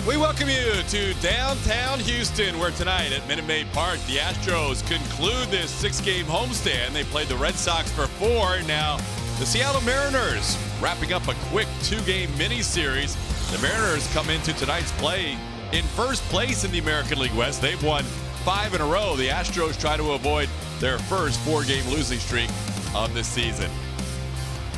We welcome you to downtown Houston, where tonight at Minute Maid Park, the Astros conclude this six-game homestand. They played the Red Sox for 4. Now, the Seattle Mariners wrapping up a quick two-game mini-series. The Mariners come into tonight's play in first place in the American League West. They've won 5 in a row. The Astros try to avoid their first 4-game losing streak of the season.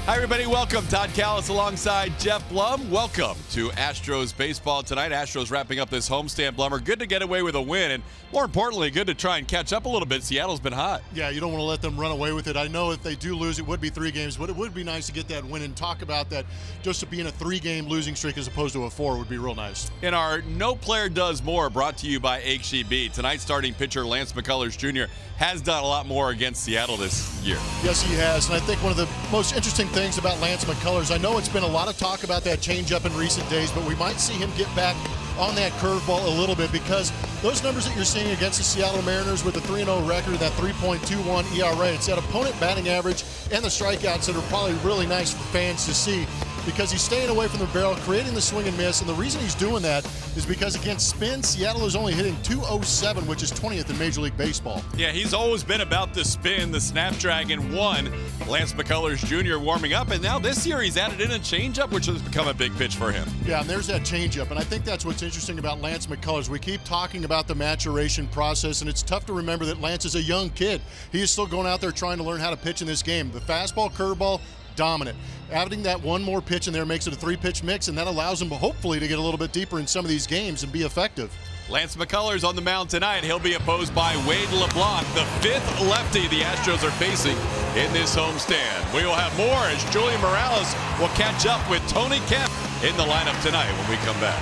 Hi, everybody. Welcome. Todd Callis alongside Jeff Blum. Welcome to Astros baseball tonight. Astros wrapping up this homestand, Blummer. Good to get away with a win, and more importantly, good to try and catch up a little bit. Seattle's been hot. Yeah, you don't want to let them run away with it. I know if they do lose, it would be 3 games, but it would be nice to get that win and talk about that. Just to be in a 3-game losing streak as opposed to a 4 would be real nice. In our No Player Does More, brought to you by AT HOU, tonight's starting pitcher Lance McCullers Jr. has done a lot more against Seattle this year. Yes, he has, and I think one of the most interesting things about Lance McCullers, I know it's been a lot of talk about that changeup in recent days, but we might see him get back on that curveball a little bit, because those numbers that you're seeing against the Seattle Mariners with a 3-0 record, that 3.21 ERA, it's that opponent batting average and the strikeouts that are probably really nice for fans to see, because he's staying away from the barrel, creating the swing and miss, and the reason he's doing that is because against spin, Seattle is only hitting .207, which is 20th in Major League Baseball. Yeah, he's always been about the spin, the Snapdragon 1. Lance McCullers Jr. warming up, and now this year he's added in a changeup, which has become a big pitch for him. Yeah, and there's that changeup, and I think that's what's interesting about Lance McCullers. We keep talking about the maturation process, and it's tough to remember that Lance is a young kid. He is still going out there trying to learn how to pitch in this game. The fastball, curveball, dominant. Adding that one more pitch in there makes it a 3-pitch mix, and that allows him hopefully to get a little bit deeper in some of these games and be effective. Lance McCullers on the mound tonight. He'll be opposed by Wade LeBlanc, the 5th lefty the Astros are facing in this homestand. We will have more as Julian Morales will catch up with Tony Kemp in the lineup tonight when we come back.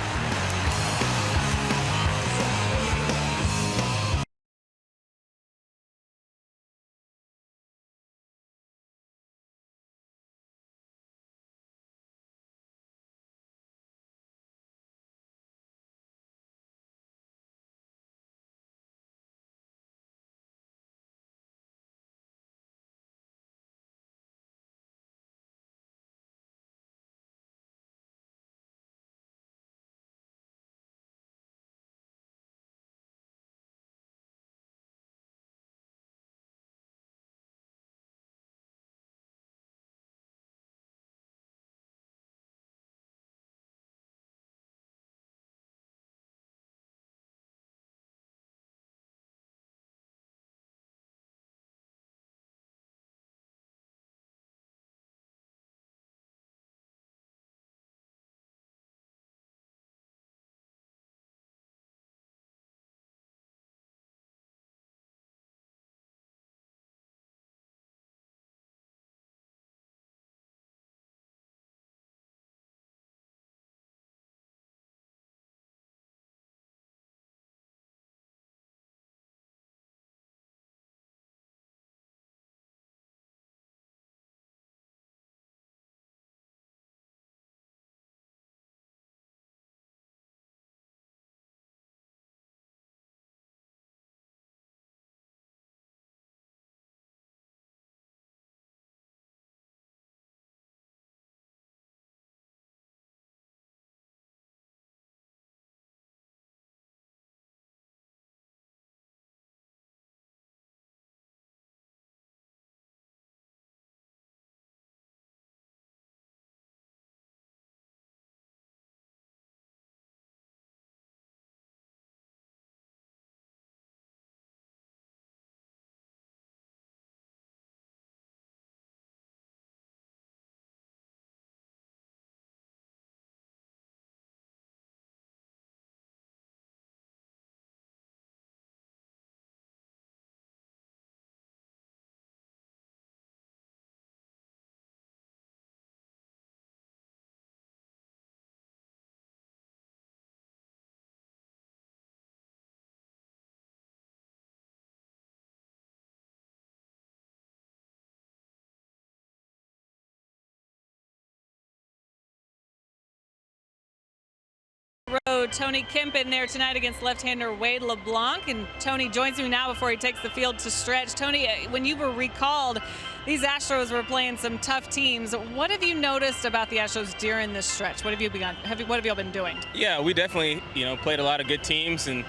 road. Tony Kemp in there tonight against left-hander Wade LeBlanc, and Tony joins me now before he takes the field to stretch. Tony, when you were recalled, these Astros were playing some tough teams. What have you noticed about the Astros during this stretch? What have you what have you all been doing? Yeah, we definitely, played a lot of good teams, and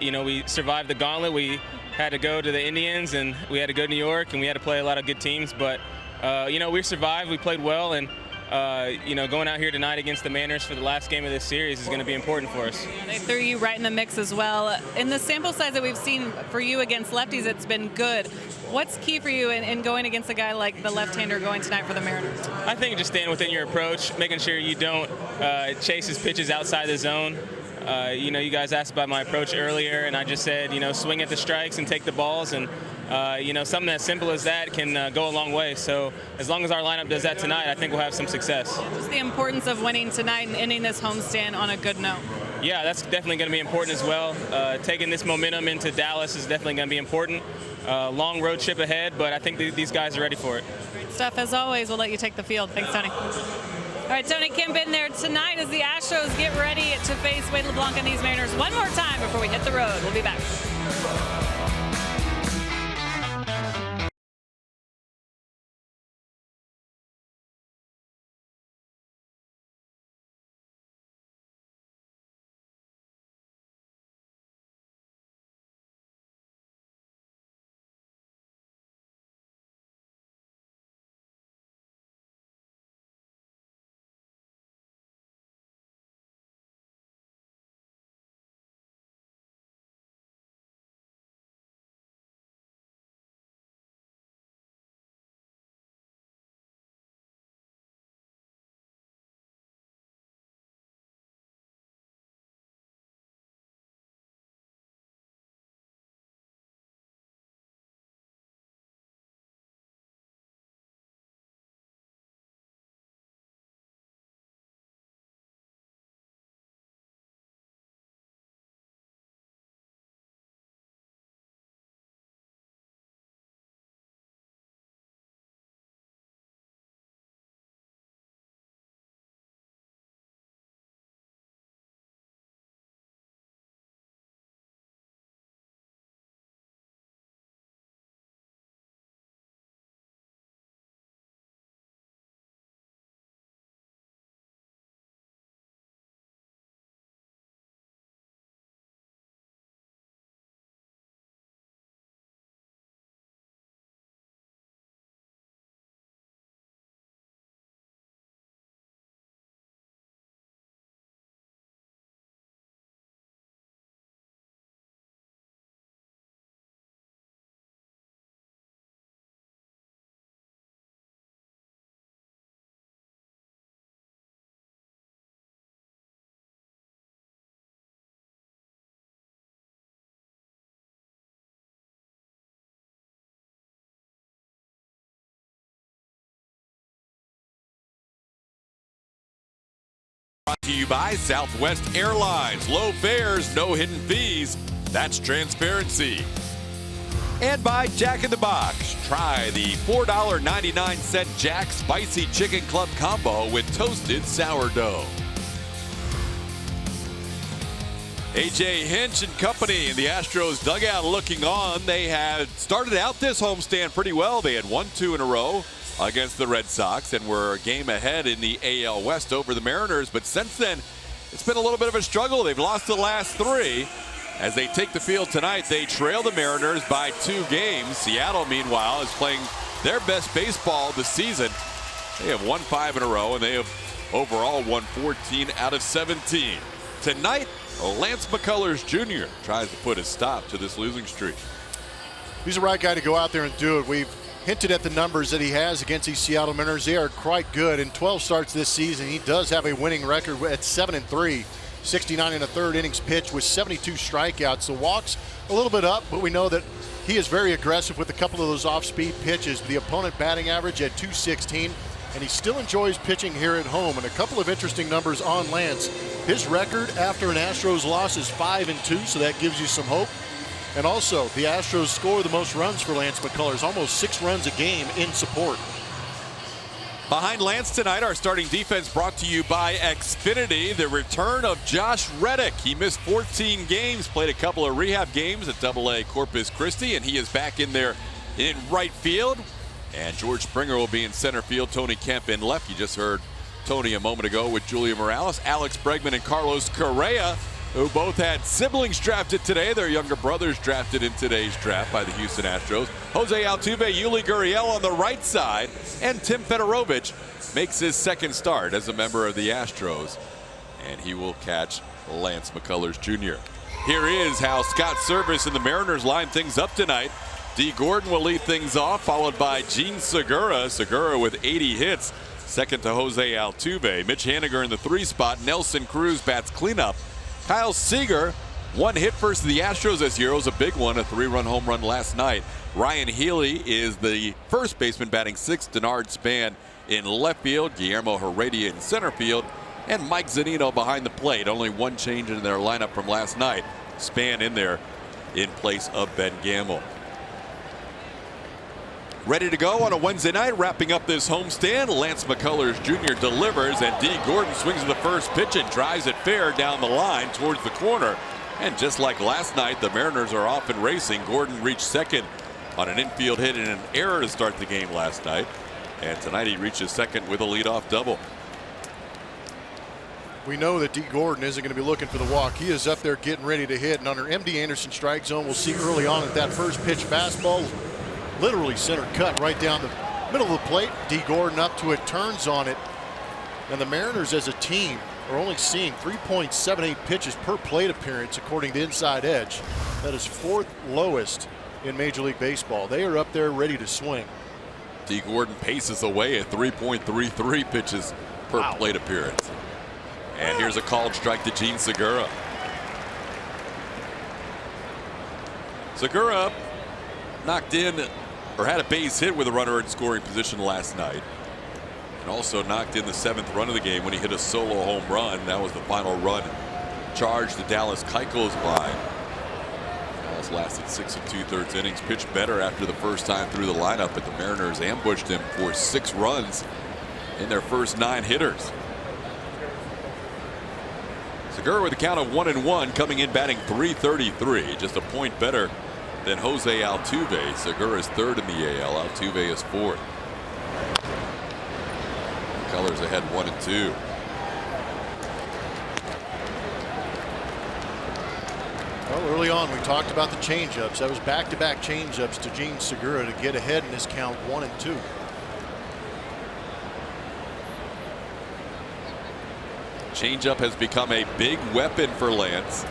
we survived the gauntlet. We had to go to the Indians, and we had to go to New York, and we had to play a lot of good teams. But we survived. We played well, and going out here tonight against the Mariners for the last game of this series is going to be important for us. Yeah, they threw you right in the mix as well. In the sample size that we've seen for you against lefties, it's been good. What's key for you in going against a guy like the left-hander going tonight for the Mariners? I think just staying within your approach, making sure you don't chase his pitches outside the zone. You guys asked about my approach earlier, and I just said, swing at the strikes and take the balls, and something as simple as that can go a long way. So as long as our lineup does that tonight, I think we'll have some success. Just the importance of winning tonight and ending this homestand on a good note. Yeah, that's definitely going to be important as well. Taking this momentum into Dallas is definitely going to be important. Long road trip ahead, but I think these guys are ready for it. Great stuff as always. We'll let you take the field. Thanks, Tony. All right, Tony Kemp in there tonight as the Astros get ready to face Wade LeBlanc and these Mariners one more time before we hit the road. We'll be back. Brought to you by Southwest Airlines. Low fares, no hidden fees. That's transparency. And by Jack in the Box. Try the $4.99 Jack Spicy Chicken Club Combo with toasted sourdough. A.J. Hinch and company in the Astros dugout looking on. They had started out this homestand pretty well. They had won 2 in a row against the Red Sox and were a game ahead in the AL West over the Mariners. But since then, it's been a little bit of a struggle. They've lost the last 3. As they take the field tonight, they trail the Mariners by 2 games. Seattle, meanwhile, is playing their best baseball this season. They have won 5 in a row, and they have overall won 14 out of 17. Tonight, Lance McCullers Jr. tries to put a stop to this losing streak. He's the right guy to go out there and do it. We've hinted at the numbers that he has against these Seattle Mariners. They are quite good. In 12 starts this season, he does have a winning record at 7-3, 69 and a third innings pitched with 72 strikeouts. The walks a little bit up, but we know that he is very aggressive with a couple of those off-speed pitches. The opponent batting average at 216, and he still enjoys pitching here at home. And a couple of interesting numbers on Lance. His record after an Astros loss is 5-2, so that gives you some hope. And also, the Astros score the most runs for Lance McCullers, almost 6 runs a game in support. Behind Lance tonight, our starting defense brought to you by Xfinity. The return of Josh Reddick. He missed 14 games, played a couple of rehab games at AA Corpus Christi, and he is back in there in right field. And George Springer will be in center field. Tony Kemp in left. You just heard Tony a moment ago with Julia Morales. Alex Bregman and Carlos Correa, who both had siblings drafted today. Their younger brothers drafted in today's draft by the Houston Astros. Jose Altuve, Yuli Gurriel on the right side, and Tim Fedorovich makes his second start as a member of the Astros, and he will catch Lance McCullers Jr. Here is how Scott Servais and the Mariners line things up tonight. D. Gordon will lead things off, followed by Gene Segura. Segura with 80 hits, second to Jose Altuve. Mitch Haniger in the 3 spot. Nelson Cruz bats cleanup. Kyle Seager, 1 hit versus the Astros this year. It was a big one, a 3-run home run last night. Ryan Healy is the first baseman batting 6th. Denard Span in left field. Guillermo Heredia in center field. And Mike Zunino behind the plate. Only one change in their lineup from last night. Span in there in place of Ben Gamble. Ready to go on a Wednesday night, wrapping up this homestand. Lance McCullers Jr. delivers, and D. Gordon swings at the first pitch and drives it fair down the line towards the corner. And just like last night, the Mariners are off and racing. Gordon reached second on an infield hit and an error to start the game last night. And tonight he reaches second with a leadoff double. We know that D. Gordon isn't going to be looking for the walk. He is up there getting ready to hit. And under M.D. Anderson strike zone, we'll see early on that first pitch fastball. Literally center cut right down the middle of the plate. D. Gordon up to it, turns on it. And the Mariners as a team are only seeing 3.78 pitches per plate appearance according to Inside Edge. That is 4th lowest in Major League Baseball. They are up there ready to swing. D. Gordon paces away at 3.33 pitches per plate appearance. And here's a called strike to Gene Segura. Segura knocked in, or had a base hit with a runner in scoring position last night, and also knocked in the 7th run of the game when he hit a solo home run. That was the final run charged to Dallas Keuchels by. Dallas lasted 6 2/3 innings, pitched better after the first time through the lineup, but the Mariners ambushed him for 6 runs in their first 9 hitters. Segura with a count of 1-1, coming in batting .333, just a point better than Jose Altuve. Segura is 3rd in the AL. Altuve is 4th. Colors ahead 1-2. Well, early on we talked about the changeups. That was back-to-back changeups to Gene Segura to get ahead in this count 1-2. Changeup has become a big weapon for Lance.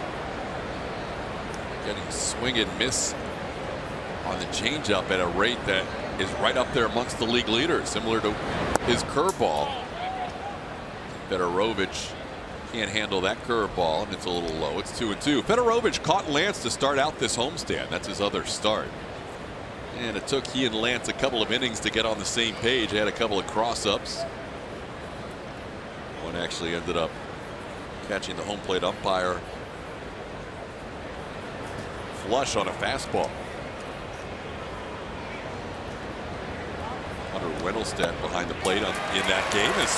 Getting swing and miss on the changeup at a rate that is right up there amongst the league leaders, similar to his curveball. Fedorovich can't handle that curveball, and it's a little low. It's 2-2. Fedorovich caught Lance to start out this homestand. That's his other start. And it took he and Lance a couple of innings to get on the same page. They had a couple of cross-ups. One actually ended up catching the home plate umpire flush on a fastball. Hunter Wendelstedt behind the plate in that game as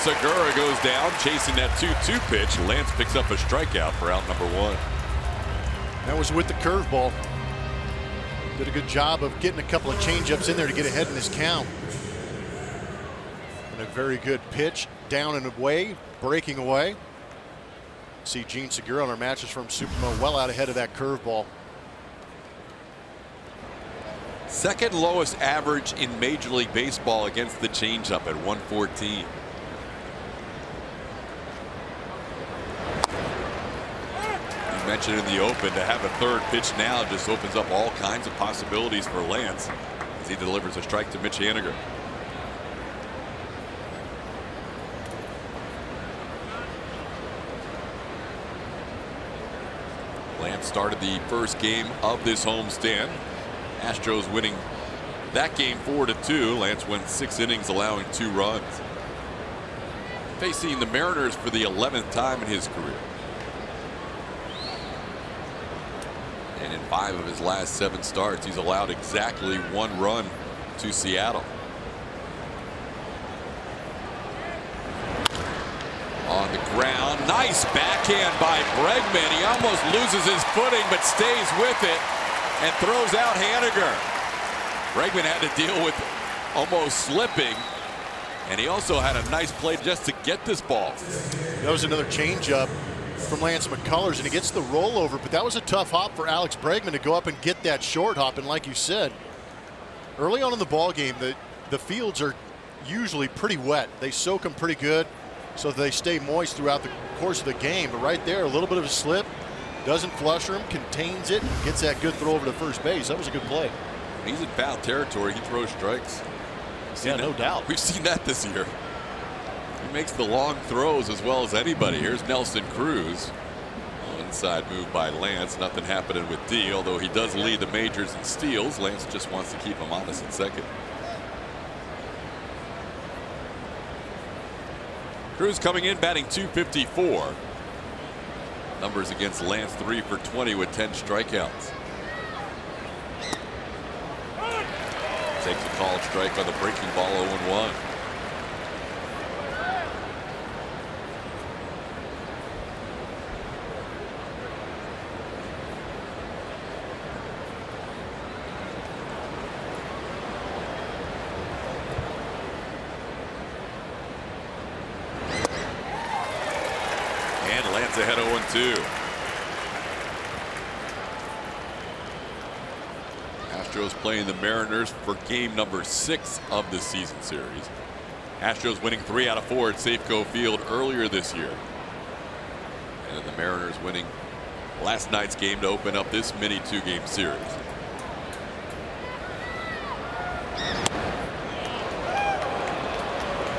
Segura goes down chasing that 2-2 pitch. Lance picks up a strikeout for out number 1. That was with the curveball. Did a good job of getting a couple of changeups in there to get ahead in this count. And a very good pitch down and away, breaking away. See Gene Segura on our Matches from Supermo well out ahead of that curveball. 2nd lowest average in Major League Baseball against the changeup at 114. You mentioned in the open, to have a 3rd pitch now just opens up all kinds of possibilities for Lance as he delivers a strike to Mitch Haniger. Lance started the first game of this homestand. Astros winning that game 4-2. Lance went 6 innings, allowing 2 runs. Facing the Mariners for the 11th time in his career. And in 5 of his last 7 starts, he's allowed exactly 1 run to Seattle. Nice backhand by Bregman. He almost loses his footing, but stays with it and throws out Haniger. Bregman had to deal with almost slipping, and he also had a nice play just to get this ball. That was another changeup from Lance McCullers, and he gets the rollover, but that was a tough hop for Alex Bregman to go up and get that short hop. And like you said, early on in the ball game, the fields are usually pretty wet. They soak them pretty good so they stay moist throughout the course of the game. But right there, a little bit of a slip, doesn't flusher him, contains it, and gets that good throw over to first base. That was a good play. He's in foul territory. He throws strikes. Yeah, no doubt. We've seen that this year. He makes the long throws as well as anybody. Here's Nelson Cruz. Inside move by Lance. Nothing happening with D, although he does lead the majors in steals. Lance just wants to keep him honest at second. Cruz coming in batting .254. Numbers against Lance 3 for 20 with 10 strikeouts. Takes a called strike on the breaking ball, 0-1. And Lance ahead 0-2. Astros playing the Mariners for game number 6 of the season series. Astros winning 3 out of 4 at Safeco Field earlier this year. And the Mariners winning last night's game to open up this mini 2-game series.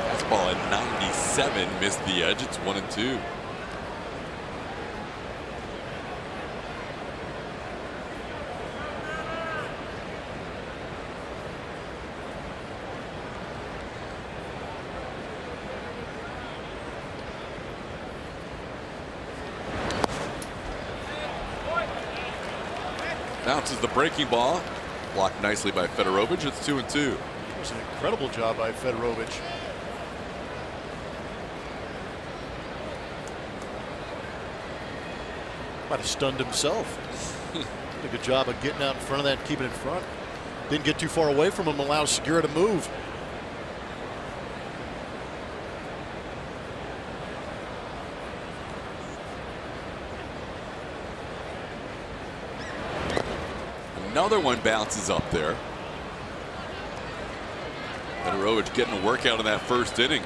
Fastball at 97 missed the edge. It's 1-2. Bounces the breaking ball. Blocked nicely by Fedorovich. It's 2-2. It was an incredible job by Fedorovich. Might have stunned himself. Did a good job of getting out in front of that, keeping it in front. Didn't get too far away from him, allows Segura to move. Another one bounces up there. Fedorovich getting a workout in that first inning.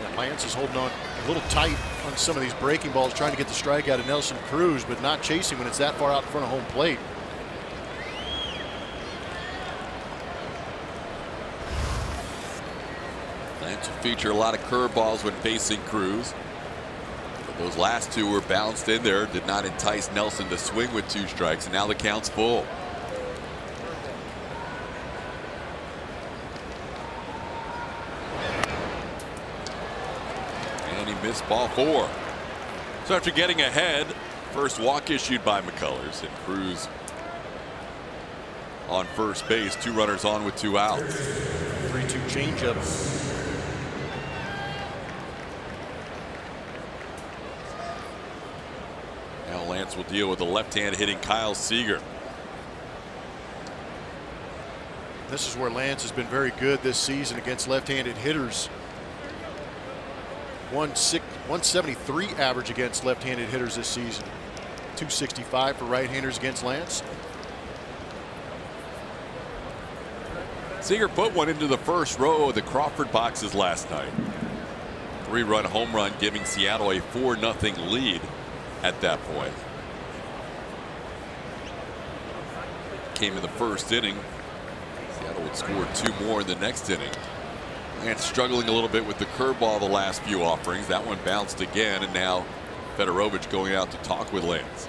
Yeah, Lance is holding on a little tight on some of these breaking balls, trying to get the strikeout of Nelson Cruz, but not chasing when it's that far out in front of home plate. Lance will feature a lot of curveballs when facing Cruz. Those last two were bounced in there, did not entice Nelson to swing with 2 strikes, and now the count's full. And he missed ball 4. So after getting ahead, first walk issued by McCullers, and Cruz on first base, 2 runners on with 2 outs. 3-2 changeup. Now Lance will deal with the left-hand hitting Kyle Seager. This is where Lance has been very good this season against left-handed hitters. 173 average against left-handed hitters this season. 265 for right-handers against Lance. Seager put one into the first row of the Crawford boxes last night. 3-run home run, giving Seattle a 4-0 lead at that point. Came in the first inning. Seattle would score 2 more in the next inning. And struggling a little bit with the curveball the last few offerings. That one bounced again, and now Fedorovich going out to talk with Lance.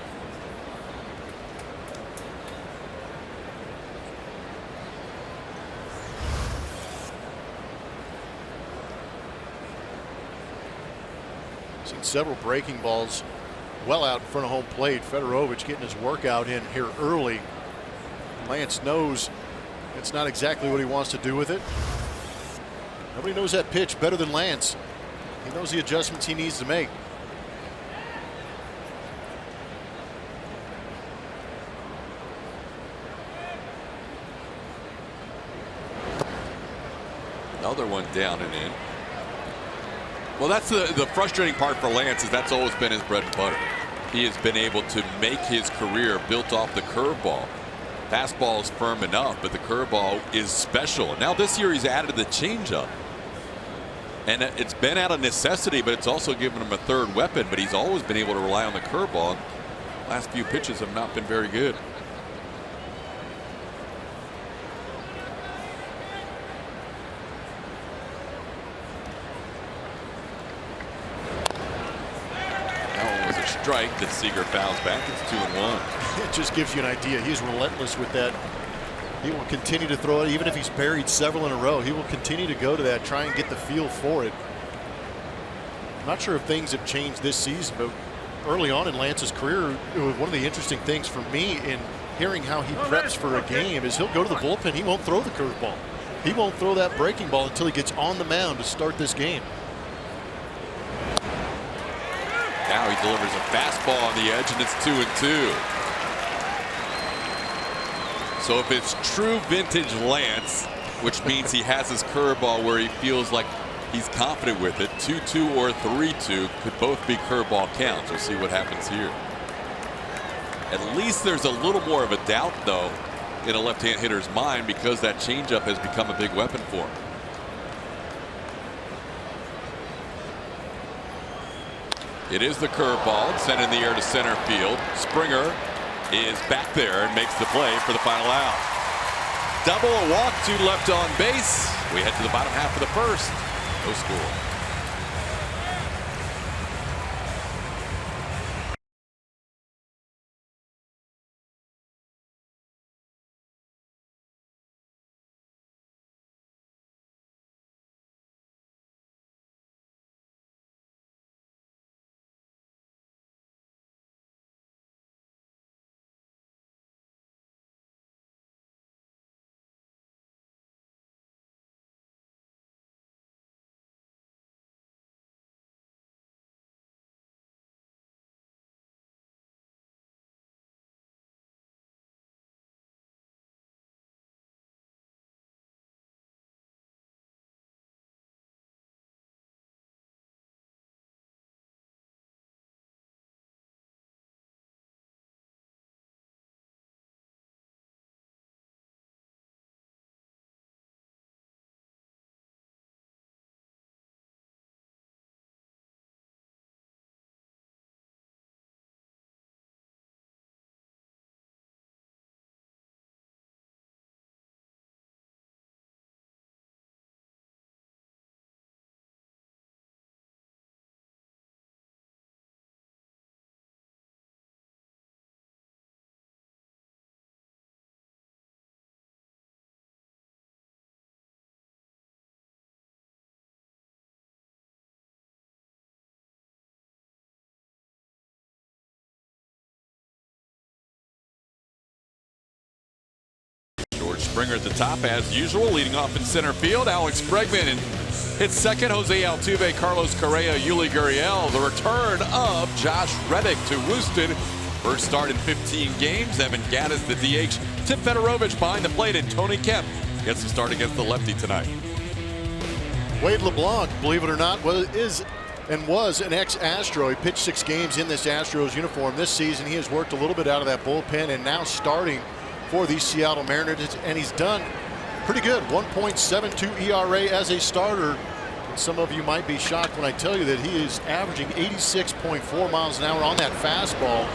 Seen several breaking balls well out in front of home plate. Fedorovich getting his workout in here early. Lance knows it's not exactly what he wants to do with it. Nobody knows that pitch better than Lance. He knows the adjustments he needs to make. Another one down and in. Well, that's the frustrating part for Lance, is that's always been his bread and butter. He has been able to make his career built off the curveball. Fastball is firm enough, but the curveball is special. Now this year he's added the changeup. And it's been out of necessity, but it's also given him a third weapon. But he's always been able to rely on the curveball. Last few pitches have not been very good. That one was a strike that Seager fouls back. It's 2-1. It just gives you an idea. He's relentless with that. He will continue to throw it, even if he's buried several in a row. He will continue to go to that, try and get the feel for it. I'm not sure if things have changed this season, but early on in Lance's career, it was one of the interesting things for me in hearing how he preps for a game is he'll go to the bullpen. He won't throw the curveball. He won't throw that breaking ball until he gets on the mound to start this game. Now he delivers a fastball on the edge, and it's 2-2. So if it's true vintage Lance, which means he has his curveball where he feels like he's confident with it, 2-2 or 3-2 could both be curveball counts. We'll see what happens here. At least there's a little more of a doubt, though, in a left-hand hitter's mind, because that changeup has become a big weapon for him. It is the curveball sent in the air to center field. Springer is back there and makes the play for the final out. Double, a walk, 2 left on base. We head to the bottom half of the first. No score. Springer at the top as usual, leading off in center field. Alex Bregman and hits second. Jose Altuve, Carlos Correa, Yuli Gurriel. The return of Josh Reddick to Wooston. First start in 15 games. Evan Gattis, the DH. Tim Federovich behind the plate, and Tony Kemp gets the start against the lefty tonight. Wade LeBlanc, believe it or not, was an ex-Astro. He pitched 6 games in this Astros uniform this season. He has worked a little bit out of that bullpen and now starting for the Seattle Mariners, and he's done pretty good. 1.72 ERA as a starter. And some of you might be shocked when I tell you that he is averaging 86.4 miles an hour on that fastball.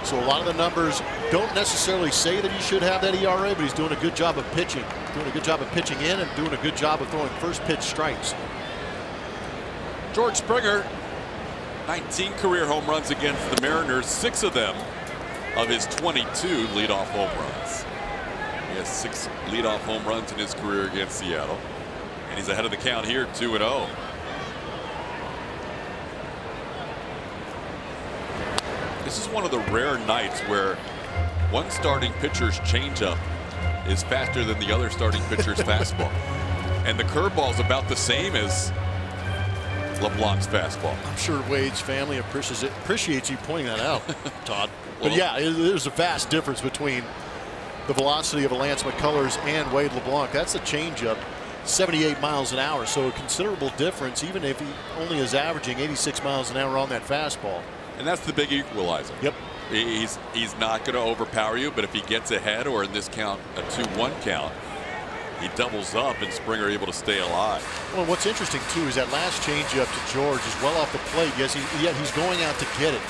So a lot of the numbers don't necessarily say that he should have that ERA, but he's doing a good job of pitching. Doing a good job of pitching in and doing a good job of throwing first pitch strikes. George Springer, 19 career home runs against the Mariners, 6 of them of his 22 leadoff home runs. He has 6 leadoff home runs in his career against Seattle. And he's ahead of the count here, 2-0. This is one of the rare nights where one starting pitcher's changeup is faster than the other starting pitcher's fastball. And the curveball is about the same as LeBlanc's fastball. I'm sure Wade's family appreciates you pointing that out, Todd. But yeah, there's a vast difference between the velocity of a Lance McCullers and Wade LeBlanc. That's a changeup, 78 miles an hour. So a considerable difference, even if he only is averaging 86 miles an hour on that fastball. And that's the big equalizer. Yep. He's not going to overpower you, but if he gets ahead, or in this count, a 2-1 count, he doubles up, and Springer able to stay alive. Well, what's interesting too is that last changeup to George is well off the plate. Yes, yet he's going out to get it.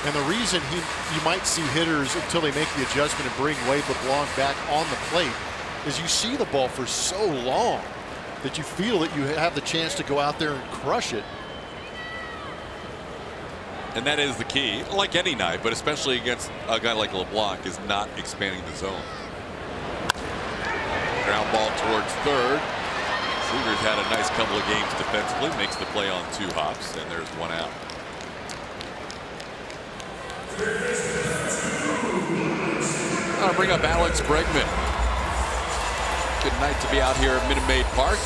And the reason you might see hitters until they make the adjustment and bring Wade LeBlanc back on the plate is you see the ball for so long that you feel that you have the chance to go out there and crush it. And that is the key, like any night, but especially against a guy like LeBlanc, is not expanding the zone. Ground ball towards third. Seager's had a nice couple of games defensively, makes the play on 2 hops, and there's 1 out. I'll bring up Alex Bregman. Good night to be out here at Minute Maid Park.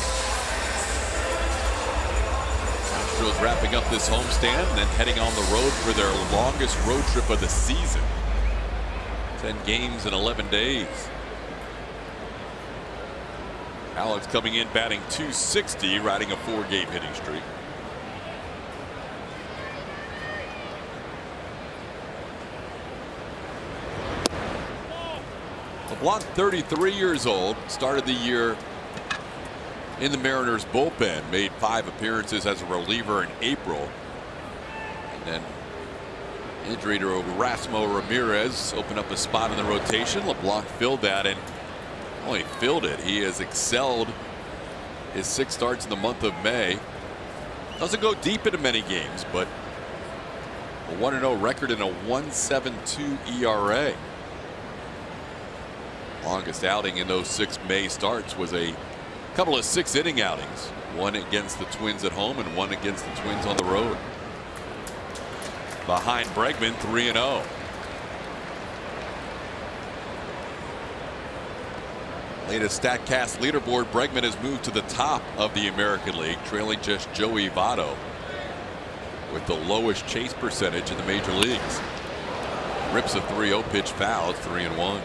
Astros wrapping up this homestand and then heading on the road for their longest road trip of the season. 10 games in 11 days. Alex coming in batting .260, riding a 4-game hitting streak. LeBlanc, 33 years old, started the year in the Mariners bullpen, made 5 appearances as a reliever in April. And then injury to Erasmo Ramirez opened up a spot in the rotation. LeBlanc filled that, and only filled it. He has excelled his 6 starts in the month of May. Doesn't go deep into many games, but a 1-0 record and a 1.72 ERA. Longest outing in those 6 May starts was a couple of 6-inning outings. 1 against the Twins at home and 1 against the Twins on the road. Behind Bregman, 3-0. Latest StatCast leaderboard, Bregman has moved to the top of the American League, trailing just Joey Votto with the lowest chase percentage in the major leagues. Rips a 3-0 pitch foul, 3-1.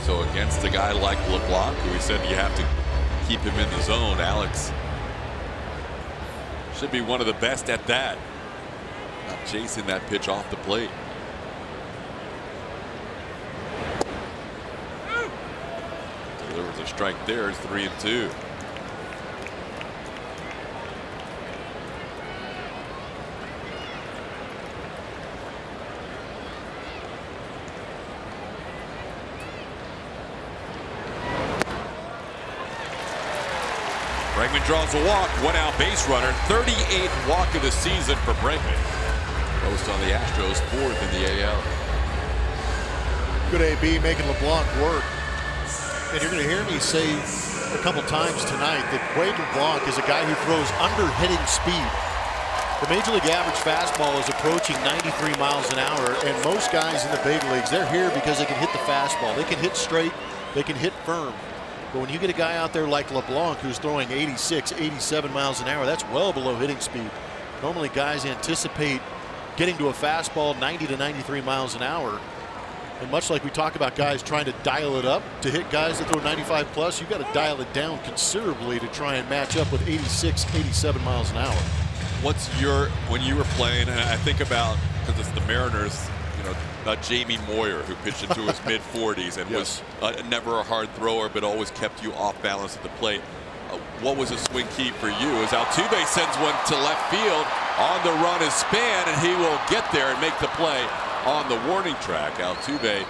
So against a guy like LeBlanc, who we said you have to keep him in the zone, Alex should be one of the best at that. Not chasing that pitch off the plate. Delivers a strike there. It's 3-2. Bregman draws a walk, 1-out base runner, 38th walk of the season for Bregman. Post on the Astros, 4th in the AL. Good AB making LeBlanc work. And you're going to hear me say a couple times tonight that Wade LeBlanc is a guy who throws under hitting speed. The major league average fastball is approaching 93 miles an hour, and most guys in the big leagues, they're here because they can hit the fastball. They can hit straight, they can hit firm. But when you get a guy out there like LeBlanc who's throwing 86, 87 miles an hour, that's well below hitting speed. Normally guys anticipate getting to a fastball 90 to 93 miles an hour. And much like we talk about guys trying to dial it up to hit guys that throw 95 plus, you've got to dial it down considerably to try and match up with 86, 87 miles an hour. What's your, when you were playing, and I think about, because it's the Mariners, you know, Jamie Moyer, who pitched into his mid-40s and Yes. was never a hard thrower, but always kept you off balance at the plate. What was a swing key for you? As Altuve sends one to left field, on the run is Span, and he will get there and make the play on the warning track. Altuve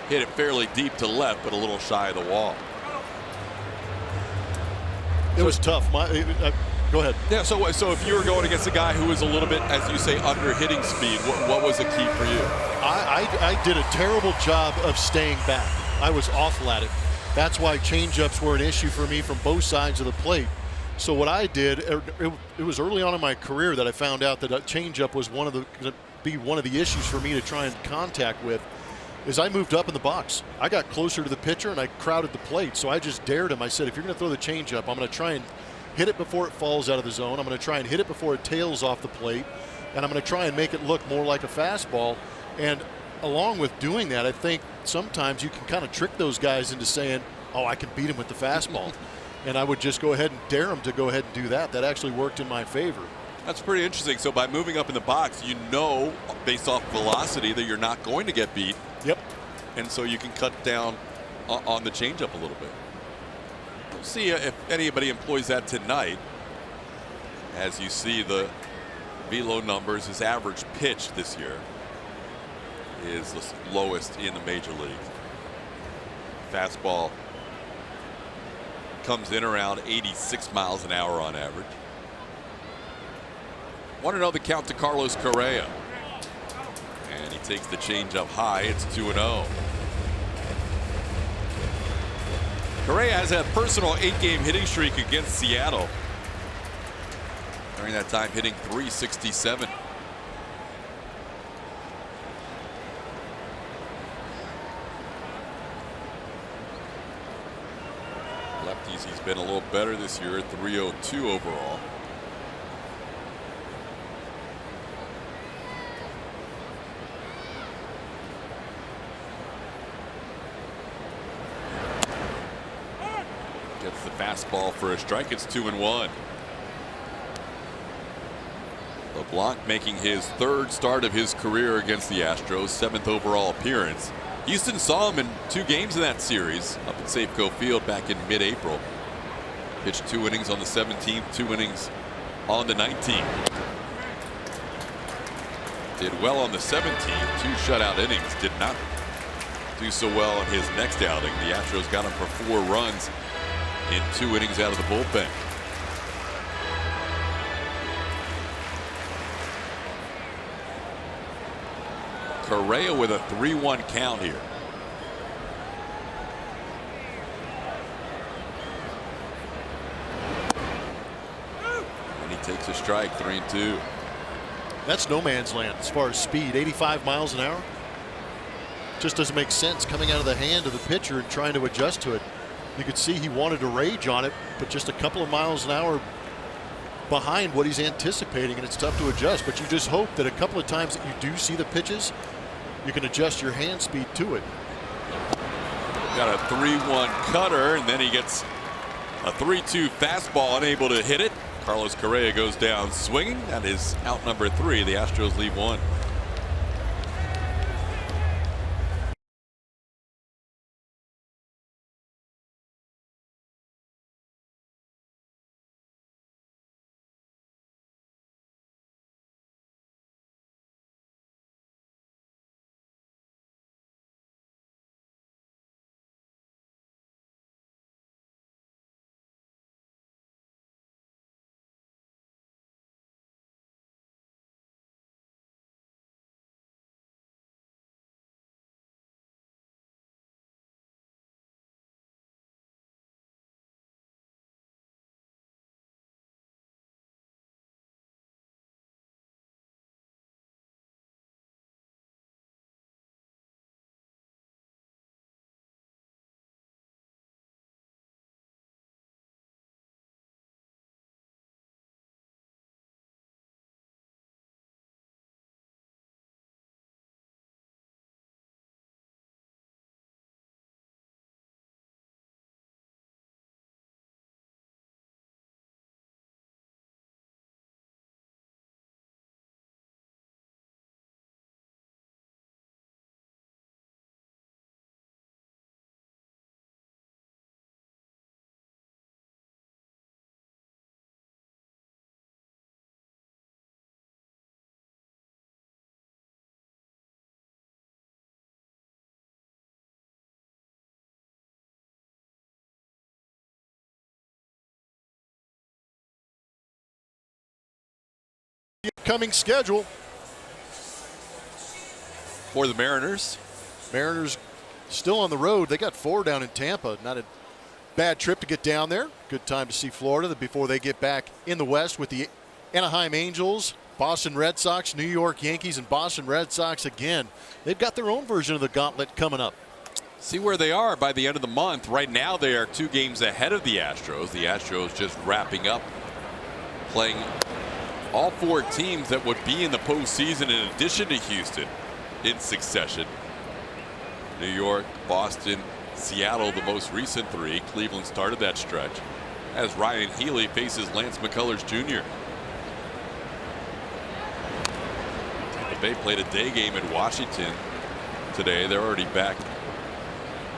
hit it fairly deep to left, but a little shy of the wall. It was tough. Go ahead. Yeah, so if you were going against a guy who was a little bit, as you say, under hitting speed, what was the key for you? I did a terrible job of staying back. I was awful at it. That's why changeups were an issue for me from both sides of the plate. So what I did, it was early on in my career that I found out that a changeup was one of the issues for me to try and contact with. is I moved up in the box. I got closer to the pitcher and I crowded the plate. So I just dared him. I said, if you're going to throw the changeup, I'm going to try and hit it before it falls out of the zone. I'm going to try and hit it before it tails off the plate. And I'm going to try and make it look more like a fastball. And along with doing that, I think sometimes you can kind of trick those guys into saying, oh, I can beat him with the fastball. And I would just go ahead and dare him to go ahead and do that. That actually worked in my favor. That's pretty interesting. So by moving up in the box, you know, based off velocity, that you're not going to get beat. Yep. And so you can cut down on the changeup a little bit. We'll see if anybody employs that tonight. As you see the velo numbers, his average pitch this year is the lowest in the major leagues. Fastball comes in around 86 miles an hour on average. Want to know the count to Carlos Correa. And he takes the changeup high. It's 2-0. Correa has a personal 8-game hitting streak against Seattle. During that time, hitting .367. Lefties, he's been a little better this year at .302 overall. Gets the fastball for a strike. It's 2-1. LeBlanc making his third start of his career against the Astros, 7th overall appearance. Houston saw him in 2 games in that series up at Safeco Field back in mid-April. Pitched 2 innings on the 17th, 2 innings on the 19th. Did well on the 17th, 2 shutout innings. Did not do so well in his next outing. The Astros got him for 4 runs in 2 innings out of the bullpen. Correa with a 3-1 count here. And he takes a strike, 3-2. That's no man's land as far as speed. 85 miles an hour. Just doesn't make sense coming out of the hand of the pitcher and trying to adjust to it. You could see he wanted to rage on it, but just a couple of miles an hour behind what he's anticipating, and it's tough to adjust. But you just hope that a couple of times that you do see the pitches, you can adjust your hand speed to it. Got a 3-1 cutter, and then he gets a 3-2 fastball, unable to hit it. Carlos Correa goes down swinging. That is out number 3. The Astros leave 1. Upcoming schedule For the Mariners. Mariners still on the road. They got 4 down in Tampa. Not a bad trip to get down there. Good time to see Florida before they get back in the West with the Anaheim Angels Boston Red Sox, New York Yankees, and Boston Red Sox again. They've got their own version of the gauntlet coming up. See where they are by the end of the month. Right now they are 2 games ahead of the Astros. The Astros just wrapping up playing all 4 teams that would be in the postseason in addition to Houston in succession. New York, Boston, Seattle, the most recent 3. Cleveland started that stretch as Ryan Healy faces Lance McCullers Jr. Tampa Bay played a day game in Washington today. They're already back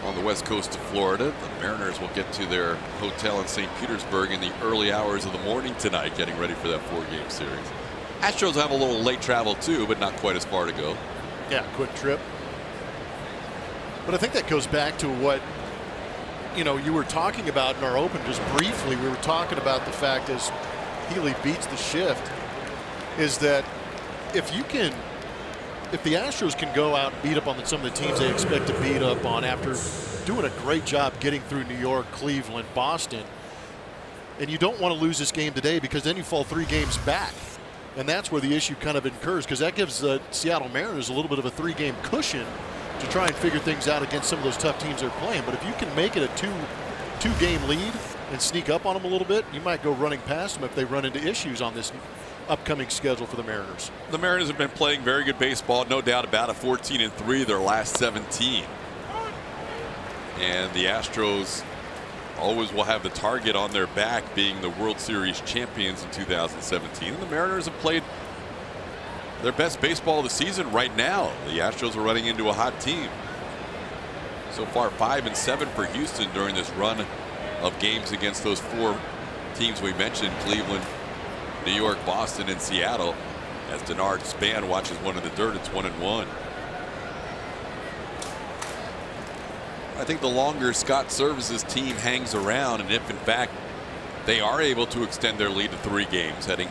on the west coast of Florida. The Mariners will get to their hotel in St. Petersburg in the early hours of the morning tonight, getting ready for that 4-game series. Astros have a little late travel too, but not quite as far to go. Yeah, quick trip. But I think that goes back to what you were talking about in our open just briefly. We were talking about the fact as Healy beats the shift is that if the Astros can go out and beat up on some of the teams they expect to beat up on after doing a great job getting through New York, Cleveland, Boston, and you don't want to lose this game today because then you fall 3 games back. And that's where the issue kind of incurs, because that gives the Seattle Mariners a little bit of a 3-game cushion to try and figure things out against some of those tough teams they're playing. But if you can make it a two-game lead and sneak up on them a little bit, you might go running past them if they run into issues on this upcoming schedule for the Mariners. The Mariners have been playing very good baseball, no doubt about it. 14-3 their last 17. And the Astros always will have the target on their back, being the World Series champions in 2017. And the Mariners have played their best baseball of the season right now. The Astros are running into a hot team. So far 5-7 for Houston during this run of games against those 4 teams we mentioned: Cleveland, New York, Boston, and Seattle. As Denard Span watches one in the dirt, it's 1-1. I think the longer Scott Service's team hangs around, and if in fact they are able to extend their lead to 3 games heading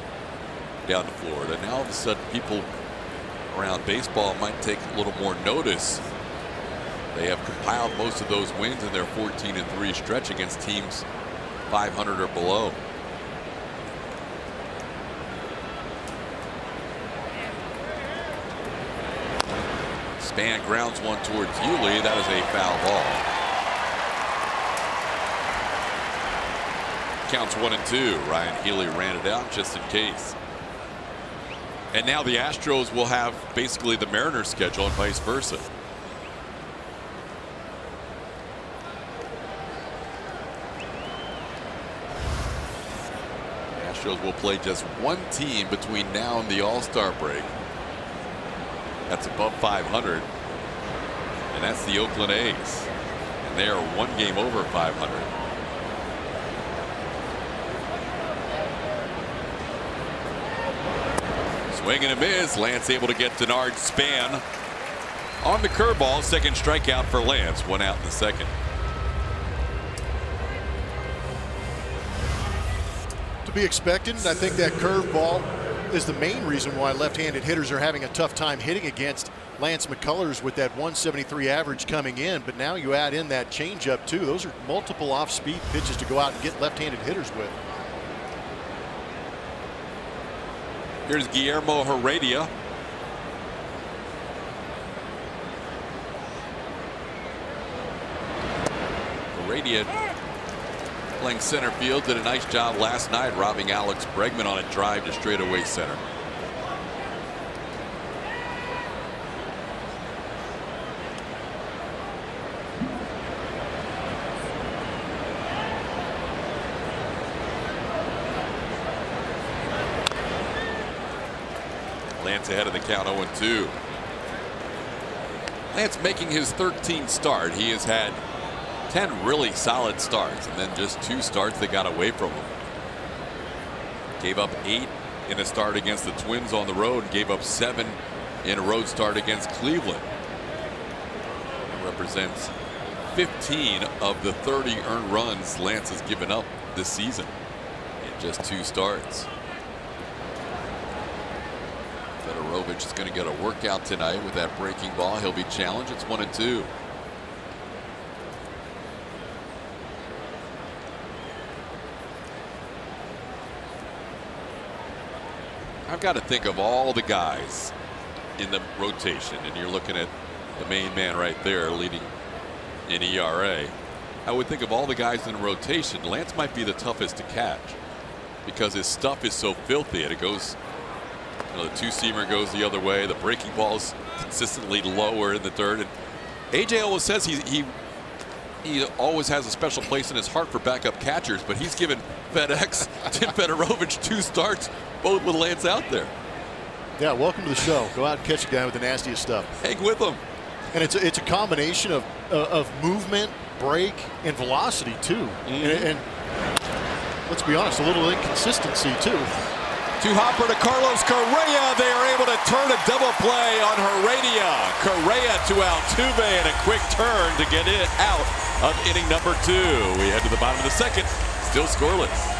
down to Florida, now all of a sudden people around baseball might take a little more notice. They have compiled most of those wins in their 14-3 stretch against teams 500 or below. Span grounds one towards Healy. That is a foul ball. Counts 1-2. Ryan Healy ran it out just in case. And now the Astros will have basically the Mariners schedule and vice versa. Astros will play just 1 team between now and the All-Star break that's above 500, and that's the Oakland A's, and they are 1 game over 500. Swing and a miss. Lance able to get Denard Span on the curveball. 2nd strikeout for Lance. 1 out in the 2nd. To be expected, and I think that curveball is the main reason why left-handed hitters are having a tough time hitting against Lance McCullers with that 173 average coming in. But now you add in that changeup too. Those are multiple off-speed pitches to go out and get left-handed hitters with. Here's Guillermo Heredia. Heredia playing center field, did a nice job last night robbing Alex Bregman on a drive to straightaway center. Lance ahead of the count, 0-2. Lance making his 13th start. He has had 10 really solid starts, and then just 2 starts that got away from him. Gave up 8 in a start against the Twins on the road, and gave up 7 in a road start against Cleveland. That represents 15 of the 30 earned runs Lance has given up this season in just 2 starts. Federovich is going to get a workout tonight with that breaking ball. He'll be challenged. It's 1-2. I've got to think of all the guys in the rotation, and you're looking at the main man right there leading in ERA. I would think of all the guys in the rotation, Lance might be the toughest to catch because his stuff is so filthy, and it goes, you know, the two-seamer goes the other way, the breaking ball's consistently lower in the third, and AJ always says he always has a special place in his heart for backup catchers, but he's given FedEx Tim Fedorovich 2 starts, both with Lance out there. Yeah, welcome to the show. Go out and catch a guy with the nastiest stuff. Hang with him. And it's a combination of movement, break, and velocity too. And let's be honest, a little inconsistency too. To Hopper to Carlos Correa. They are able to turn a double play on Heredia. Correa to Altuve, and a quick turn to get it out of inning number 2. We head to the bottom of the second. Still scoreless.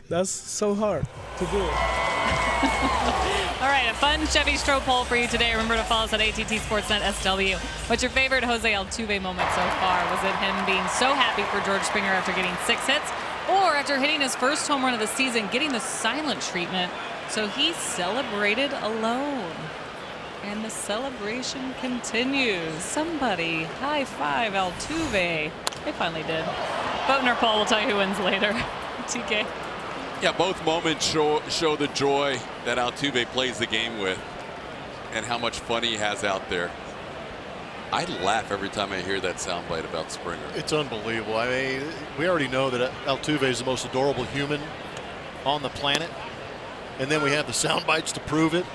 That's so hard to do it. All right, a fun Chevy Stroh poll for you today. Remember to follow us at ATT Sportsnet SW. What's your favorite Jose Altuve moment so far? Was it him being so happy for George Springer after getting 6 hits? Or after hitting his first home run of the season, getting the silent treatment, so he celebrated alone? And the celebration continues. Somebody high five Altuve. They finally did. Vote in our poll. We'll tell you who wins later. TK. Yeah, both moments show the joy that Altuve plays the game with and how much fun he has out there. I laugh every time I hear that soundbite about Springer. It's unbelievable. I mean, we already know that Altuve is the most adorable human on the planet. And then we have the sound bites to prove it.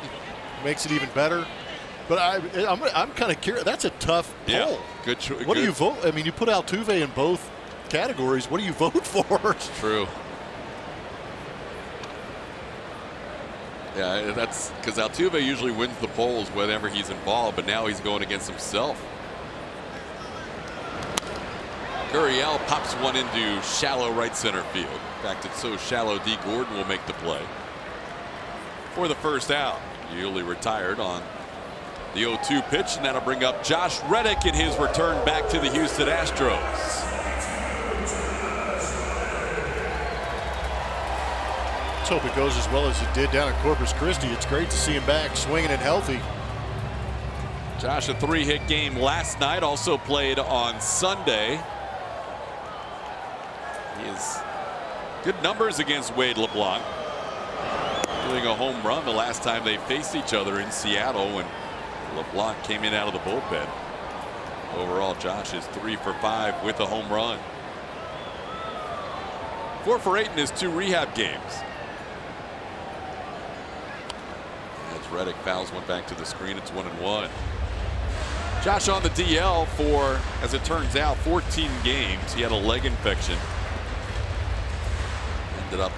Makes it even better. But I'm kind of curious. That's a tough poll. Yeah, good choice. What do you vote? I mean, you put Altuve in both categories. What do you vote for? It's true. Yeah, that's because Altuve usually wins the polls whenever he's involved, but now he's going against himself. Gurriel pops one into shallow right center field. In fact, it's so shallow, D. Gordon will make the play for the first out. Yuli retired on the 0-2 pitch, and that'll bring up Josh Reddick in his return back to the Houston Astros. Let's hope it goes as well as it did down at Corpus Christi. It's great to see him back swinging and healthy. Josh, a 3-hit game last night, also played on Sunday. He has good numbers against Wade LeBlanc. Doing a home run the last time they faced each other in Seattle when LeBlanc came in out of the bullpen. Overall, Josh is 3 for 5 with a home run. 4 for 8 in his 2 rehab games. As Reddick fouls one back to the screen, it's 1-1. Josh on the DL for, as it turns out, 14 games. He had a leg infection. Ended up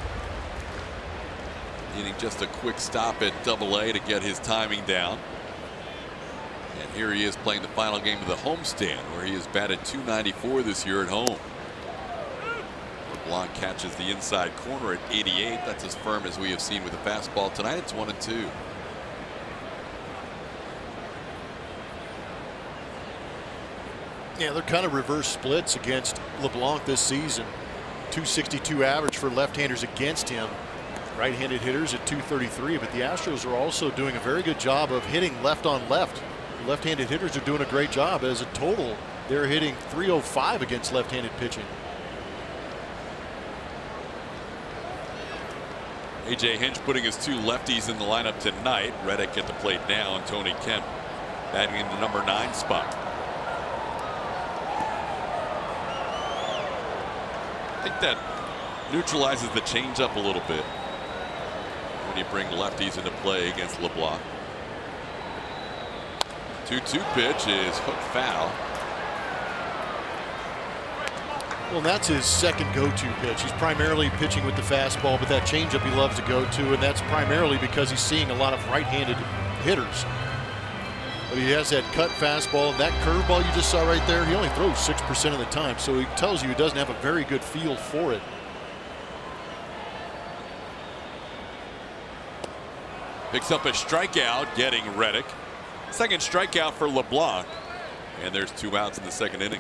needing just a quick stop at AA to get his timing down. And here he is playing the final game of the homestand, where he has batted .294 this year at home. LeBlanc catches the inside corner at 88. That's as firm as we have seen with the fastball tonight. It's 1-2. Yeah, they're kind of reverse splits against LeBlanc this season. .262 average for left-handers against him. Right-handed hitters at .233, but the Astros are also doing a very good job of hitting left on left. Left-handed hitters are doing a great job. As a total, they're hitting .305 against left-handed pitching. A.J. Hinch putting his two lefties in the lineup tonight. Reddick at the plate now, and Tony Kemp batting in the number 9 spot. I think that neutralizes the changeup a little bit when you bring lefties into play against LeBlanc. 2-2 pitch is hooked foul. Well, that's his second go-to pitch. He's primarily pitching with the fastball, but that changeup he loves to go to, and that's primarily because he's seeing a lot of right-handed hitters. But he has that cut fastball, and that curveball you just saw right there, he only throws 6% of the time, so he tells you he doesn't have a very good feel for it. Picks up a strikeout, getting Reddick. Second strikeout for LeBlanc, and there's 2 outs in the second inning.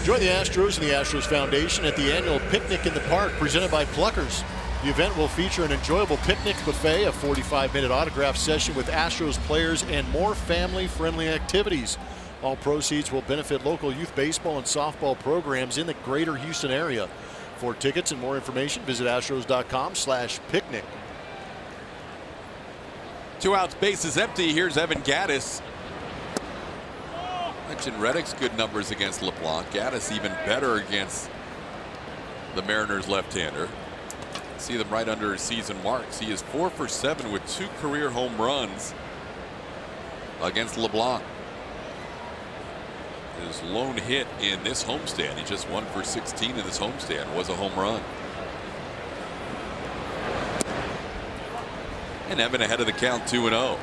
Join the Astros and the Astros Foundation at the annual Picnic in the Park presented by Pluckers. The event will feature an enjoyable picnic buffet, a 45-minute autograph session with Astros players, and more family-friendly activities. All proceeds will benefit local youth baseball and softball programs in the greater Houston area. For tickets and more information, visit astros.com/picnic. 2 outs, base is empty. Here's Evan Gattis. Mentioned Reddick's good numbers against LeBlanc. Gattis even better against the Mariners left-hander. See them right under his season marks. He is 4 for 7 with 2 career home runs against LeBlanc. His lone hit in this homestand, he just 1 for 16 in this homestand, was a home run. And Evan ahead of the count, 2-0.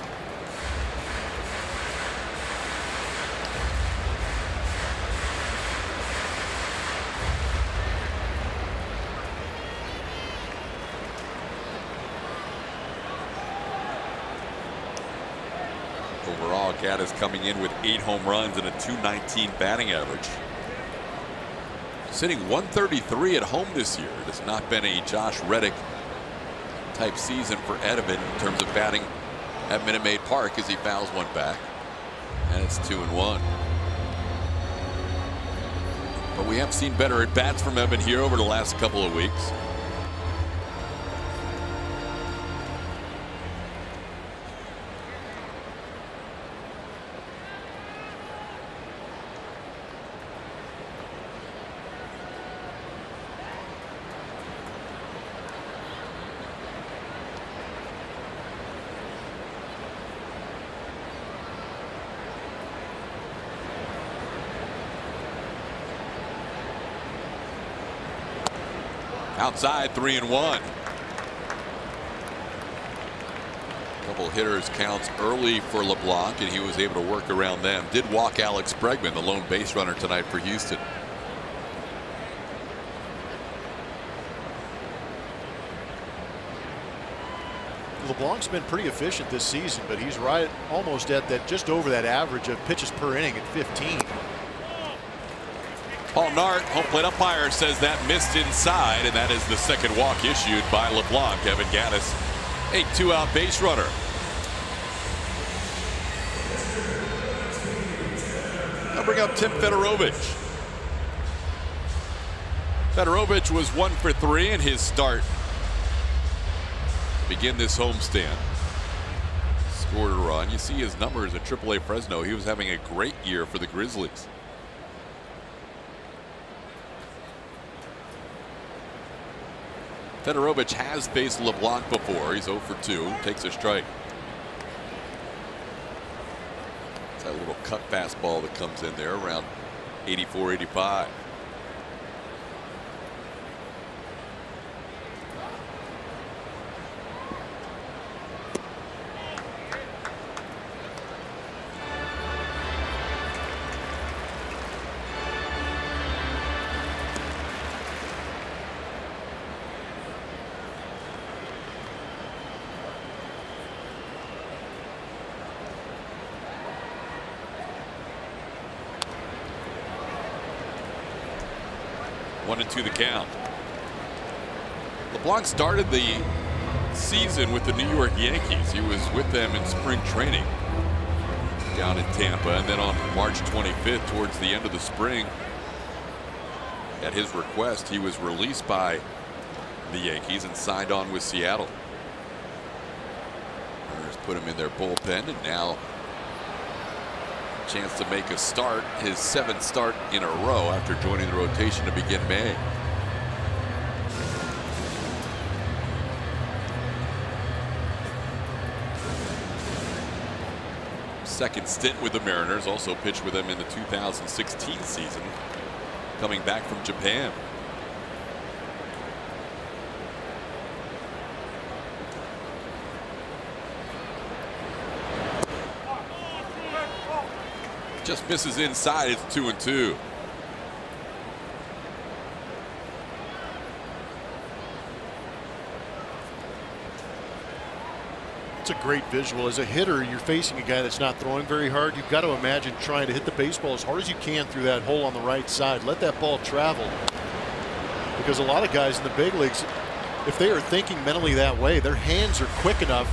Overall, Gattis coming in with 8 home runs and a .219 batting average. Sitting 133 at home this year. It has not been a Josh Reddick type season for Edelman in terms of batting at Minute Maid Park as he fouls one back. And it's 2-1. But we have seen better at bats from Evan here over the last couple of weeks. Outside, 3-1. Couple hitters counts early for LeBlanc, and he was able to work around them. Did walk Alex Bregman, the lone base runner tonight for Houston. LeBlanc's been pretty efficient this season, but he's right almost at that, just over that average of pitches per inning at 15. Paul Nart, home plate umpire, says that missed inside, and that is the second walk issued by LeBlanc. Evan Gattis, a 2-out base runner. I'll bring up Tim Fedorovich. Fedorovich was 1 for 3 in his start to begin this homestand. Scored a run. You see his numbers at AAA Fresno. He was having a great year for the Grizzlies. Fedorovich has faced LeBlanc before. He's 0 for 2. Takes a strike. It's that little cut fastball that comes in there around 84, 85. One and two the count. LeBlanc started the season with the New York Yankees. He was with them in spring training down in Tampa, and then on March 25th, towards the end of the spring, at his request, he was released by the Yankees and signed on with Seattle. Mariners put him in their bullpen, and now chance to make a start, his 7th start in a row after joining the rotation to begin May. Second stint with the Mariners, also pitched with them in the 2016 season, coming back from Japan. Just misses inside. It's 2-2. It's a great visual. As a hitter, you're facing a guy that's not throwing very hard. You've got to imagine trying to hit the baseball as hard as you can through that hole on the right side. Let that ball travel. Because a lot of guys in the big leagues, if they are thinking mentally that way, their hands are quick enough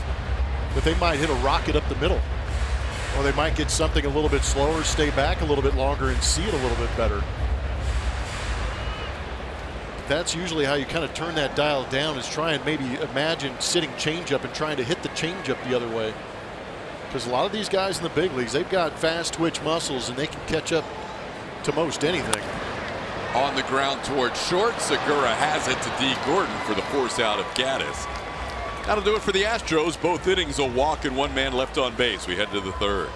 that they might hit a rocket up the middle. Or they might get something a little bit slower, stay back a little bit longer, and see it a little bit better. That's usually how you kind of turn that dial down, is try and maybe imagine sitting changeup and trying to hit the changeup the other way. Because a lot of these guys in the big leagues, they've got fast twitch muscles and they can catch up to most anything. On the ground towards short, Segura has it to D. Gordon for the force out of Gaddis. That'll do it for the Astros. Both innings a walk and one man left on base. We head to the third.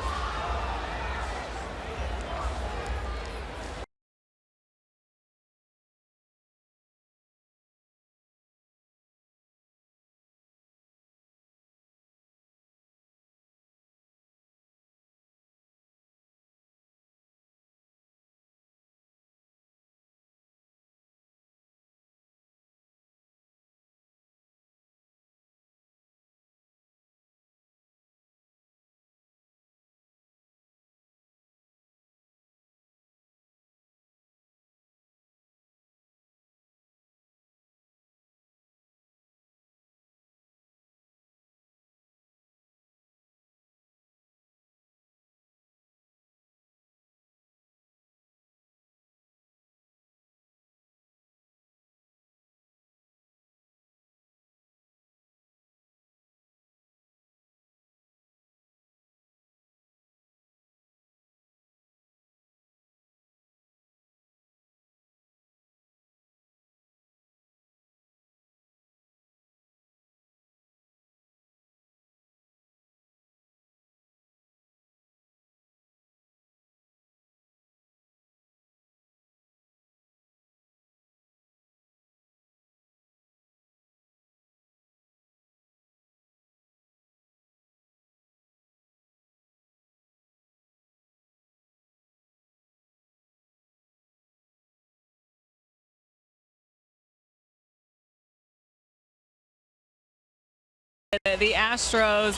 The Astros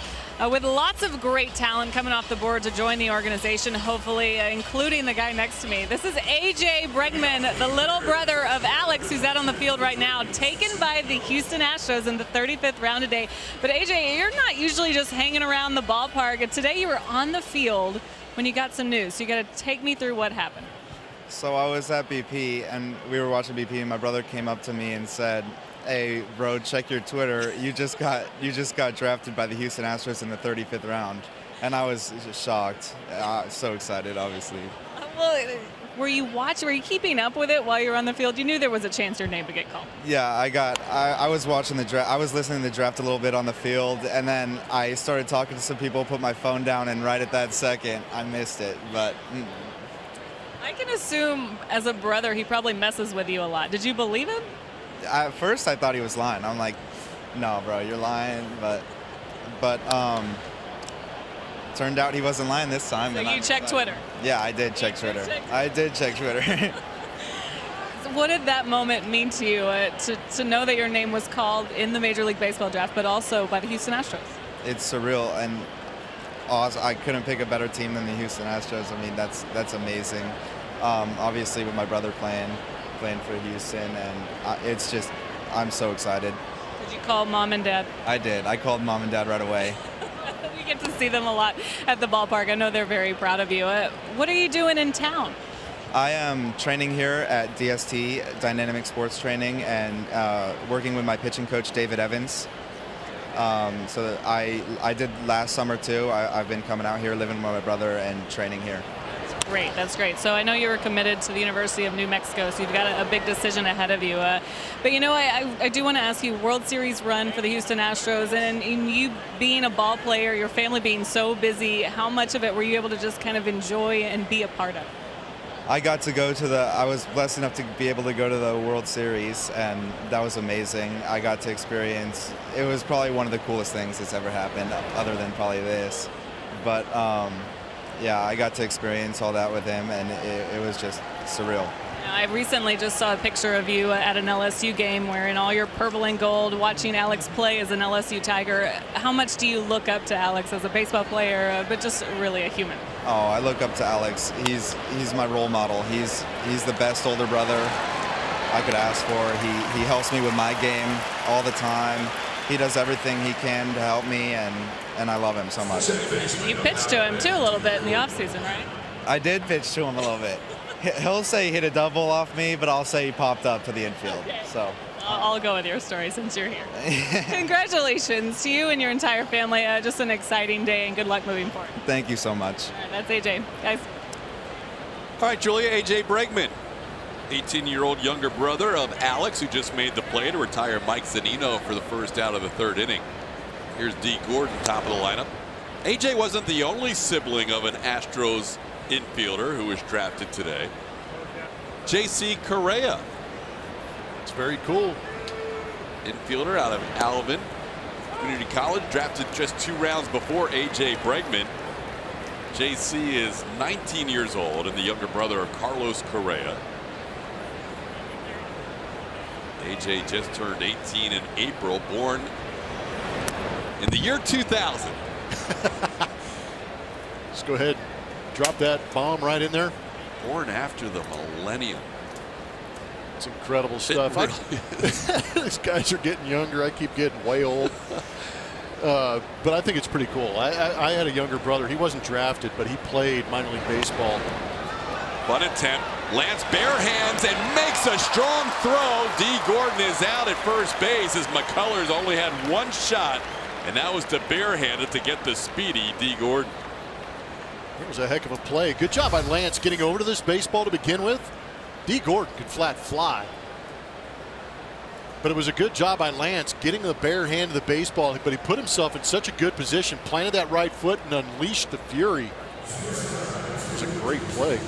with lots of great talent coming off the board to join the organization, hopefully, including the guy next to me. This is AJ Bregman, the little brother of Alex, who's out on the field right now, taken by the Houston Astros in the 35th round today. But AJ, you're not usually just hanging around the ballpark. Today you were on the field when you got some news. So you got to take me through what happened. So I was at BP and we were watching BP, and my brother came up to me and said, "Hey, bro, check your Twitter. You just got drafted by the Houston Astros in the 35th round." And I was just shocked. So excited, obviously. Well, Were you watching? Were you keeping up with it while you were on the field? You knew there was a chance your name would get called. Yeah, I was watching the draft. I was listening to the draft a little bit on the field, and then I started talking to some people, put my phone down, and right at that second, I missed it. But I can assume, as a brother, he probably messes with you a lot. Did you believe him? at first, I thought he was lying. I'm like, no, bro, you're lying. But turned out he wasn't lying this time. So you checked Twitter? Yeah, I did check Twitter. I did check Twitter. So what did that moment mean to you, to know that your name was called in the Major League Baseball draft, but also by the Houston Astros? It's surreal and awesome. I couldn't pick a better team than the Houston Astros. I mean, that's amazing. Obviously, with my brother playing for Houston, and it's just, I'm so excited. Did you call mom and dad? I did. I called mom and dad right away. We get to see them a lot at the ballpark. I know they're very proud of you. What are you doing in town? I am training here at DST, Dynamic Sports Training, and working with my pitching coach, David Evans. So I did last summer too. I've been coming out here, living with my brother, and training here. Great, that's great. So I know you were committed to the University of New Mexico, so you've got a big decision ahead of you. But you know, I do want to ask you, World Series run for the Houston Astros, and in you being a ball player, your family being so busy, how much of it were you able to just kind of enjoy and be a part of? I got to go to I was blessed enough to be able to go to the World Series, and that was amazing. I got to experience, it was probably one of the coolest things that's ever happened, other than probably this. But yeah, I got to experience all that with him, and it was just surreal. I recently just saw a picture of you at an LSU game wearing all your purple and gold, watching Alex play as an LSU Tiger. How much do you look up to Alex as a baseball player, but just really a human? Oh, I look up to Alex. He's my role model. He's the best older brother I could ask for. He helps me with my game all the time. He does everything he can to help me, and I love him so much. You pitched to him too a little bit in the offseason, right? I did pitch to him a little bit. He'll say he hit a double off me, but I'll say he popped up to the infield. Okay. So I'll go with your story since you're here. Congratulations to you and your entire family. Just an exciting day, and good luck moving forward. Thank you so much. All right, that's AJ. Guys. All right, Julia, AJ Bregman, 18-year-old younger brother of Alex, who just made the play to retire Mike Zunino for the first out of the third inning. Here's D. Gordon, top of the lineup. AJ wasn't the only sibling of an Astros infielder who was drafted today. J.C. Correa. It's very cool. Infielder out of Alvin Community College, drafted just 2 rounds before A.J. Bregman. J.C. is 19 years old and the younger brother of Carlos Correa. A.J. just turned 18 in April, born in the year 2000. Just go ahead, drop that bomb right in there. Born after the millennium. It's incredible stuff. Really These guys are getting younger. I keep getting way old. But I think it's pretty cool. I had a younger brother. He wasn't drafted, but he played minor league baseball. Bunt attempt. Lance bare hands and makes a strong throw. D. Gordon is out at first base as McCullers only had 1 shot, and that was to barehand it to get the speedy D. Gordon. It was a heck of a play. Good job by Lance getting over to this baseball to begin with. D. Gordon could flat fly. But it was a good job by Lance getting the bare hand of the baseball, but he put himself in such a good position, planted that right foot, and unleashed the fury. It was a great play.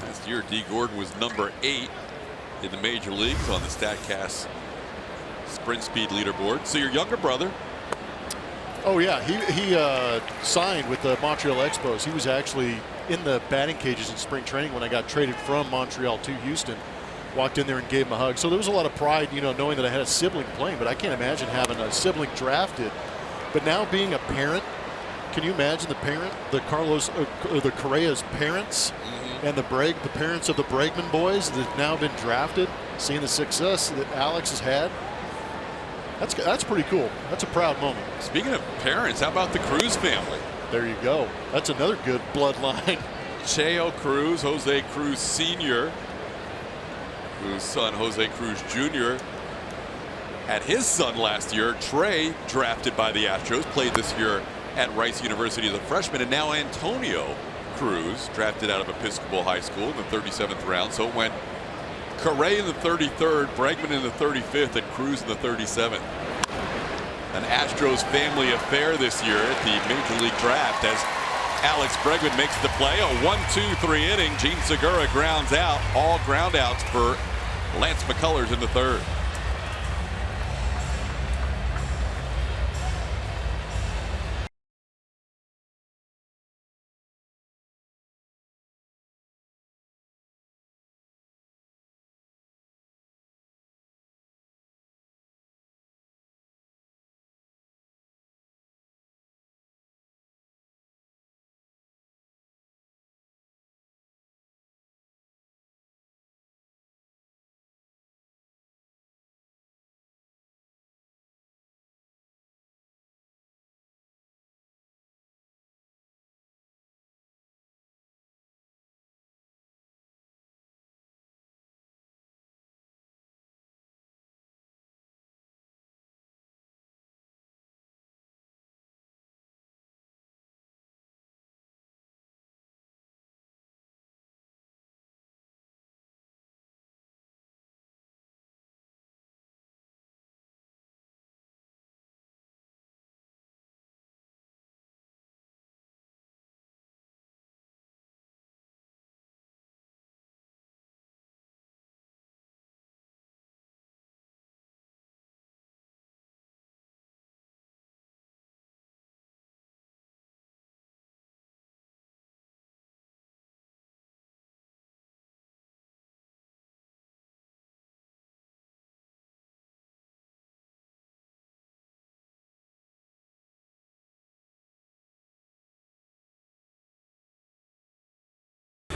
Last year, D. Gordon was number 8 in the major leagues on the StatCast sprint speed leaderboard. So your younger brother. Oh yeah, he signed with the Montreal Expos. He was actually in the batting cages in spring training when I got traded from Montreal to Houston. Walked in there and gave him a hug. So there was a lot of pride, you know, knowing that I had a sibling playing, but I can't imagine having a sibling drafted. But now being a parent, can you imagine the parent, the Correa's parents, and the parents of the Bregman boys that have now been drafted, seeing the success that Alex has had? That's pretty cool. That's a proud moment. Speaking of parents, how about the Cruz family? There you go. That's another good bloodline. Cheo Cruz, Jose Cruz Sr., whose son Jose Cruz Jr. had his son last year. Trey, drafted by the Astros, played this year at Rice University as a freshman, and now Antonio Cruz, drafted out of Episcopal High School in the 37th round. So it went Correa in the 33rd, Bregman in the 35th, and Cruz in the 37th. An Astros family affair this year at the Major League Draft as Alex Bregman makes the play. A 1-2-3 inning. Gene Segura grounds out. All ground outs for Lance McCullers in the 3rd.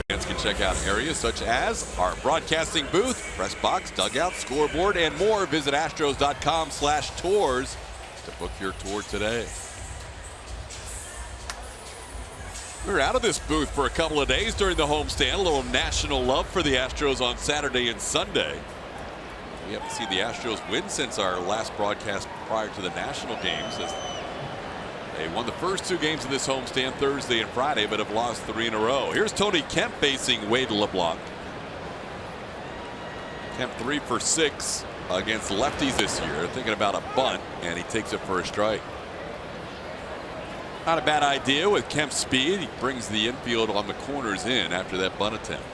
Fans can check out areas such as our broadcasting booth, press box, dugout, scoreboard, and more. Visit Astros.com/tours to book your tour today. We were out of this booth for a couple of days during the homestand. A little national love for the Astros on Saturday and Sunday. We haven't seen the Astros win since our last broadcast prior to the national games. They won the first 2 games of this homestand Thursday and Friday, but have lost 3 in a row. Here's Tony Kemp facing Wade LeBlanc. Kemp 3 for 6 against lefties this year, thinking about a bunt, and he takes it for a strike. Not a bad idea with Kemp's speed. He brings the infield on the corners in after that bunt attempt.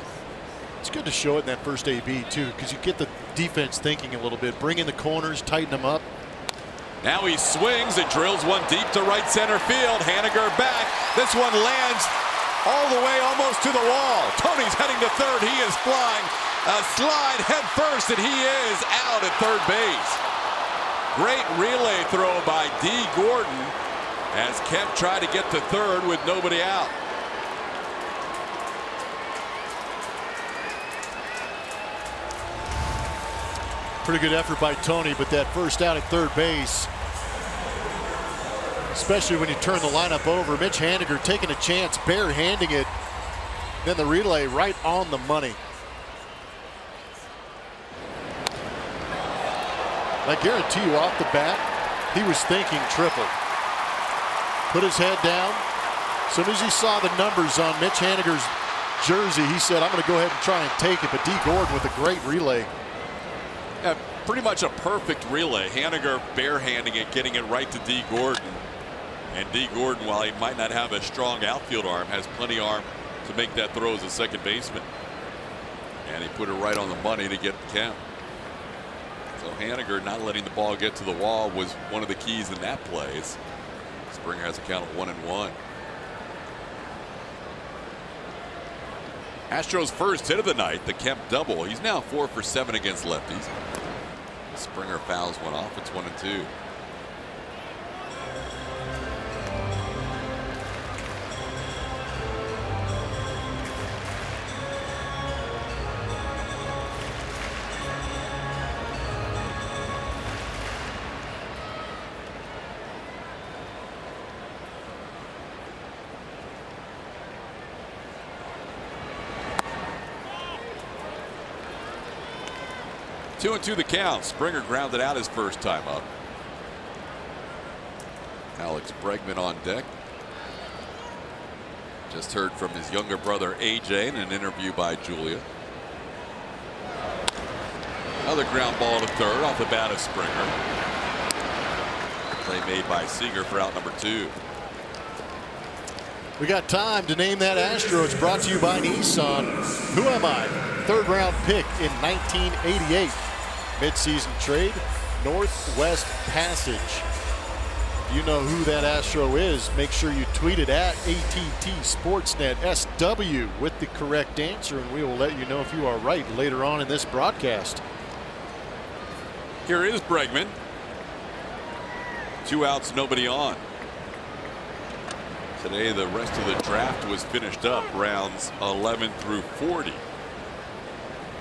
It's good to show it in that first AB too, because you get the defense thinking a little bit, bring in the corners, tighten them up. Now he swings and drills one deep to right center field. Haniger back. This one lands all the way almost to the wall. Tony's heading to third. He is flying. A slide head first, and he is out at third base. Great relay throw by D. Gordon as Kemp tried to get to third with nobody out. Pretty good effort by Tony, but that first out at third base, especially when you turn the lineup over. Mitch Haniger taking a chance, barehanding it. Then the relay right on the money. I guarantee you off the bat, he was thinking triple. Put his head down. As soon as he saw the numbers on Mitch Haniger's jersey, he said, I'm going to go ahead and try and take it. But D. Gordon with a great relay. Yeah, pretty much a perfect relay. Haniger barehanding it, getting it right to D. Gordon. And D. Gordon, while he might not have a strong outfield arm, has plenty arm to make that throw as a second baseman. And he put it right on the money to get the count. So Haniger not letting the ball get to the wall was one of the keys in that play. Springer has a count of 1-1. Astros' first hit of the night, the Kemp double. He's now 4 for 7 against lefties. Springer fouls one off. It's 1-2. Two and two the count. Springer grounded out his first time up. Alex Bregman on deck. Just heard from his younger brother AJ in an interview by Julia. Another ground ball to third off the bat of Springer. Play made by Seager for out number 2. We got time to name that Astro. It's brought to you by Nissan. Who am I? 3rd round pick in 1988. Midseason trade, Northwest Passage. You know who that Astro is. Make sure you tweet it at ATT Sportsnet SW with the correct answer, and we will let you know if you are right later on in this broadcast. Here is Bregman. 2 outs, nobody on. Today, the rest of the draft was finished up, rounds 11 through 40.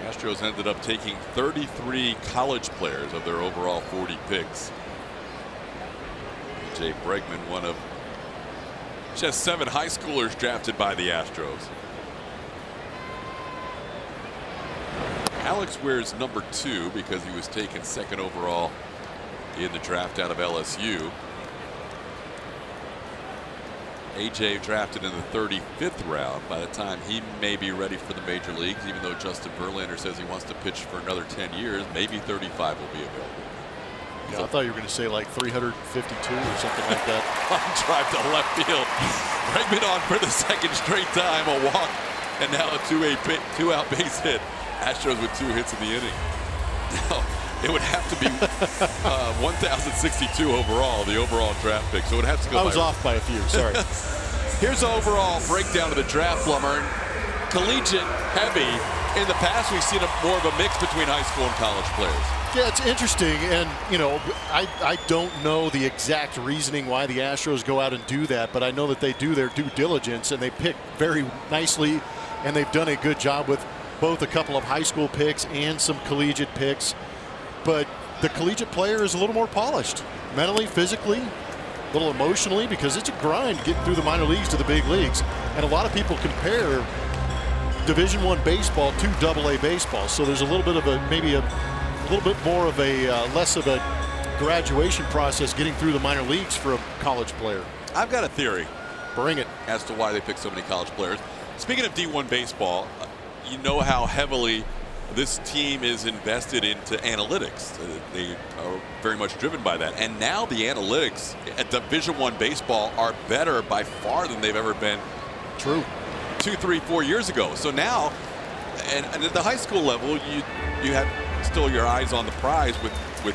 Astros ended up taking 33 college players of their overall 40 picks. Jay Bregman, one of just 7 high schoolers drafted by the Astros. Alex wears number 2 because he was taken 2nd overall in the draft out of LSU. AJ drafted in the 35th round. By the time he may be ready for the major leagues, even though Justin Verlander says he wants to pitch for another 10 years, maybe 35 will be available. Yeah, I thought you were going to say like 352 or something like that. Line drive to left field. Bregman on for the 2nd straight time, a walk, and now a 2-out base hit. Astros with 2 hits in the inning. Now, it would have to be 1,062 overall, the overall draft pick. So it would have to go. I was off by a few. Sorry. Here's the overall breakdown of the draft, Plummer. Collegiate heavy. In the past, we've seen more of a mix between high school and college players. Yeah, it's interesting, and you know, I don't know the exact reasoning why the Astros go out and do that, but I know that they do their due diligence and they pick very nicely, and they've done a good job with both a couple of high school picks and some collegiate picks. But the collegiate player is a little more polished, mentally, physically, a little emotionally, because it's a grind getting through the minor leagues to the big leagues. And a lot of people compare Division I baseball to AA baseball. So there's a little bit of maybe a little bit more of a less of a graduation process getting through the minor leagues for a college player. I've got a theory. Bring it. As to why they pick so many college players. Speaking of D1 baseball, you know how heavily this team is invested into analytics. They are very much driven by that. And now the analytics at Division I baseball are better by far than they've ever been. True. 2, 3, 4 years ago. So now, and at the high school level, you have still your eyes on the prize with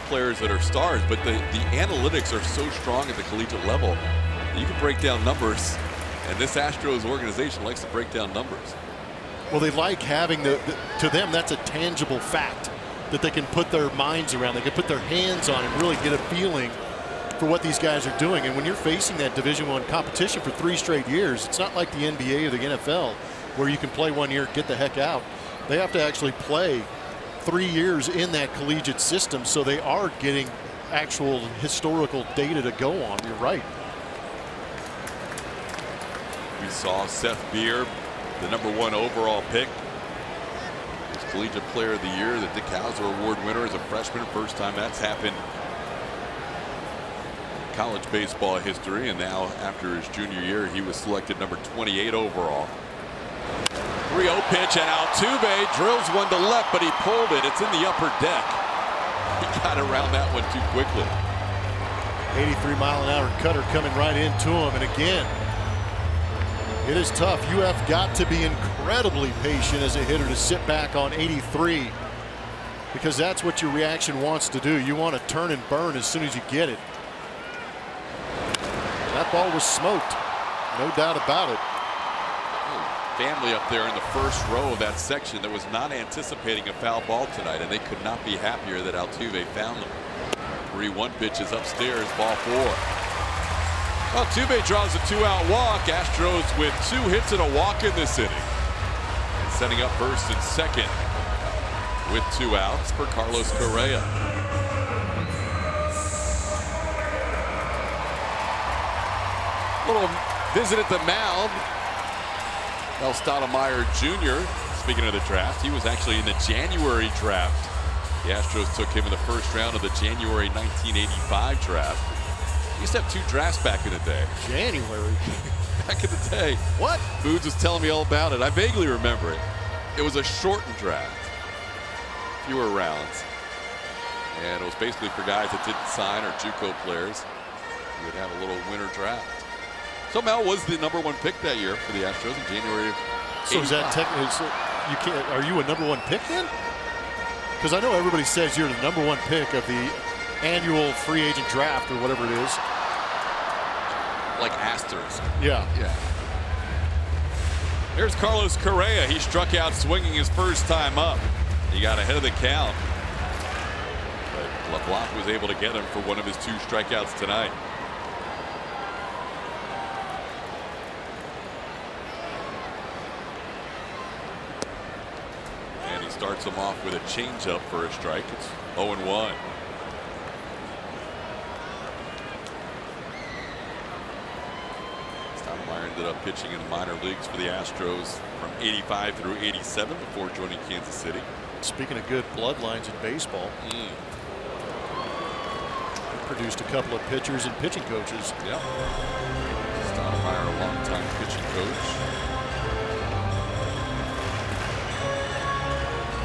players that are stars, but the analytics are so strong at the collegiate level that you can break down numbers, and this Astros organization likes to break down numbers. Well, they like having to them, that's a tangible fact that they can put their minds around. They can put their hands on and really get a feeling for what these guys are doing. And when you're facing that Division I competition for 3 straight years, it's not like the NBA or the NFL where you can play 1 year, get the heck out. They have to actually play 3 years in that collegiate system, so they are getting actual historical data to go on. You're right. We saw Seth Beer, the #1 overall pick, his collegiate player of the year, the Dick Hauser Award winner as a freshman. First time that's happened in college baseball history. And now after his junior year, he was selected number 28 overall. 3-0 pitch, and Altuve drills one to left, but he pulled it. It's in the upper deck. He got around that one too quickly. 83-mile-an-hour cutter coming right into him, and again, it is tough. You have got to be incredibly patient as a hitter to sit back on 83, because that's what your reaction wants to do. You want to turn and burn as soon as you get it. That ball was smoked, no doubt about it. Family up there in the first row of that section that was not anticipating a foul ball tonight, and they could not be happier that Altuve found them. 3-1 pitches upstairs, ball 4. Altuve draws a 2-out walk. Astros with 2 hits and a walk in this inning. And setting up first and second with 2 outs for Carlos Correa. Little visit at the mound. El Stoudemire Jr., speaking of the draft, he was actually in the January draft. The Astros took him in the first round of the January 1985 draft. used to have 2 drafts back in the day. January. Back in the day. What? Boods was telling me all about it. I vaguely remember it. It was a shortened draft. Fewer rounds. And it was basically for guys that didn't sign or JUCO players. You would have a little winter draft. So Mel was the #1 pick that year for the Astros in January of So is that technically, so you can't, are you a #1 pick then? Because I know everybody says you're the #1 pick of the annual free agent draft or whatever it is. like asterisk. Yeah. Yeah. Here's Carlos Correa. He struck out swinging his first time up. He got ahead of the count. But LeBlanc was able to get him for one of his 2 strikeouts tonight. And he starts him off with a changeup for a strike. It's 0-1. Stoudemire ended up pitching in the minor leagues for the Astros from 85 through 87 before joining Kansas City. Speaking of good bloodlines in baseball, produced a couple of pitchers and pitching coaches. Yep. Stoudemire, a longtime pitching coach.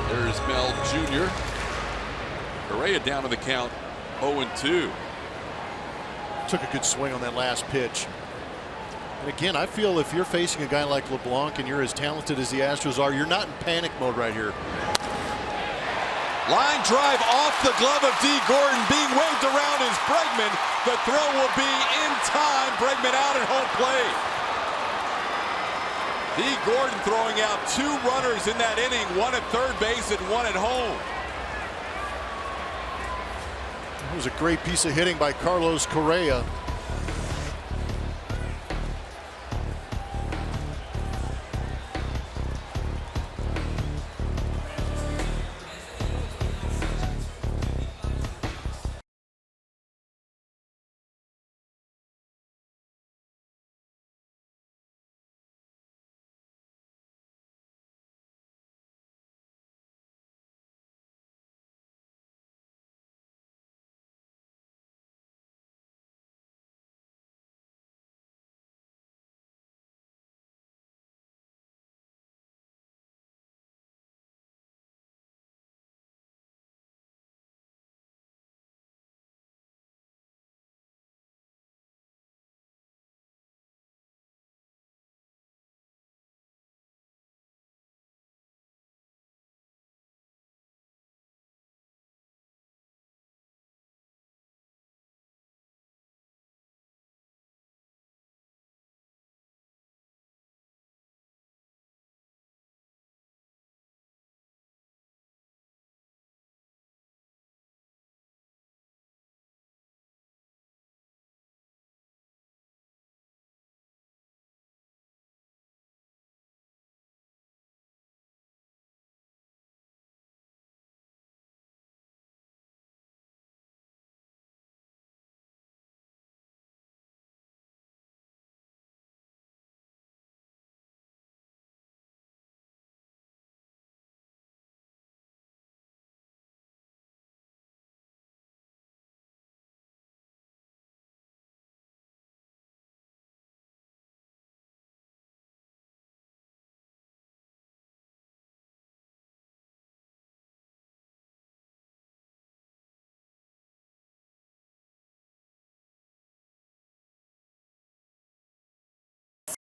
There's Mel Jr. Correa down to the count, 0-2. Took a good swing on that last pitch. And again, I feel if you're facing a guy like LeBlanc and you're as talented as the Astros are, you're not in panic mode right here. Line drive off the glove of D. Gordon. Being waved around is Bregman. The throw will be in time. Bregman out at home plate. D. Gordon throwing out 2 runners in that inning, 1 at third base and 1 at home. It was a great piece of hitting by Carlos Correa.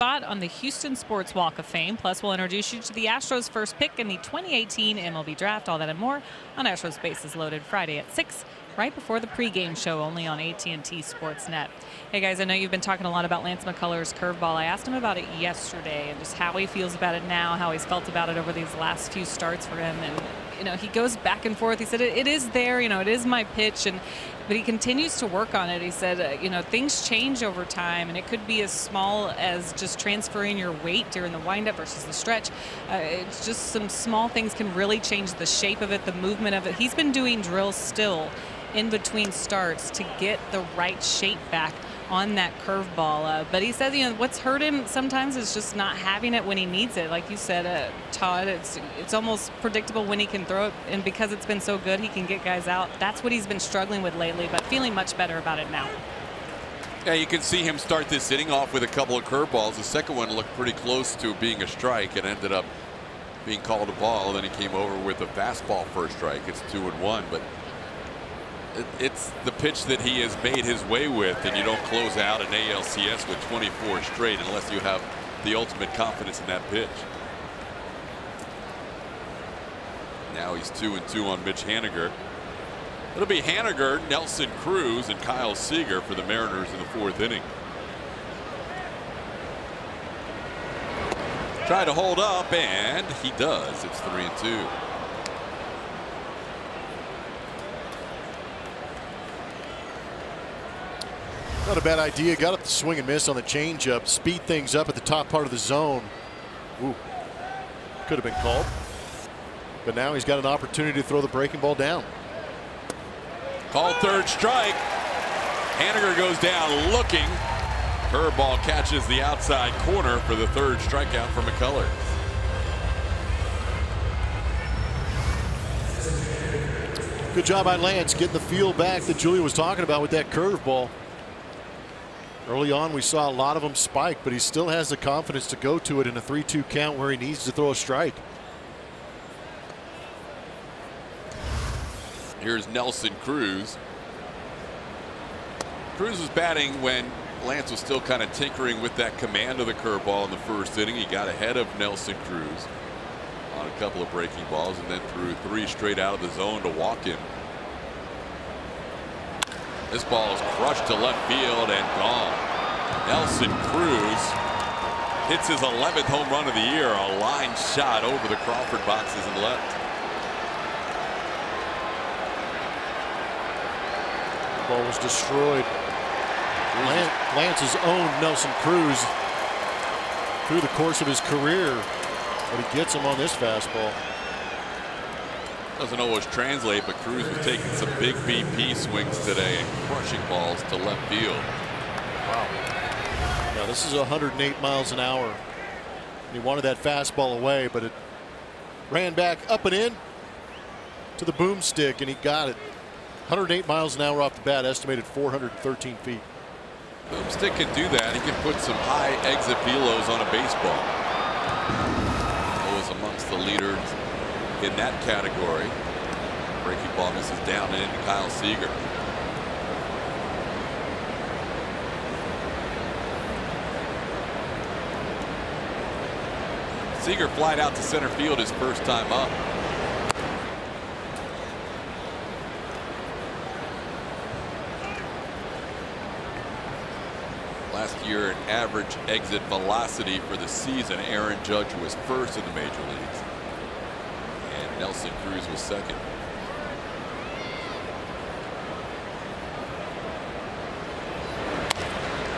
Spot on the Houston Sports Walk of Fame. Plus, we'll introduce you to the Astros' first pick in the 2018 MLB Draft. All that and more on Astros Bases Loaded Friday at 6, right before the pregame show, only on AT&T Sportsnet. Hey guys, I know you've been talking a lot about Lance McCullers' curveball. I asked him about it yesterday and just how he feels about it now, how he's felt about it over these last few starts for him. And you know, he goes back and forth. He said it is there, you know, it is my pitch, but he continues to work on it. He said, you know, things change over time, and it could be as small as just transferring your weight during the windup versus the stretch. It's just some small things can really change the shape of it, the movement of it. He's been doing drills still in between starts to get the right shape back on that curveball. But he says, you know, what's hurt him sometimes is just not having it when he needs it. Like you said, Todd, it's almost predictable when he can throw it, and because it's been so good, he can get guys out. That's what he's been struggling with lately, but feeling much better about it now. Yeah, you can see him start this inning off with a couple of curveballs. The second one looked pretty close to being a strike and ended up being called a ball. Then he came over with a fastball for a strike. It's 2-1, but it's the pitch that he has made his way with, and you don't close out an ALCS with 24 straight unless you have the ultimate confidence in that pitch. Now he's 2-2 on Mitch Haniger. It'll be Haniger, Nelson Cruz, and Kyle Seager for the Mariners in the 4th inning. Try to hold up, and he does. It's 3-2. Not a bad idea. Got up the swing and miss on the changeup. Speed things up at the top part of the zone. Ooh, could have been called. But now he's got an opportunity to throw the breaking ball down. Called third strike. Haniger goes down looking. Curveball catches the outside corner for the 3rd strikeout for McCullers. Good job by Lance getting the feel back that Julia was talking about with that curveball. Early on we saw a lot of them spike, but he still has the confidence to go to it in a 3-2 count where he needs to throw a strike. Here's Nelson Cruz. Cruz was batting when Lance was still kind of tinkering with that command of the curveball in the 1st inning. He got ahead of Nelson Cruz on a couple of breaking balls and then threw 3 straight out of the zone to walk him. This ball is crushed to left field and gone. Nelson Cruz hits his 11th home run of the year, a line shot over the Crawford boxes and left. Ball was destroyed. Lance's owned Nelson Cruz through the course of his career, but he gets him on this fastball. Doesn't always translate, but Cruz was taking some big BP swings today and crushing balls to left field. Wow. Now this is 108 miles an hour. He wanted that fastball away, but it ran back up and in to the boomstick, and he got it. 108 miles an hour off the bat, estimated 413 feet. Boomstick can do that. He can put some high exit velos on a baseball. Was amongst the leaders in that category. Breaking ball misses down and into Kyle Seager. Seager flied out to center field his first time up. Last year, an average exit velocity for the season, Aaron Judge was 1st in the major leagues, and Nelson Cruz was 2nd.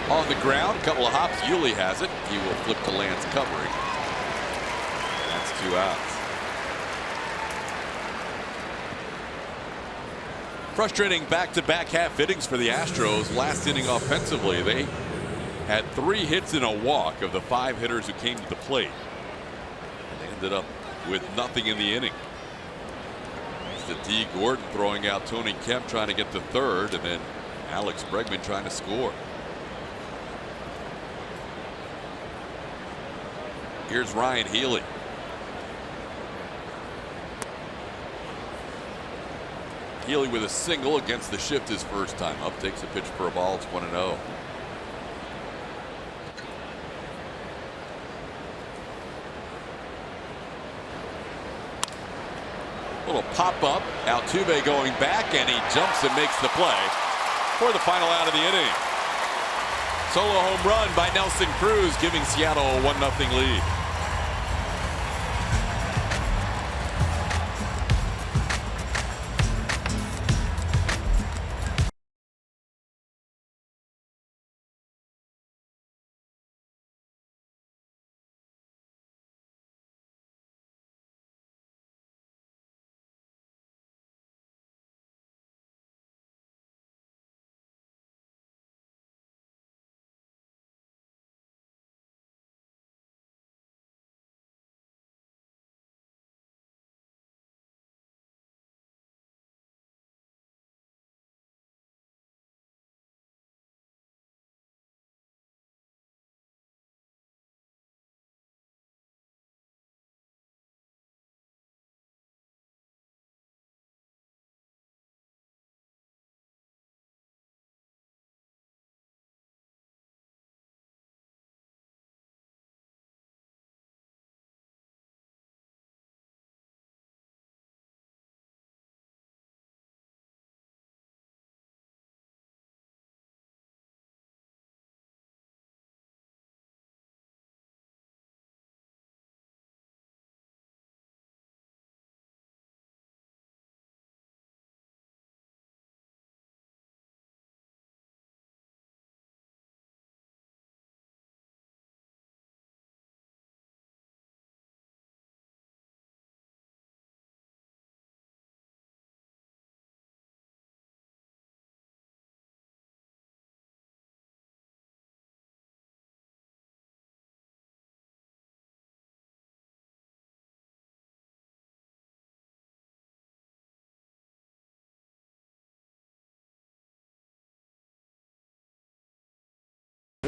On the ground, a couple of hops. Yuli has it. He will flip to Lance covering. That's 2 outs. Frustrating back-to-back half innings for the Astros. Last inning offensively, they had 3 hits and a walk of the 5 hitters who came to the plate. And they ended up with nothing in the inning. It's the D. Gordon throwing out Tony Kemp trying to get to 3rd, and then Alex Bregman trying to score. Here's Ryan Healy. Healy with a single against the shift his first time up. Takes a pitch for a ball. It's 1-0. Little pop up. Altuve going back, and he jumps and makes the play for the final out of the inning. Solo home run by Nelson Cruz, giving Seattle a 1-0 lead.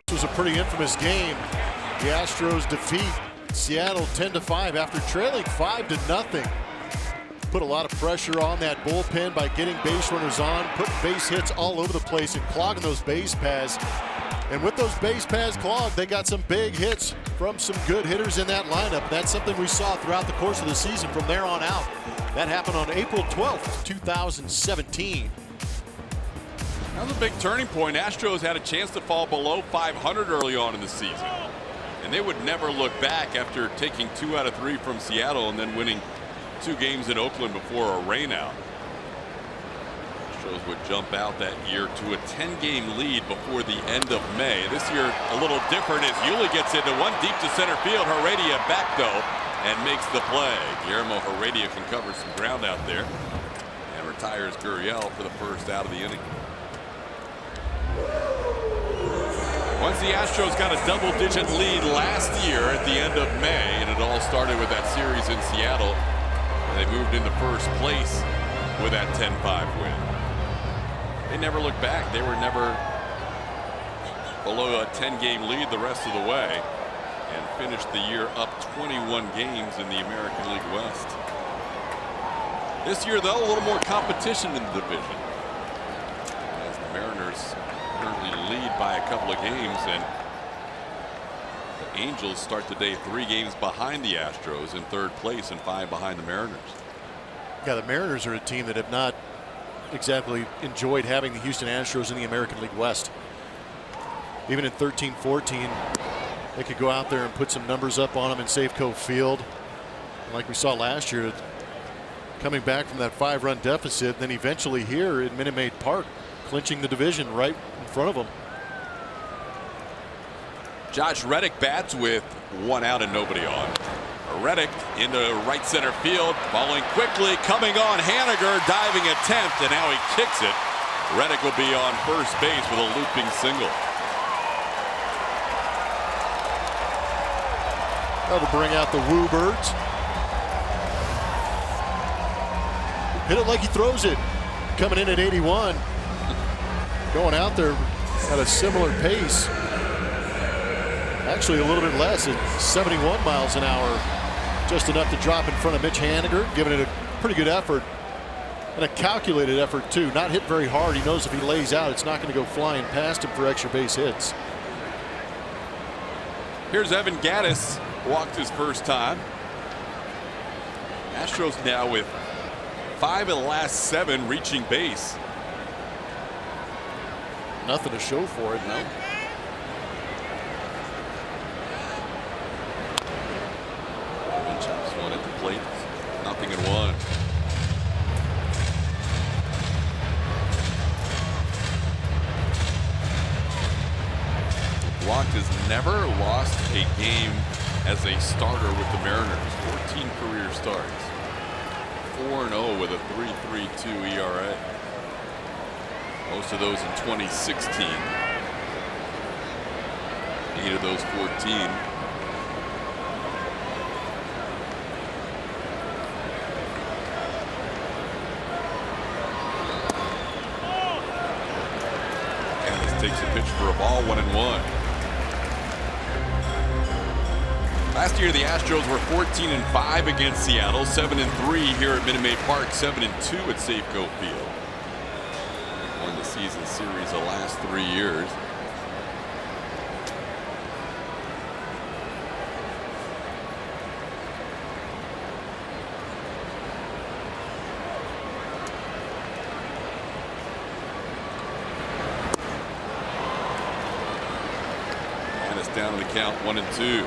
This was a pretty infamous game. The Astros defeat Seattle 10-5 after trailing 5-0. Put a lot of pressure on that bullpen by getting base runners on, putting base hits all over the place and clogging those base paths. And with those base paths clogged, they got some big hits from some good hitters in that lineup. That's something we saw throughout the course of the season from there on out. That happened on April 12th, 2017. That was a big turning point. Astros had a chance to fall below 500 early on in the season. And they would never look back after taking 2 out of 3 from Seattle and then winning 2 games in Oakland before a rainout. Astros would jump out that year to a 10-game lead before the end of May. This year a little different as Yuli gets into one deep to center field. Heredia back though and makes the play. Guillermo Heredia can cover some ground out there and retires Gurriel for the first out of the inning. Once the Astros got a double-digit lead last year at the end of May, and it all started with that series in Seattle, and they moved into first place with that 10-5 win. They never looked back. They were never below a 10-game lead the rest of the way and finished the year up 21 games in the American League West. This year, though, a little more competition in the division as the Mariners currently lead by a couple of games, and the Angels start the day 3 games behind the Astros in 3rd place and 5 behind the Mariners. Yeah, the Mariners are a team that have not exactly enjoyed having the Houston Astros in the American League West. Even in 13-14, they could go out there and put some numbers up on them in Safeco Field. And like we saw last year, coming back from that 5-run deficit, then eventually here at Minute Maid Park, clinching the division right in front of them. Josh Reddick bats with 1 out and nobody on. Reddick into right center field, falling quickly, coming on Haniger, diving attempt, and now he kicks it. Reddick will be on first base with a looping single. That'll bring out the Woo Birds. Hit it like he throws it. Coming in at 81. Going out there at a similar pace. Actually a little bit less at 71 miles an hour. Just enough to drop in front of Mitch Haniger, giving it a pretty good effort. And a calculated effort too. Not hit very hard. He knows if he lays out, it's not going to go flying past him for extra base hits. Here's Evan Gattis, walked his first time. Astros now with 5 of the last 7 reaching base. Nothing to show for it, no. Chops one at the plate. 0-1. Block has never lost a game as a starter with the Mariners. 14 career starts. 4-0 with a 3.32 ERA. Most of those in 2016. 8 of those 14. Takes a pitch for a ball, 1-1. Last year the Astros were 14-5 against Seattle, 7-3 here at Minute Maid Park, 7-2 at Safeco Field. Won the season series the last 3 years. Down to the count, 1-2.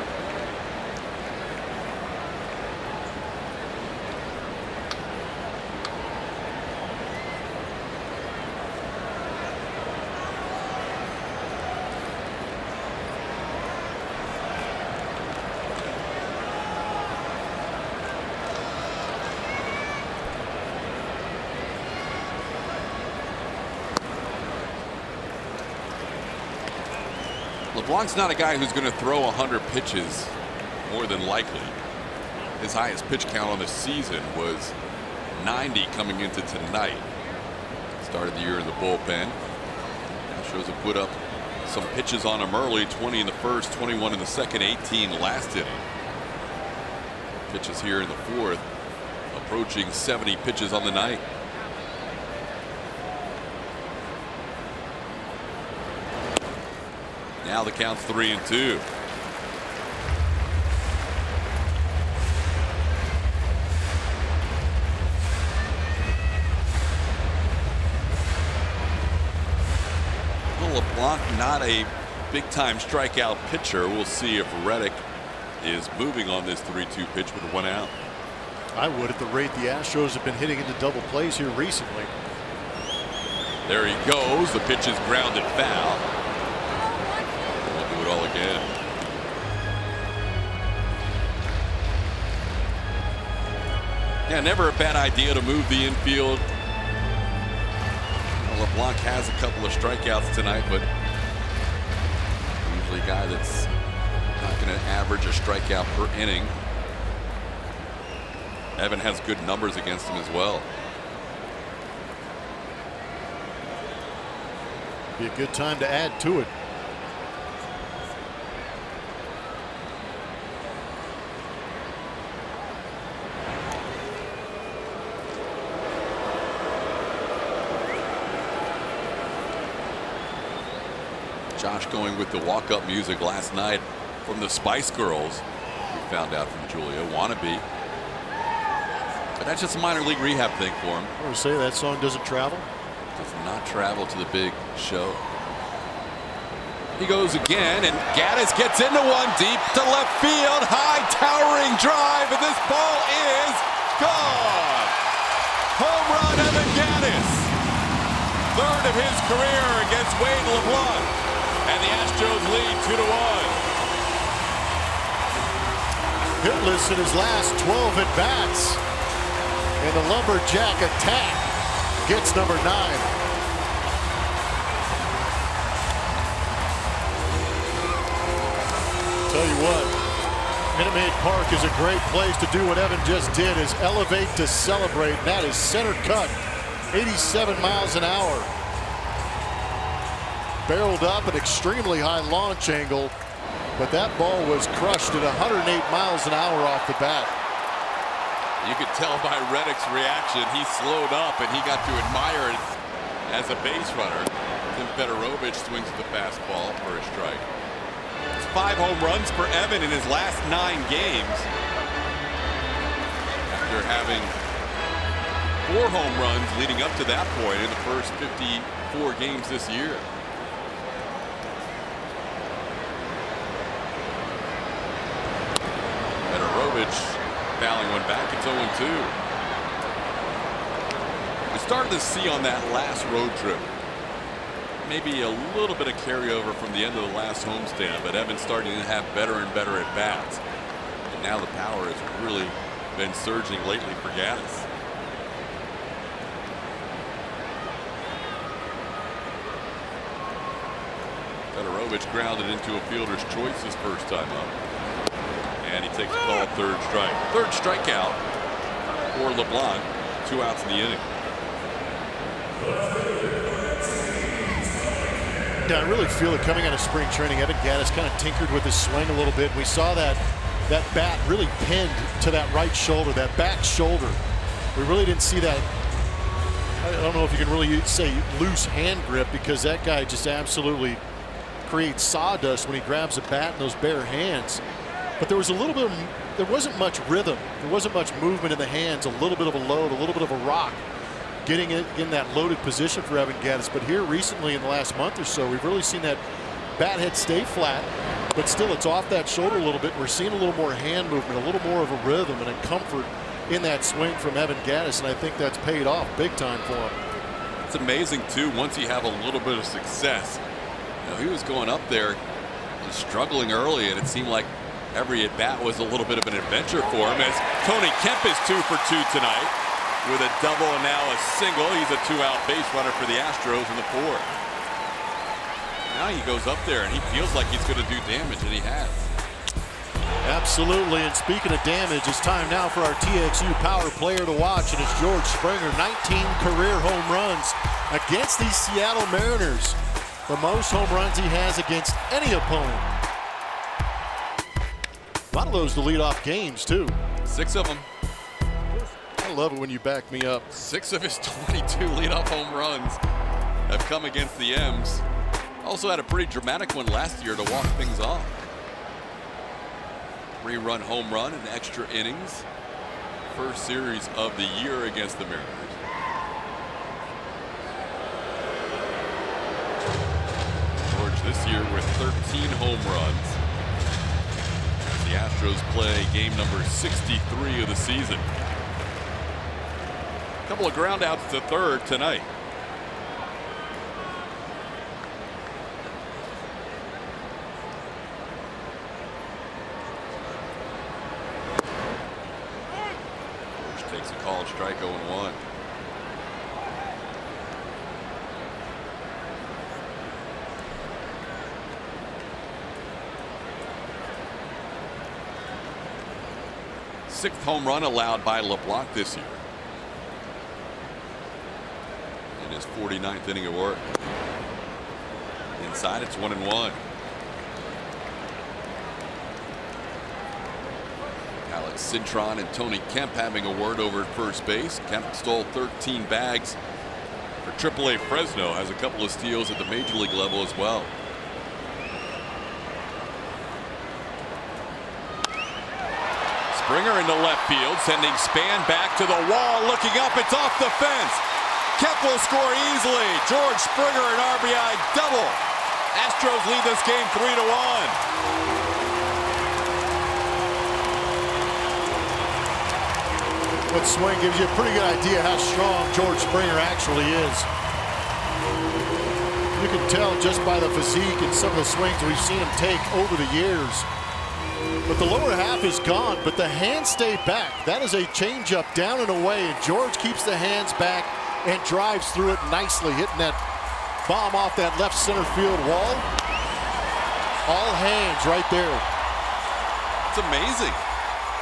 LeBlanc's not a guy who's going to throw 100 pitches, more than likely. His highest pitch count on the season was 90 coming into tonight. Started the year in the bullpen. Astros have put up some pitches on him early, 20 in the first, 21 in the second, 18 last inning. Pitches here in the fourth, approaching 70 pitches on the night. Now the count's 3-2. LeBlanc, not a big-time strikeout pitcher. We'll see if Reddick is moving on this 3-2 pitch with 1 out. I would at the rate the Astros have been hitting into double plays here recently. There he goes. The pitch is grounded foul. We'll do it all again. Yeah, never a bad idea to move the infield. LeBlanc has a couple of strikeouts tonight, but usually a guy that's not going to average a strikeout per inning. Evan has good numbers against him as well. Be a good time to add to it. Josh going with the walk-up music last night from the Spice Girls. We found out from Julia. Wannabe. But that's just a minor league rehab thing for him. I want to say that song doesn't travel. Does not travel to the big show. He goes again, and Gaddis gets into one deep to left field. High towering drive, and this ball is gone. Home run, Evan Gaddis. Third of his career against Wade LeBlanc. And the Astros lead 2-1. Hitless in his last 12 at-bats. And the Lumberjack attack gets number 9. Tell you what, Minute Maid Park is a great place to do what Evan just did, is elevate to celebrate. And that is center cut, 87 miles an hour. Barreled up an extremely high launch angle, but that ball was crushed at 108 miles an hour off the bat. You could tell by Reddick's reaction, he slowed up and he got to admire it as a base runner. Then Federovich swings the fastball for a strike. It's 5 home runs for Evan in his last 9 games. After having 4 home runs leading up to that point in the first 54 games this year. Fouling one back. It's 0-2. We started to see on that last road trip maybe a little bit of carryover from the end of the last homestand, but Evan's starting to have better and better at bats. And now the power has really been surging lately for Gaddis. Federovich grounded into a fielder's choice his first time up. And he takes a call, third strike. Third strikeout for LeBlanc. 2 outs in the inning. Yeah, I really feel it coming out of spring training. Evan Gaddis kind of tinkered with his swing a little bit. We saw that bat really pinned to that right shoulder, that back shoulder. We really didn't see that. I don't know if you can really say loose hand grip, because that guy just absolutely creates sawdust when he grabs a bat in those bare hands. But there was a little bit of, there wasn't much rhythm. There wasn't much movement in the hands, a little bit of a load, a little bit of a rock, getting it in that loaded position for Evan Gaddis. But here recently in the last month or so, we've really seen that bat head stay flat, but still it's off that shoulder a little bit. We're seeing a little more hand movement, a little more of a rhythm and a comfort in that swing from Evan Gaddis, and I think that's paid off big time for him. It's amazing too, once you have a little bit of success. You know, he was going up there struggling early, and it seemed like every at bat was a little bit of an adventure for him, as Tony Kemp is 2 for 2 tonight with a double and now a single. He's a 2-out base runner for the Astros in the 4th. Now he goes up there and he feels like he's going to do damage, and he has. Absolutely. And speaking of damage, it's time now for our TXU Power Player to watch, and it's George Springer. 19 career home runs against these Seattle Mariners. The most home runs he has against any opponent. A lot of those to lead off games, too. 6 of them. I love it when you back me up. 6 of his 22 leadoff home runs have come against the M's. Also had a pretty dramatic one last year to walk things off. 3-run home run in extra innings. First series of the year against the Mariners. George this year with 13 home runs. As the Astros play game number 63 of the season. A couple of groundouts to third tonight. Takes a called strike, 0-1. Sixth home run allowed by LeBlanc this year. In his 49th inning of work. Inside, it's 1-1. Alex Cintron and Tony Kemp having a word over at first base. Kemp stole 13 bags for AAA Fresno. Has a couple of steals at the major league level as well. Springer into left field, sending Span back to the wall. Looking up, it's off the fence. Kemp will score easily. George Springer an RBI double. Astros lead this game 3-1. That swing gives you a pretty good idea how strong George Springer actually is. You can tell just by the physique and some of the swings we've seen him take over the years. But the lower half is gone, but the hands stay back. That is a changeup down and away, and George keeps the hands back and drives through it nicely, hitting that bomb off that left center field wall. All hands right there. It's amazing.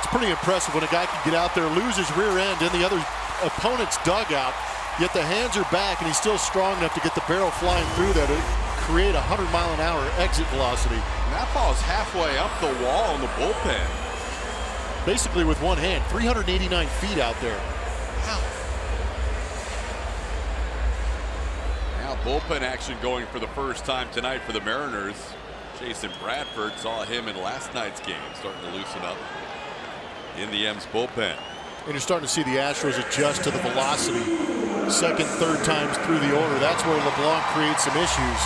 It's pretty impressive when a guy can get out there, lose his rear end in the other opponent's dugout, yet the hands are back and he's still strong enough to get the barrel flying through there to create a 100-mile-an-hour exit velocity. And that ball is halfway up the wall in the bullpen. Basically with one hand, 389 feet out there. Wow. Now bullpen action going for the first time tonight for the Mariners. Jason Bradford saw him in last night's game, starting to loosen up in the M's bullpen. And you're starting to see the Astros adjust to the velocity. Second, third times through the order. That's where LeBlanc creates some issues.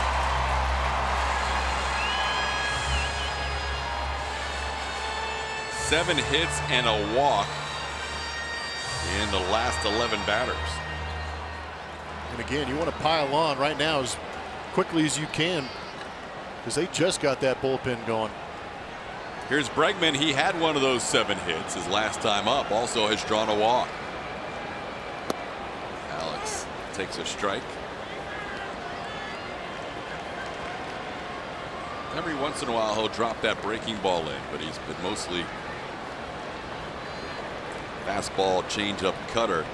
Seven hits and a walk in the last 11 batters. And again, you want to pile on right now as quickly as you can because they just got that bullpen going. Here's Bregman. He had one of those 7 hits his last time up. Also has drawn a walk. Alex takes a strike. Every once in a while he'll drop that breaking ball in, but he's been mostly fastball, changeup, cutter.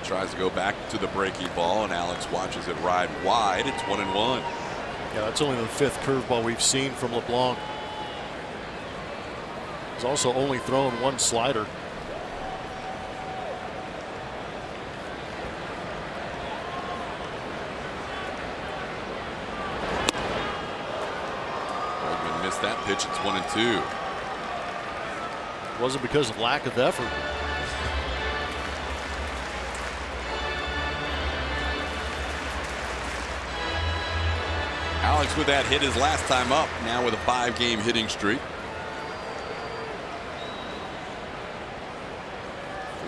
Tries to go back to the breaking ball, and Alex watches it ride wide. It's 1-1. Yeah, that's only the 5th curveball we've seen from LeBlanc. He's also only thrown 1 slider. Bregman missed that pitch. It's 1-2. It wasn't because of lack of effort. Alex with that hit his last time up, now with a 5-game hitting streak.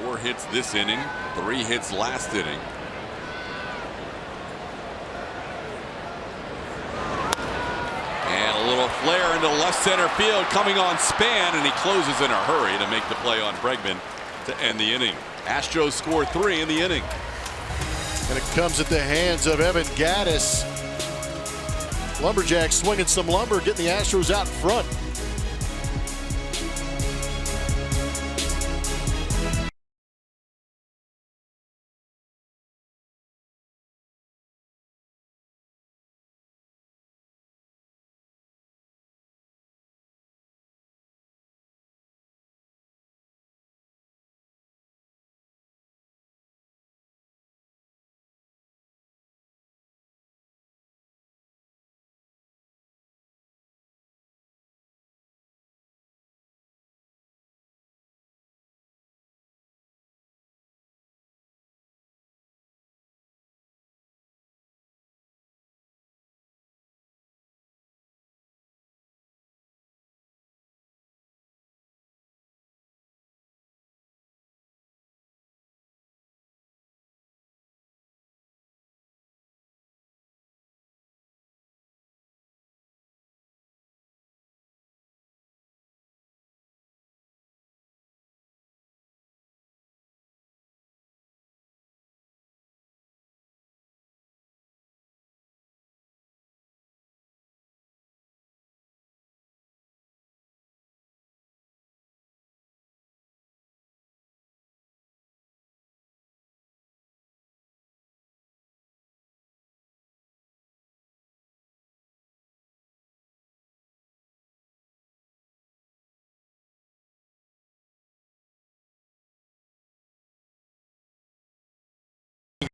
4 hits this inning, 3 hits last inning. And a little flare into left center field coming on Span, and he closes in a hurry to make the play on Bregman to end the inning. Astros score 3 in the inning. And it comes at the hands of Evan Gattis. Lumberjacks swinging some lumber, getting the Astros out in front.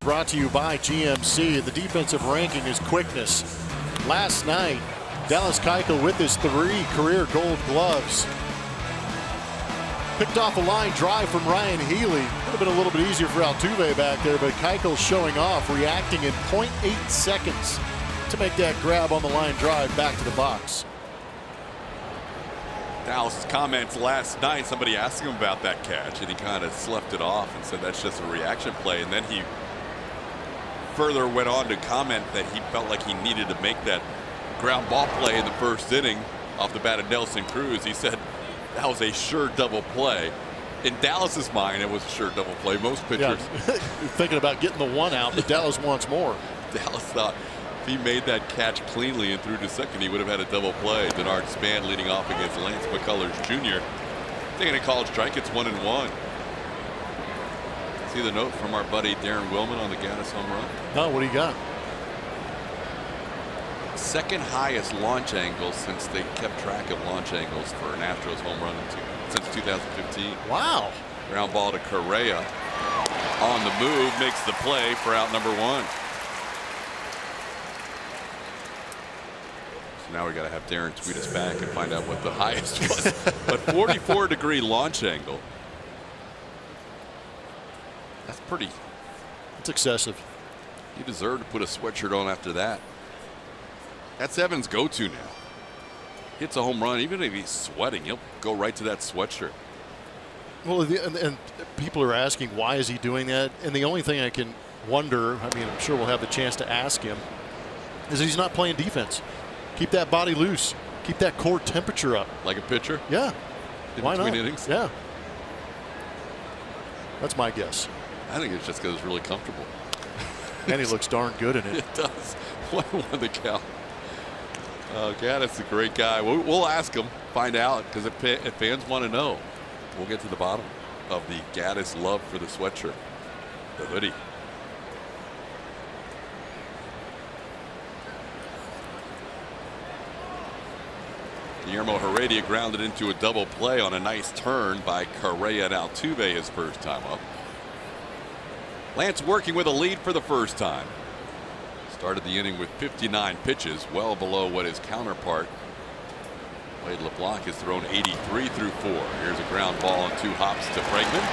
brought to you by GMC. The defensive ranking is quickness. Last night, Dallas Keuchel with his 3 career gold gloves. Picked off a line drive from Ryan Healy. Would have been a little bit easier for Altuve back there, but Keuchel showing off, reacting in 0.8 seconds to make that grab on the line drive back to the box. Dallas's comments last night, somebody asked him about that catch, and he kind of sloughed it off and said that's just a reaction play. And then he further went on to comment that he felt like he needed to make that ground ball play in the first inning off the bat of Nelson Cruz. He said that was a sure double play. In Dallas's mind, it was a sure double play. Most pitchers thinking about getting the 1 out, but Dallas wants more. Dallas thought if he made that catch cleanly and threw to second, he would have had a double play. Denard Span leading off against Lance McCullers Jr. Taking a called strike, it's 1-1. See the note from our buddy Darren Willman on the Gaddis home run? No, what do you got? Second highest launch angle since they kept track of launch angles for an Astros home run since 2015. Wow. Ground ball to Correa. On the move, makes the play for out number 1. So now we got to have Darren tweet us back and find out what the highest was. But 44-degree launch angle. That's pretty. It's excessive. You deserve to put a sweatshirt on after that. That's Evans' go-to now. Hits a home run, even if he's sweating, he'll go right to that sweatshirt. Well, and people are asking why is he doing that, and the only thing I can wonder, I mean, I'm sure we'll have the chance to ask him, is he's not playing defense. Keep that body loose. Keep that core temperature up. Like a pitcher? Yeah. Why not? Innings? Yeah. That's my guess. I think it's just because it's really comfortable. And he looks darn good in it. It does. 1-1 the count. Gaddis, a great guy. We'll ask him, find out, because if fans want to know, we'll get to the bottom of the Gaddis love for the sweatshirt, the hoodie. Guillermo Heredia grounded into a double play on a nice turn by Correa and Altuve his first time up. Lance working with a lead for the first time. Started the inning with 59 pitches, well below what his counterpart Wade LeBlanc has thrown 83 through 4. Here's a ground ball and 2 hops to Bregman.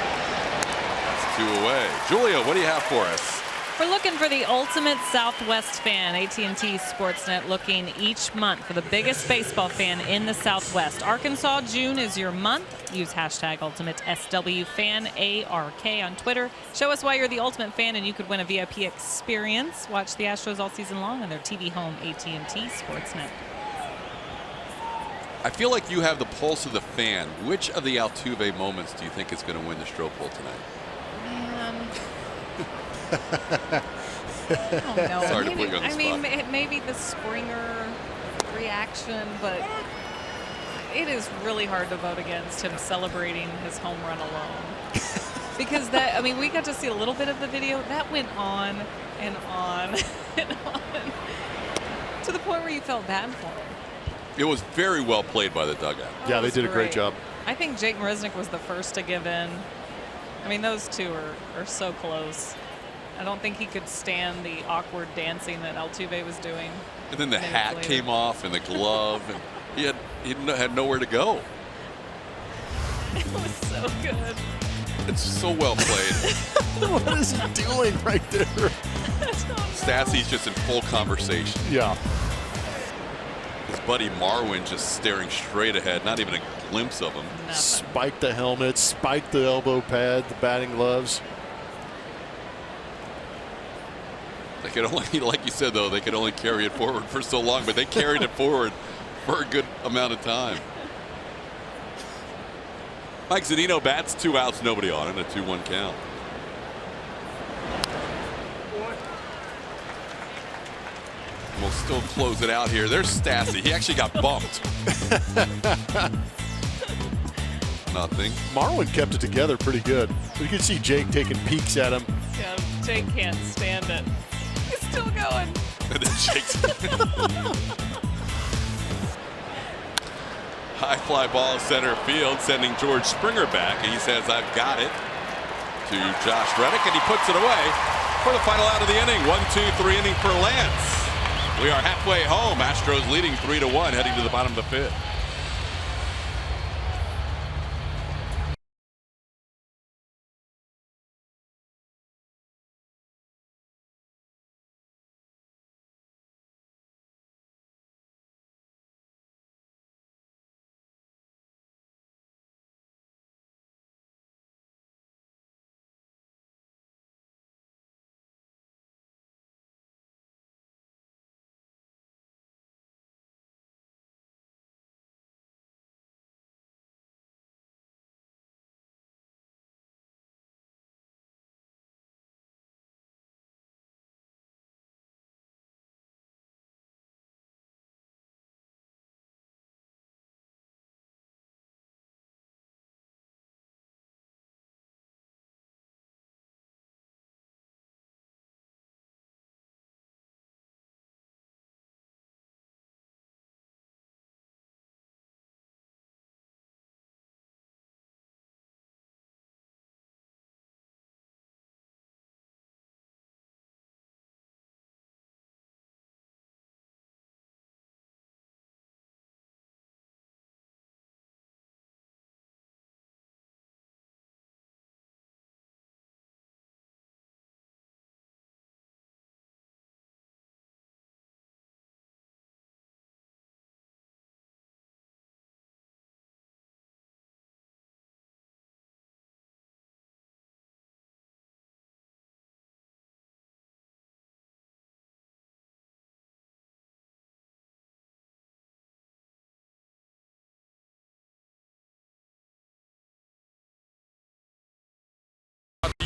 That's 2 away. Julia, what do you have for us? We're looking for the ultimate Southwest fan. AT&T Sportsnet looking each month for the biggest baseball fan in the Southwest. Arkansas, June is your month. Use hashtag UltimateSWFan, ARK on Twitter. Show us why you're the ultimate fan and you could win a VIP experience. Watch the Astros all season long on their TV home, AT&T Sportsnet. I feel like you have the pulse of the fan. Which of the Altuve moments do you think is going to win the Stroh Bowl tonight? Man. I don't know. Sorry to put you on the spot. Maybe the Springer reaction, but it is really hard to vote against him celebrating his home run alone. Because that, I mean, we got to see a little bit of the video. That went on and on and on to the point where you felt bad for him. It was very well played by the dugout. Yeah, they did a great job. I think Jake Marisnick was the first to give in. I mean, those two are so close. I don't think he could stand the awkward dancing that Altuve was doing. And then the hat came off and the glove, and he had nowhere to go. It was so good. It's so well played. What is he doing right there? Stassi's just in full conversation. Yeah. His buddy Marwin just staring straight ahead, not even a glimpse of him. Nothing. Spiked the helmet, spiked the elbow pad, the batting gloves. They could only, like you said, though, they could only carry it forward for so long, but they carried it forward for a good amount of time. Mike Zunino bats, 2 outs, nobody on it, a 2-1 count. We'll still close it out here. There's Stassi. He actually got bumped. Nothing. Marwin kept it together pretty good. You could see Jake taking peeks at him. Yeah, Jake can't stand it. He's still going. And then Jake's high fly ball center field, sending George Springer back. And he says, I've got it, to Josh Reddick, and he puts it away. For the final out of the inning, 1-2-3 inning for Lance. We are halfway home. Astros leading 3-1, heading to the bottom of the fifth.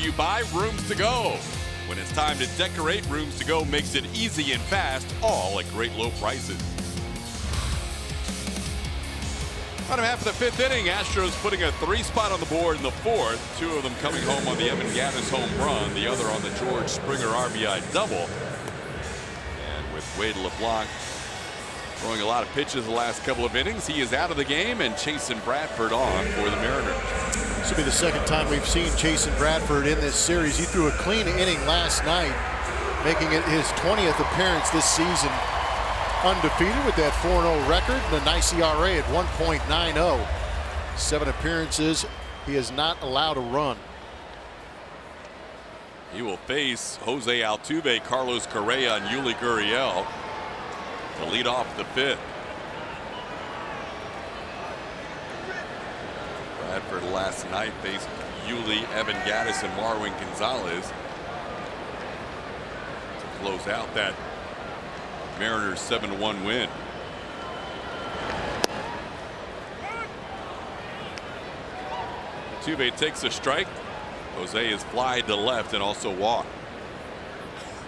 You buy Rooms to Go. When it's time to decorate, Rooms to Go makes it easy and fast, all at great low prices. Bottom half of the fifth inning, Astros putting a 3-spot on the board in the fourth. 2 of them coming home on the Evan Gattis home run, the other on the George Springer RBI double. And with Wade LeBlanc throwing a lot of pitches the last couple of innings, he is out of the game, and Chasen Bradford on for the Mariners. This will be the second time we've seen Chasen Bradford in this series. He threw a clean inning last night, making it his 20th appearance this season. Undefeated with that 4-0 record and a nice ERA at 1.90. 7 appearances. He has not allowed a run. He will face Jose Altuve, Carlos Correa, and Yuli Gurriel to lead off the fifth. Bradford last night faced Yuli, Evan Gattis, and Marwin Gonzalez to close out that Mariners 7-1 win. Altuve takes a strike. Jose is fly to left and also walked.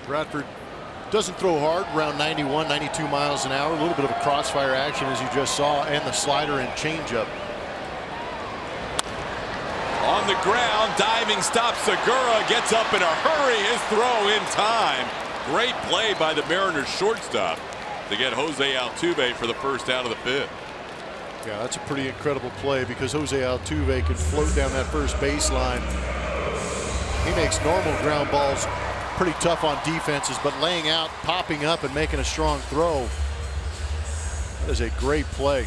Bradford doesn't throw hard, around 91, 92 miles an hour. A little bit of a crossfire action, as you just saw, and the slider and changeup. On the ground, diving stop. Segura gets up in a hurry. His throw in time. Great play by the Mariners shortstop to get Jose Altuve for the first out of the fifth. Yeah, that's a pretty incredible play, because Jose Altuve can float down that first baseline. He makes normal ground balls pretty tough on defenses, but laying out, popping up, and making a strong throw, that is a great play.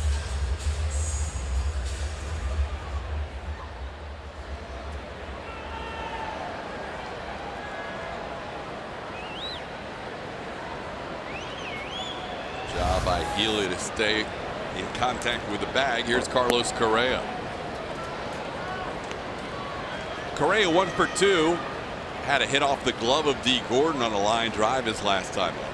Job by Healy to stay in contact with the bag. Here's Carlos Correa. Correa 1 for 2. Had a hit off the glove of D. Gordon on a line drive his last time up.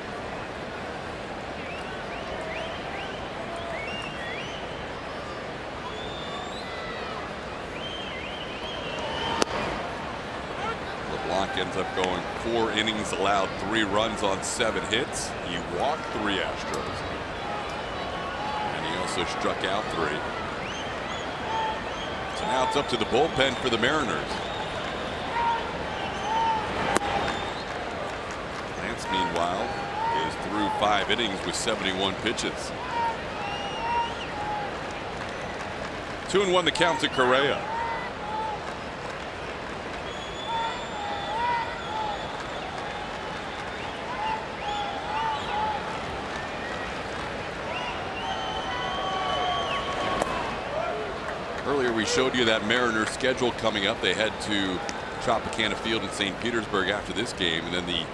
LeBlanc ends up going 4 innings, allowed 3 runs on 7 hits. He walked 3 Astros. And he also struck out 3. So now it's up to the bullpen for the Mariners. Lance, meanwhile, is through 5 innings with 71 pitches. 2-1 the count to Correa. Earlier we showed you that Mariners schedule coming up. They head to Tropicana Field in St. Petersburg after this game, and then the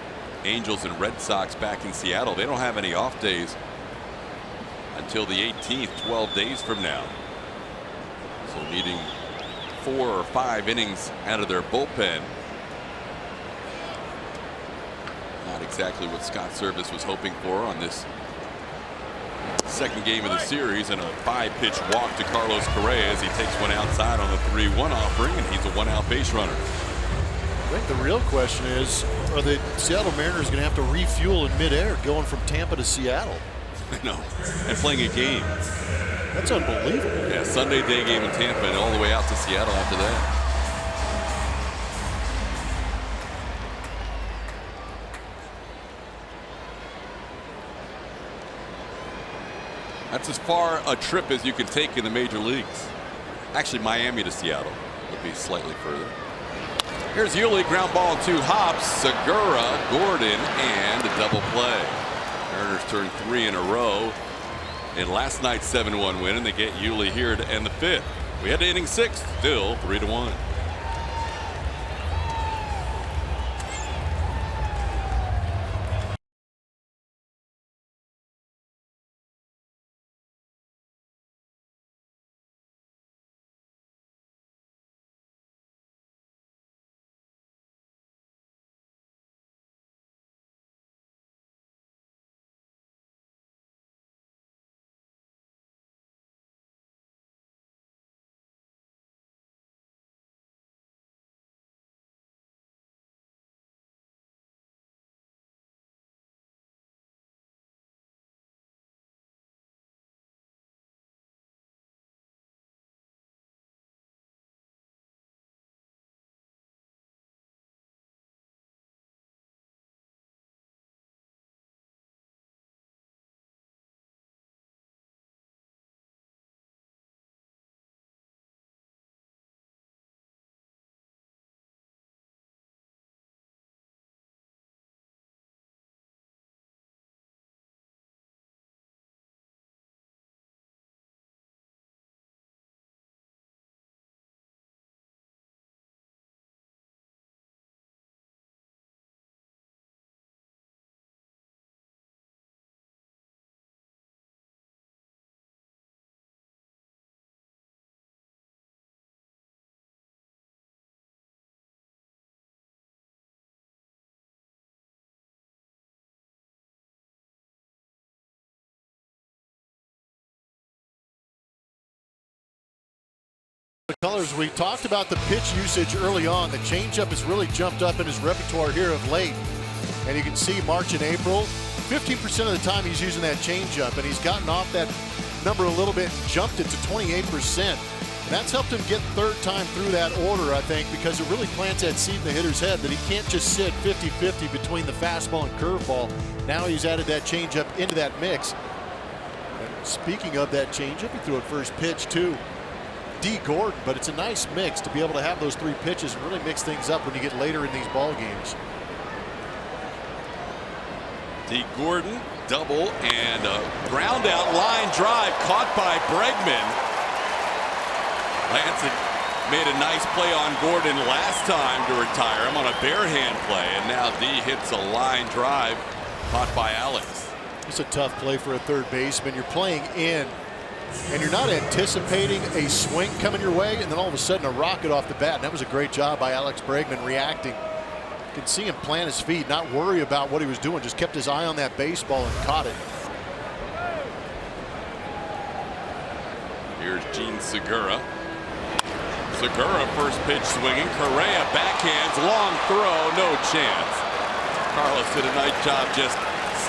Angels and Red Sox back in Seattle. They don't have any off days until the 18th, 12 days from now. So needing 4 or 5 innings out of their bullpen. Not exactly what Scott Service was hoping for on this second game of the series, and a 5-pitch walk to Carlos Correa as he takes one outside on the 3-1 offering, and he's a 1-out base runner. I think the real question is, are the Seattle Mariners going to have to refuel in midair going from Tampa to Seattle? I know, and playing a game. That's unbelievable. Yeah, Sunday day game in Tampa and all the way out to Seattle after that. That's as far a trip as you can take in the major leagues. Actually, Miami to Seattle would be slightly further. Here's Yuli, ground ball and 2 hops. Segura, Gordon, and a double play. Mariners turn 3 in a row in last night's 7-1 win, and they get Yuli here to end the 5th. We had to inning 6, still 3-1. The colors, we talked about the pitch usage early on. The changeup has really jumped up in his repertoire here of late. And you can see March and April, 15% of the time he's using that changeup, and he's gotten off that number a little bit and jumped it to 28%. And that's helped him get third time through that order, I think, because it really plants that seed in the hitter's head that he can't just sit 50-50 between the fastball and curveball. Now he's added that changeup into that mix. And speaking of that changeup, he threw it first pitch too. D. Gordon, but it's a nice mix to be able to have those 3 pitches and really mix things up when you get later in these ball games. D. Gordon, double, and a ground out line drive caught by Bregman. Lance had made a nice play on Gordon last time to retire him on a bare hand play, and now D hits a line drive caught by Alex. It's a tough play for a third baseman. You're playing in, and you're not anticipating a swing coming your way, and then all of a sudden a rocket off the bat. And that was a great job by Alex Bregman reacting. You can see him plant his feet, not worry about what he was doing, just kept his eye on that baseball and caught it. Here's Gene Segura. Segura first pitch swinging. Correa backhands, long throw, no chance. Carlos did a nice job just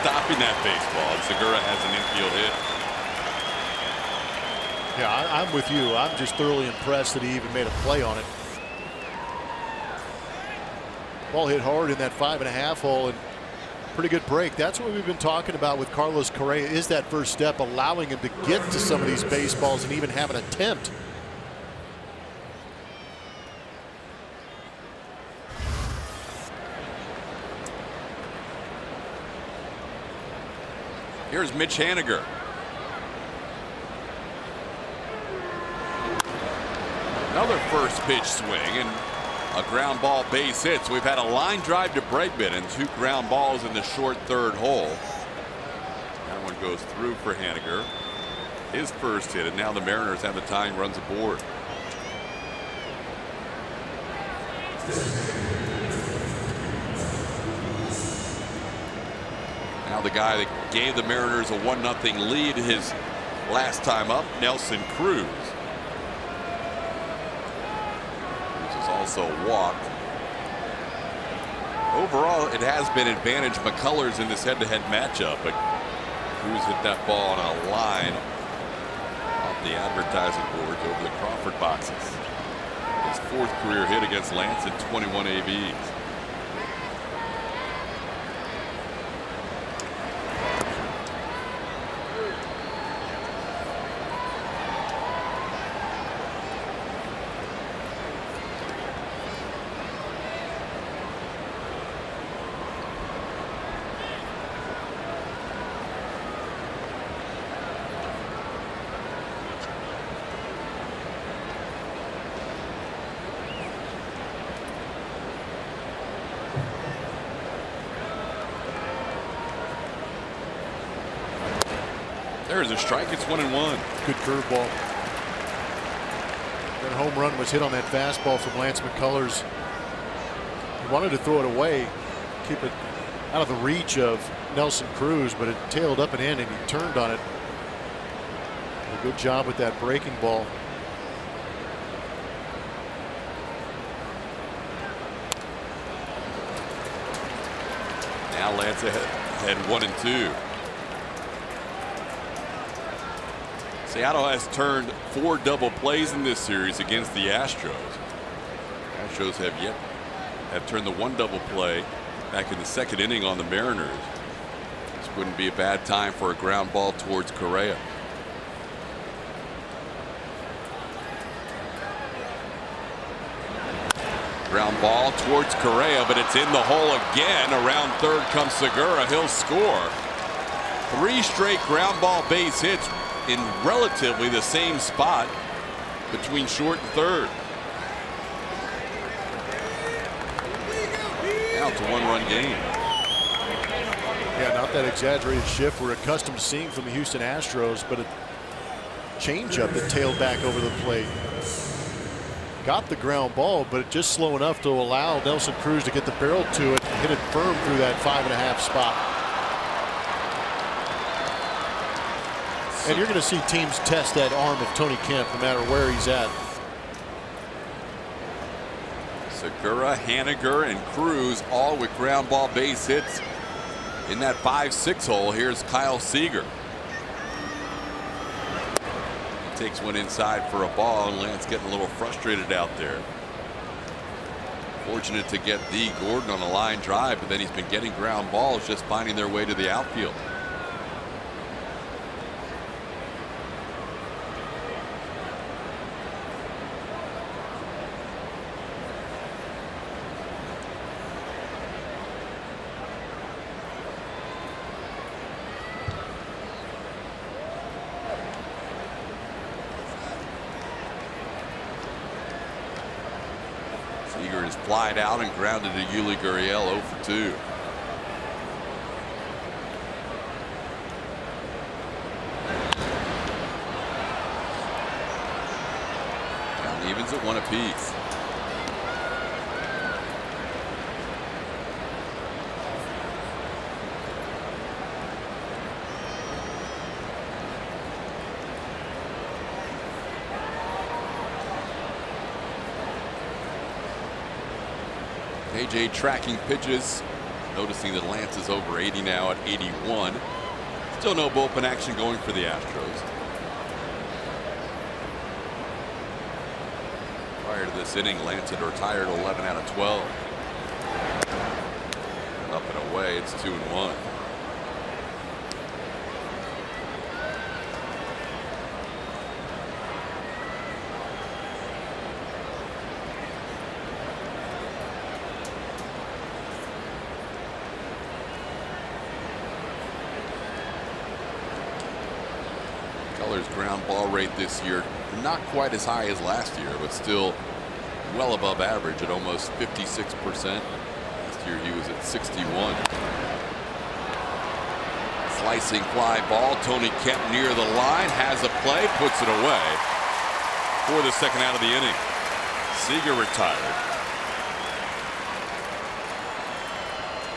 stopping that baseball, and Segura has an infield hit. Yeah, I'm with you. I'm just thoroughly impressed that he even made a play on it. Ball hit hard in that 5.5 hole, and pretty good break. That's what we've been talking about with Carlos Correa, is that first step, allowing him to get to some of these baseballs and even have an attempt. Here's Mitch Haniger. Another first pitch swing and a ground ball base hit. So we've had a line drive to Bregman and 2 ground balls in the short third hole. That one goes through for Haniger. His first hit, and now the Mariners have the tying runs aboard. Now the guy that gave the Mariners a 1-0 lead his last time up, Nelson Cruz. Cruz has also walked. Overall, it has been advantage McCullers in this head-to-head matchup, but Cruz hit that ball on a line off the advertising boards over the Crawford boxes. His 4th career hit against Lance in 21 ABs. There's a strike. It's 1-1. Good curveball. That home run was hit on that fastball from Lance McCullers. He wanted to throw it away, keep it out of the reach of Nelson Cruz, but it tailed up and in, and he turned on it. A good job with that breaking ball. Now Lance ahead 1-2. Seattle has turned 4 double plays in this series against the Astros. Astros have turned the 1 double play back in the 2nd inning on the Mariners. This wouldn't be a bad time for a ground ball towards Correa. Ground ball towards Correa, but it's in the hole again. Around third comes Segura. He'll score. 3 straight ground ball base hits in relatively the same spot between short and third. Now it's a 1-run game. Yeah, not that exaggerated shift we're accustomed to seeing from the Houston Astros, but a changeup that tailed back over the plate. Got the ground ball, but just slow enough to allow Nelson Cruz to get the barrel to it and hit it firm through that 5.5 spot. And you're going to see teams test that arm of Tony Kemp no matter where he's at. Segura, Haniger, and Cruz all with ground ball base hits in that 5-6 hole. Here's Kyle Seager. Takes one inside for a ball, and Lance getting a little frustrated out there. Fortunate to get D. Gordon on a line drive, but then he's been getting ground balls just finding their way to the outfield. Seager is flied out and grounded to Yuli Gurriel 0 for 2. Down evens at 1 apiece. AJ tracking pitches, noticing that Lance is over 80 now at 81. Still no bullpen action going for the Astros. Prior to this inning, Lance had retired 11 out of 12. Up and away, it's 2-1. Colors ground ball rate this year not quite as high as last year, but still well above average at almost 56%. Last year he was at 61. Slicing fly ball. Tony Kemp near the line, has a play, puts it away for the second out of the inning. Seager retired.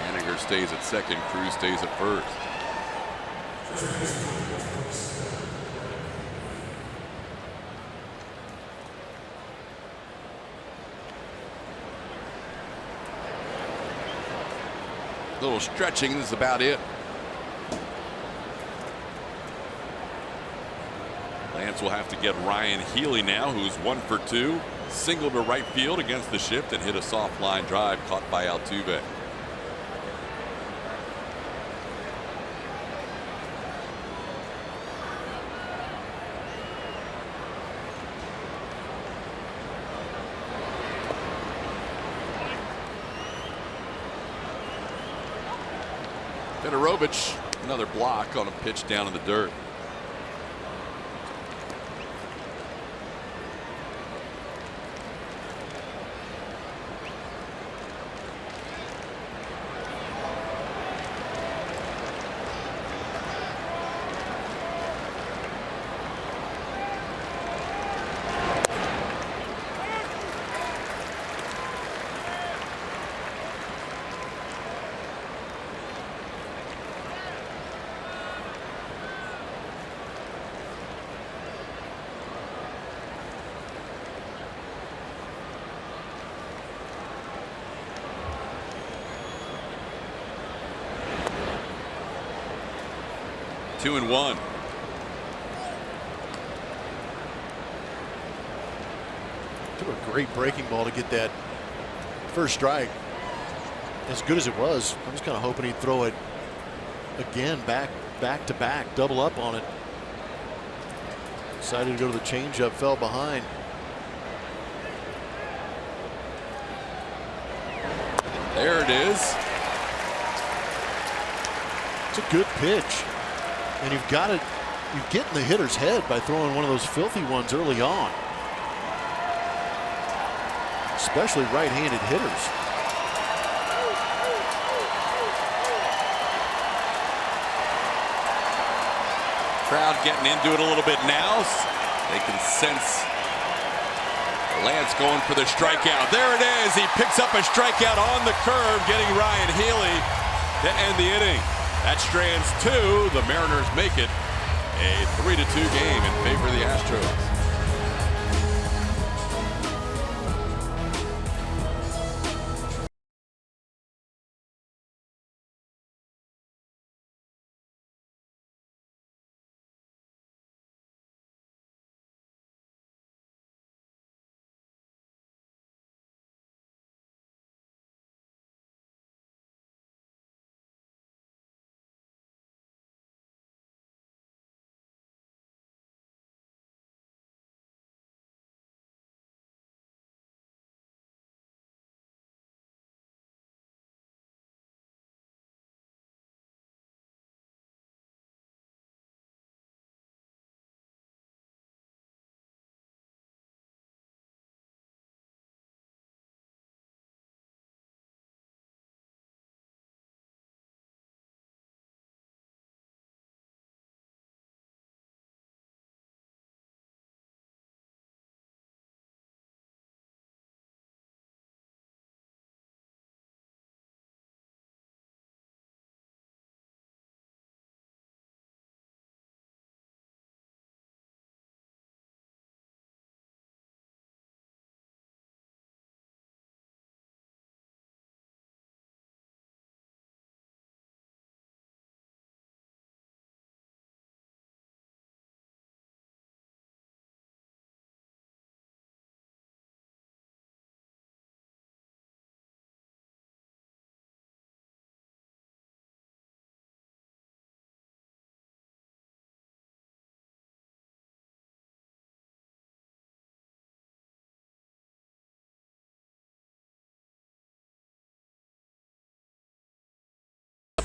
Haniger stays at second. Cruz stays at first. A little stretching, this is about it. Lance will have to get Ryan Healy now, who's 1 for 2. Single to right field against the shift and hit a soft line drive caught by Altuve. Federovich, another block on a pitch down in the dirt. Two and one. Threw a great breaking ball to get that first strike. As good as it was, I was kind of hoping he'd throw it again, back to back, double up on it. Decided to go to the changeup, fell behind. There it is. It's a good pitch. And you've got it, you get in the hitter's head by throwing one of those filthy ones early on. Especially right-handed hitters. Crowd getting into it a little bit now. They can sense Lance going for the strikeout. There it is. He picks up a strikeout on the curve, getting Ryan Healy to end the inning. That strands 2. The Mariners make it a 3-2 game in favor of the Astros.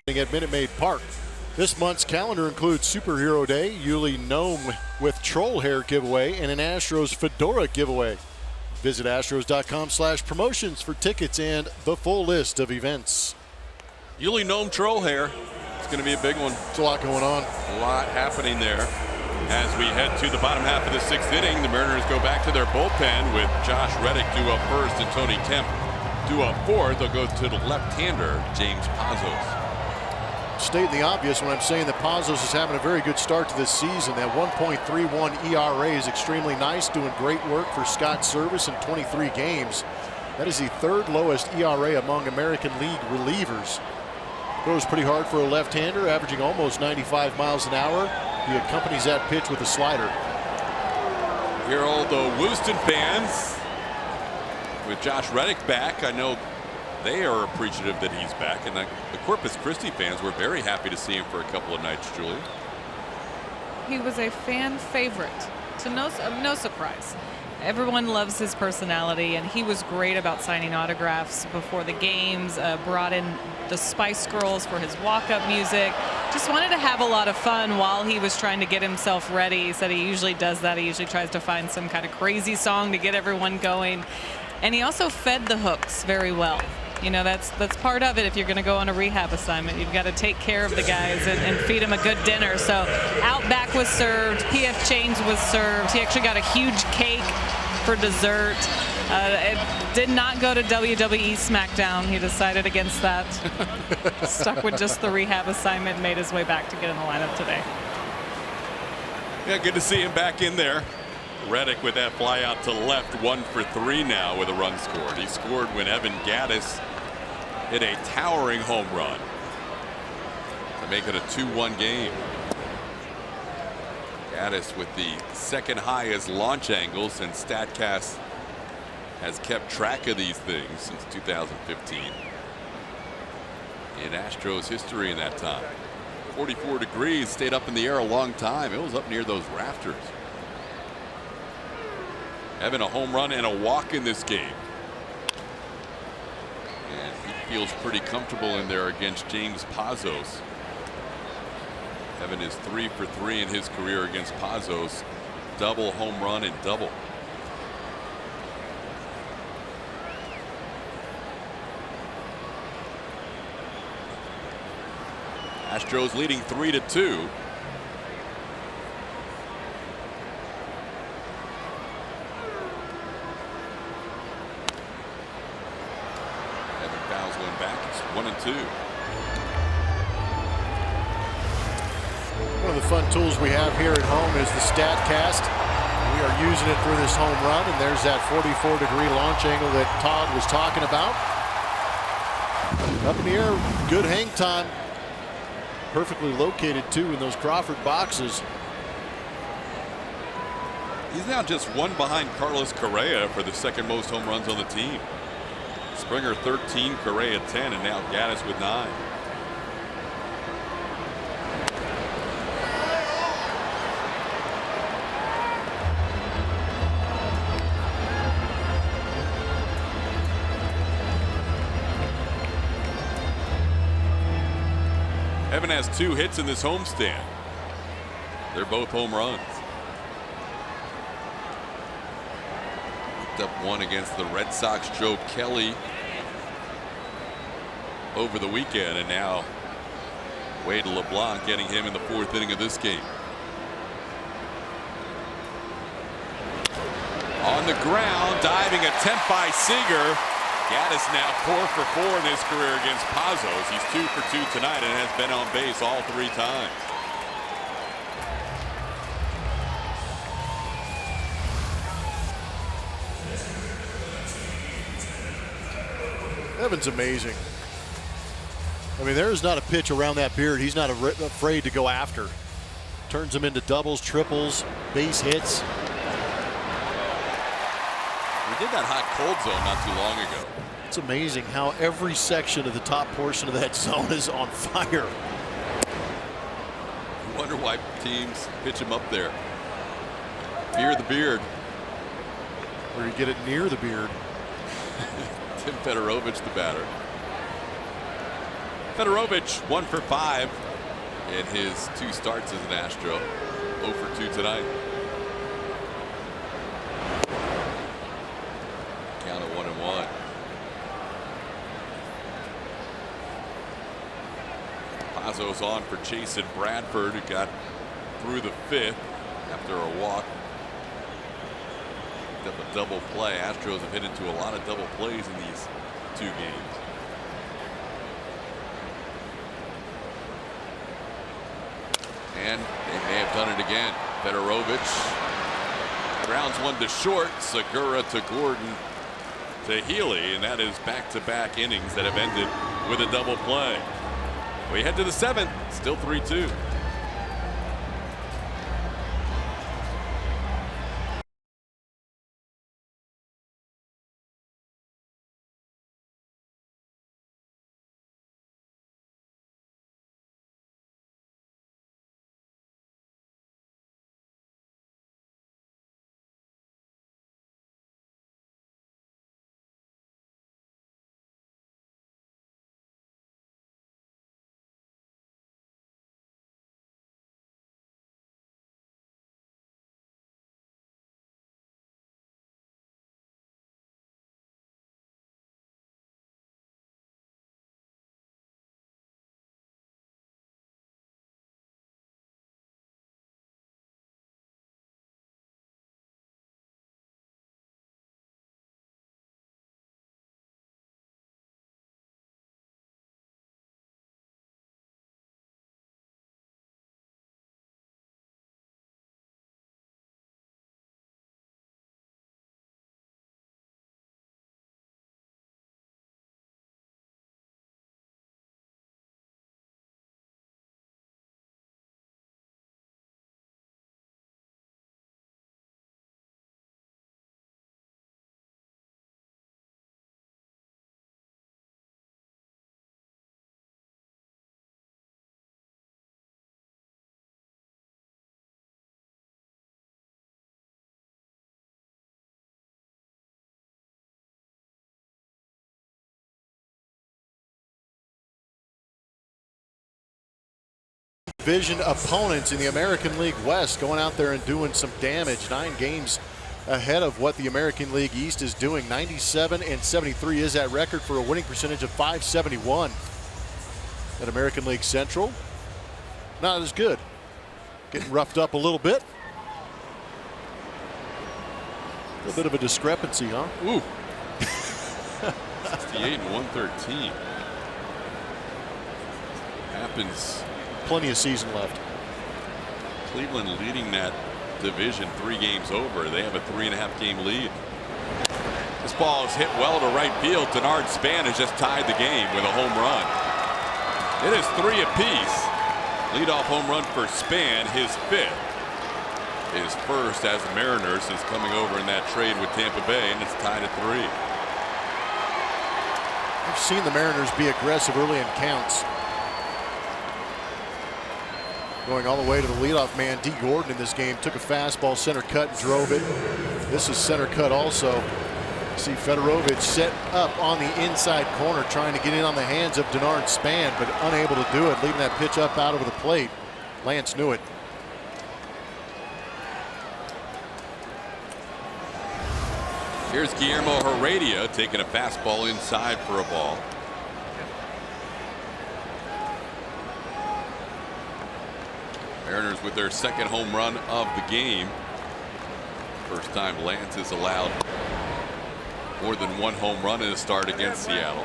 At Minute Maid Park. This month's calendar includes Superhero Day, Yuli Gnome with Troll Hair giveaway, and an Astros Fedora giveaway. Visit astros.com/promotions for tickets and the full list of events. Yuli Gnome Troll Hair. It's going to be a big one. It's a lot going on. A lot happening there. As we head to the bottom half of the 6th inning, the Mariners go back to their bullpen with Josh Reddick due up first and Tony Kemp due up fourth. They'll go to the left-hander, James Pazos. Stating the obvious when I'm saying that Pazos is having a very good start to this season. That 1.31 ERA is extremely nice, doing great work for Scott Service in 23 games. That is the 3rd lowest ERA among American League relievers. Throws pretty hard for a left-hander, averaging almost 95 miles an hour. He accompanies that pitch with a slider. Here are all the Wooston fans with Josh Reddick back. I know they are appreciative that he's back, and the Corpus Christi fans were very happy to see him for a couple of nights, Julie. He was a fan favorite, to no surprise. Everyone loves his personality, and he was great about signing autographs before the games, brought in the Spice Girls for his walk-up music. Just wanted to have a lot of fun while he was trying to get himself ready. He said he usually does that. He usually tries to find some kind of crazy song to get everyone going. And he also fed the hooks very well. You know, that's part of it. If you're going to go on a rehab assignment, you've got to take care of the guys and feed them a good dinner. So Outback was served, PF Chang's was served. He actually got a huge cake for dessert. It did not go to WWE SmackDown. He decided against that. Stuck with just the rehab assignment, made his way back to get in the lineup today. Yeah, good to see him back in there. Reddick with that fly out to left, 1 for 3 now with a run scored. He scored when Evan Gattis hit a towering home run to make it a 2-1 game. Gattis with the 2nd highest launch angle since StatCast has kept track of these things since 2015 in Astros history in that time. 44 degrees, stayed up in the air a long time. It was up near those rafters. Having a home run and a walk in this game. And he feels pretty comfortable in there against James Pazos. Evan is 3 for 3 in his career against Pazos. Double, home run, and double. Astros leading 3-2. Back. It's 1-2. One of the fun tools we have here at home is the StatCast. We are using it for this home run, and there's that 44-degree launch angle that Todd was talking about. Up in the air, good hang time. Perfectly located too in those Crawford boxes. He's now just 1 behind Carlos Correa for the 2nd most home runs on the team. Springer 13, Correa 10, and now Gattis with 9. Evan has 2 hits in this homestand. They're both home runs. Up 1 against the Red Sox, Joe Kelly, over the weekend, and now Wade LeBlanc getting him in the 4th inning of this game. On the ground, diving attempt by Seager. Gattis now 4 for 4 in his career against Pazos. He's 2 for 2 tonight and has been on base all 3 times. Evan's amazing. I mean, there is not a pitch around that beard he's not afraid to go after. Turns them into doubles, triples, base hits. We did that hot cold zone not too long ago. It's amazing how every section of the top portion of that zone is on fire. I wonder why teams pitch him up there. Fear the beard. Or you get it near the beard. Tim Fedorovich, the batter. Fedorovich 1 for 5 in his 2 starts as an Astro. 0 for 2 tonight. Count of 1-1. Pazzo's on for Chase and Bradford, who got through the 5th after a walk. Picked up a double play. Astros have hit into a lot of double plays in these 2 games. And they may have done it again. Fedorovich grounds one to short. Segura to Gordon to Healy, and that is back-to-back innings that have ended with a double play. We head to the 7th, still 3-2. Division opponents in the American League West going out there and doing some damage. 9 games ahead of what the American League East is doing. 97-73 is that record for a winning percentage of .571. At American League Central, not as good. Getting roughed up a little bit. A little bit of a discrepancy, huh? Ooh. 68 and 113. Happens. Plenty of season left. Cleveland leading that division 3 games over. They have a 3.5 game lead. This ball is hit well to right field. Denard Span has just tied the game with a home run. It is 3 apiece. Leadoff home run for Span, his 5th. His first as Mariners is coming over in that trade with Tampa Bay, and it's tied at 3. We've seen the Mariners be aggressive early in counts. Going all the way to the leadoff man, D. Gordon, in this game. Took a fastball, center cut, and drove it. This is center cut also. See Fedorovich set up on the inside corner, trying to get in on the hands of Denard Span, but unable to do it, leaving that pitch up out over the plate. Lance knew it. Here's Guillermo Heredia taking a fastball inside for a ball. Mariners with their 2nd home run of the game. First time Lance has allowed more than 1 home run in a start against Seattle.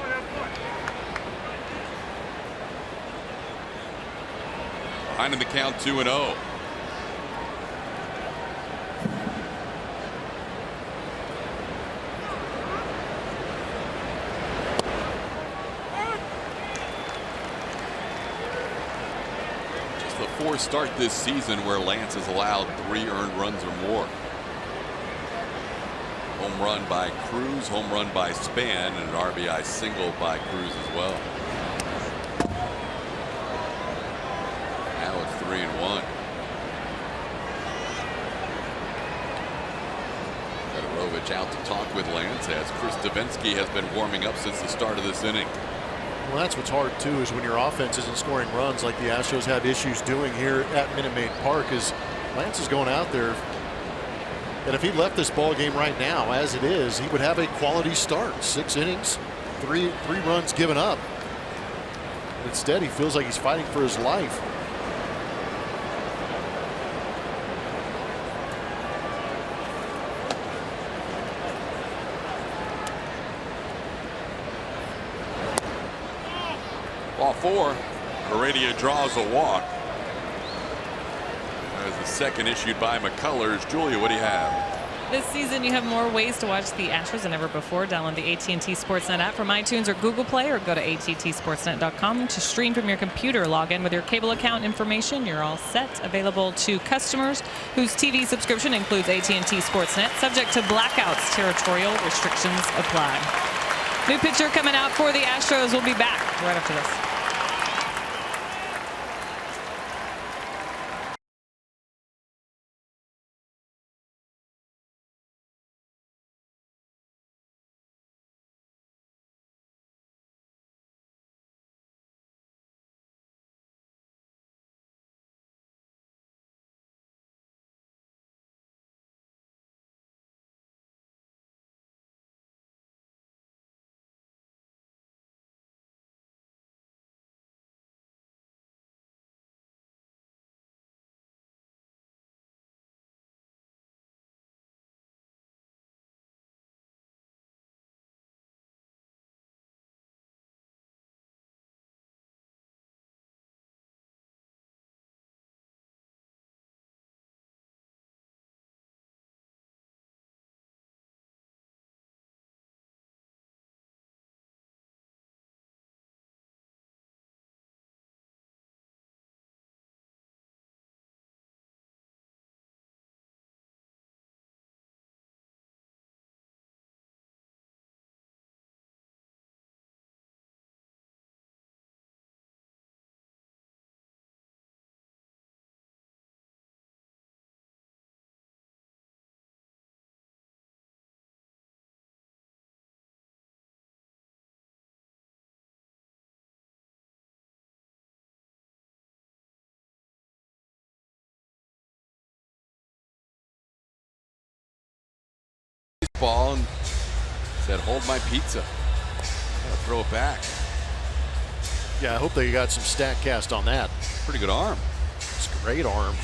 Behind in the count, 2-0. The 4th start this season where Lance has allowed 3 earned runs or more. Home run by Cruz, home run by Span, and an RBI single by Cruz as well. Now it's 3-1. Fedorovich out to talk with Lance as Chris Davinsky has been warming up since the start of this inning. Well, that's what's hard too, is when your offense isn't scoring runs like the Astros had issues doing here at Minute Maid Park. Is Lance is going out there, and if he left this ball game right now as it is, he would have a quality start. 6 innings, three runs given up. Instead, he feels like he's fighting for his life. Ball 4. Heredia draws a walk. There's the second issued by McCullers. Julia, what do you have? This season, you have more ways to watch the Astros than ever before. Download the AT&T Sportsnet app from iTunes or Google Play, or go to attsportsnet.com to stream from your computer. Log in with your cable account information. You're all set. Available to customers whose TV subscription includes AT&T Sportsnet. Subject to blackouts. Territorial restrictions apply. New pitcher coming out for the Astros. We'll be back right after this. Ball and said, hold my pizza. Gotta throw it back. Yeah, I hope they got some StatCast on that. Pretty good arm. It's a great arm.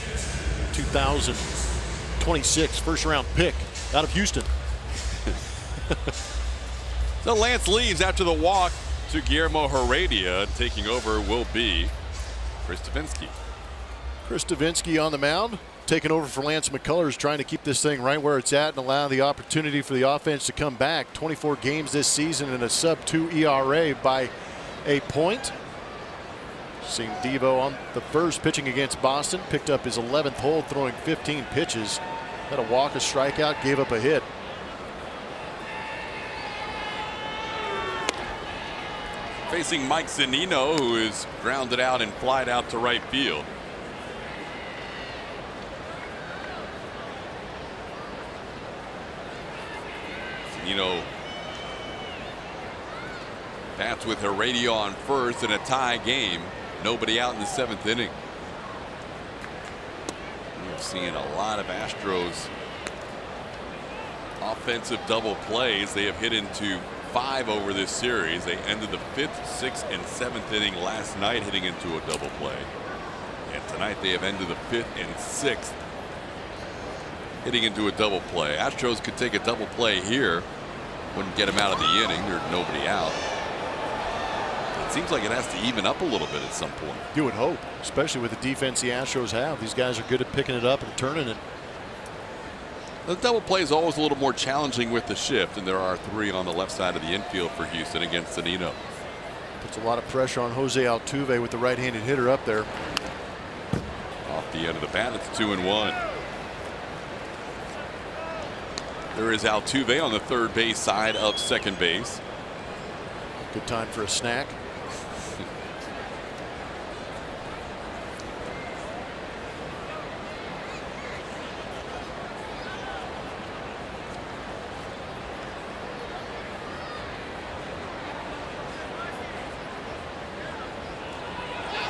2026 first round pick out of Houston. So Lance leaves after the walk to Guillermo Heredia. Taking over will be Chris Stavinsky. Chris Stavinsky on the mound, taking over for Lance McCullers, trying to keep this thing right where it's at and allow the opportunity for the offense to come back. 24 games this season and a sub-2 ERA by a point. Seen Devo on the first, pitching against Boston, picked up his 11th hole, throwing 15 pitches. Had a walk, a strikeout, gave up a hit. Facing Mike Zunino, who is grounded out and flied out to right field. Zunino bats with Heredia on first in a tie game. Nobody out in the 7th inning. We're seeing a lot of Astros offensive double plays. They have hit into 5 over this series. They ended the 5th, 6th, and 7th inning last night hitting into a double play. And tonight they have ended the 5th and 6th hitting into a double play. Astros could take a double play here. Wouldn't get him out of the inning. There's nobody out. It seems like it has to even up a little bit at some point. You would hope, especially with the defense the Astros have. These guys are good at picking it up and turning it. The double play is always a little more challenging with the shift, and there are 3 on the left side of the infield for Houston against Zunino. Puts a lot of pressure on Jose Altuve with the right-handed hitter up there. Off the end of the bat, it's 2-1. There is Altuve on the third base side of second base. Good time for a snack.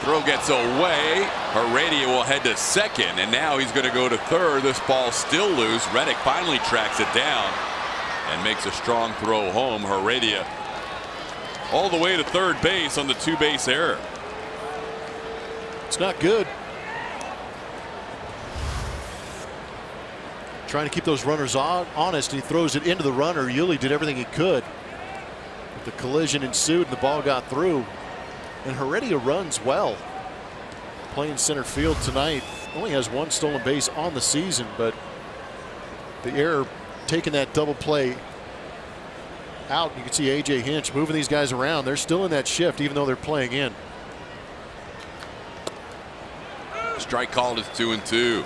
Throw gets away. Heredia will head to second, and now he's going to go to third. This ball still loose. Reddick finally tracks it down and makes a strong throw home. Heredia all the way to third base on the two-base error. It's not good. Trying to keep those runners honest, and he throws it into the runner. Yuli did everything he could. But the collision ensued, and the ball got through. And Heredia runs well. Playing center field tonight. Only has one stolen base on the season, but the error taking that double play out. You can see AJ Hinch moving these guys around. They're still in that shift, even though they're playing in. Strike called is 2-2.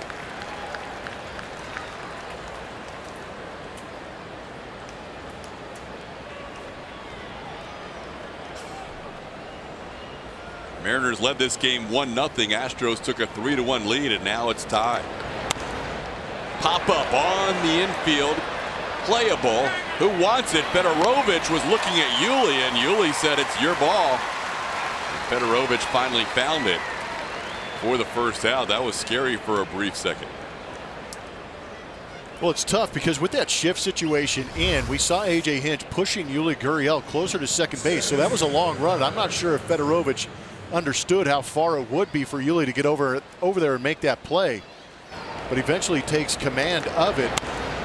Mariners led this game 1-0. Astros took a 3-1 lead, and now it's tied. Pop up on the infield. Playable. Who wants it? Fedorovich was looking at Yuli, and Yuli said it's your ball. And Fedorovich finally found it for the first out. That was scary for a brief second. Well, it's tough because with that shift situation in, we saw AJ Hinch pushing Yuli Gurriel closer to second base. So that was a long run. I'm not sure if Fedorovich understood how far it would be for Yuli to get over there and make that play. But eventually takes command of it.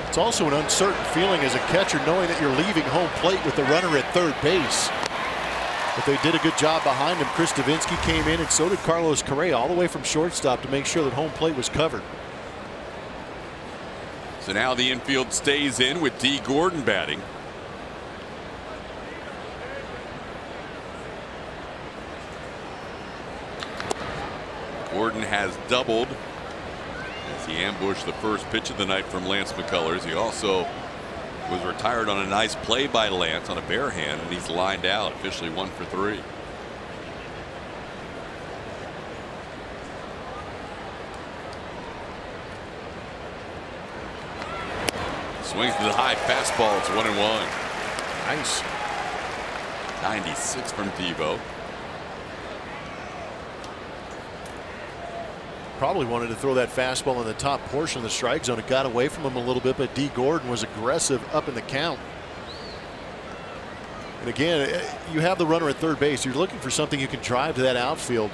It's also an uncertain feeling as a catcher knowing that you're leaving home plate with the runner at third base. But they did a good job behind him. Chris Davinsky came in, and so did Carlos Correa, all the way from shortstop to make sure that home plate was covered. So now the infield stays in with D. Gordon batting. Gordon has doubled as he ambushed the first pitch of the night from Lance McCullers. He also was retired on a nice play by Lance on a bare hand, and he's lined out, officially 1 for 3. Swings to the high fastball. It's 1-1. Nice. 96 from Devo. Probably wanted to throw that fastball in the top portion of the strike zone. It got away from him a little bit, but D. Gordon was aggressive up in the count. And again, you have the runner at third base. You're looking for something you can drive to that outfield.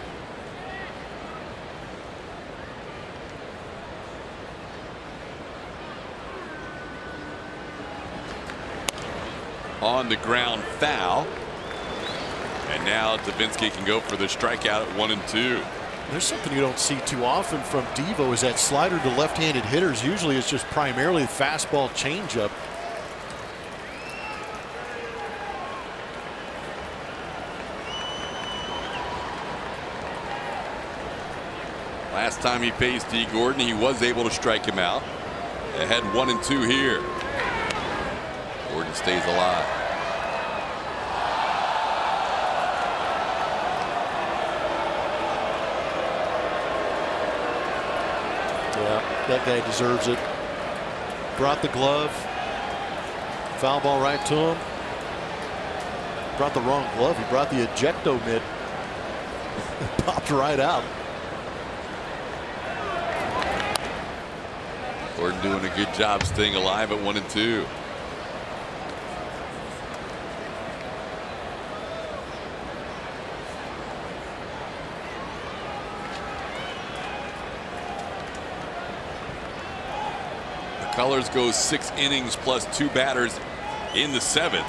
On the ground, foul. And now Davinsky can go for the strikeout at 1-2. There's something you don't see too often from Devo is that slider to left-handed hitters. Usually it's just primarily the fastball changeup. Last time he faced D. Gordon, he was able to strike him out. Ahead 1-2 here. Gordon stays alive. Yeah, that guy deserves it. Brought the glove. Foul ball right to him. Brought the wrong glove. He brought the ejecto mitt. Popped right out. Gordon doing a good job staying alive at 1-2. Colors goes 6 innings plus 2 batters in the 7th.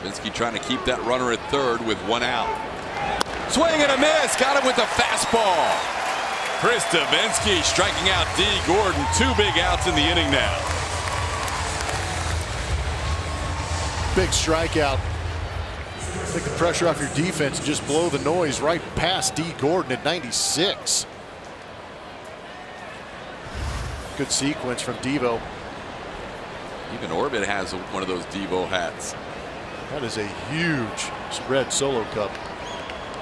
Davinsky trying to keep that runner at third with 1 out. Swing and a miss. Got him with the fastball. Chris Davinsky striking out D. Gordon. 2 big outs in the inning now. Big strikeout. Take the pressure off your defense and just blow the noise right past D. Gordon at 96. Good sequence from Devo. Even Orbit has one of those Devo hats. That is a huge red Solo Cup.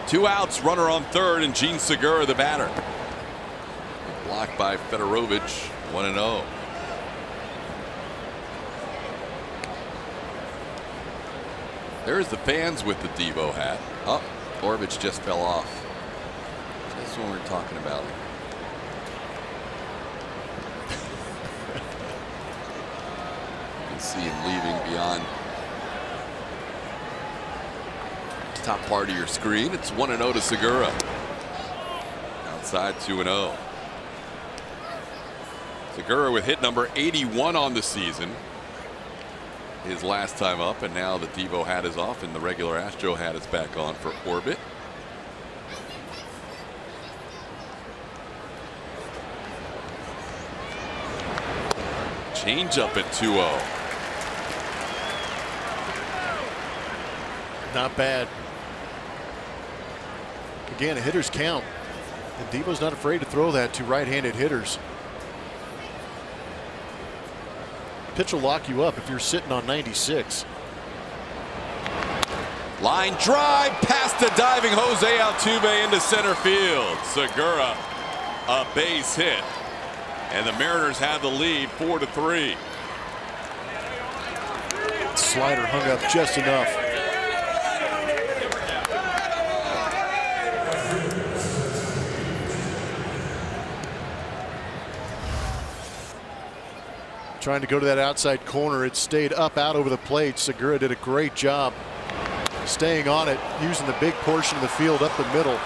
2 outs, runner on third, and Gene Segura the batter. Blocked by Fedorovich, 1-0. There's the fans with the Devo hat. Oh, Orbich just fell off. That's what we're talking about. You can see him leaving beyond the top part of your screen. It's 1-0 to Segura. Outside 2-0. Segura with hit number 81 on the season. His last time up, and now the Devo hat is off and the regular Astro hat is back on for Orbit. Change up at 2-0. Not bad. Again, a hitter's count. And Devo's not afraid to throw that to right-handed hitters. Pitch will lock you up if you're sitting on 96. Line drive past the diving Jose Altuve into center field. Segura, a base hit. And the Mariners have the lead 4-3. Slider hung up just enough. Trying to go to that outside corner. It stayed up out over the plate. Segura did a great job staying on it, using the big portion of the field up the middle.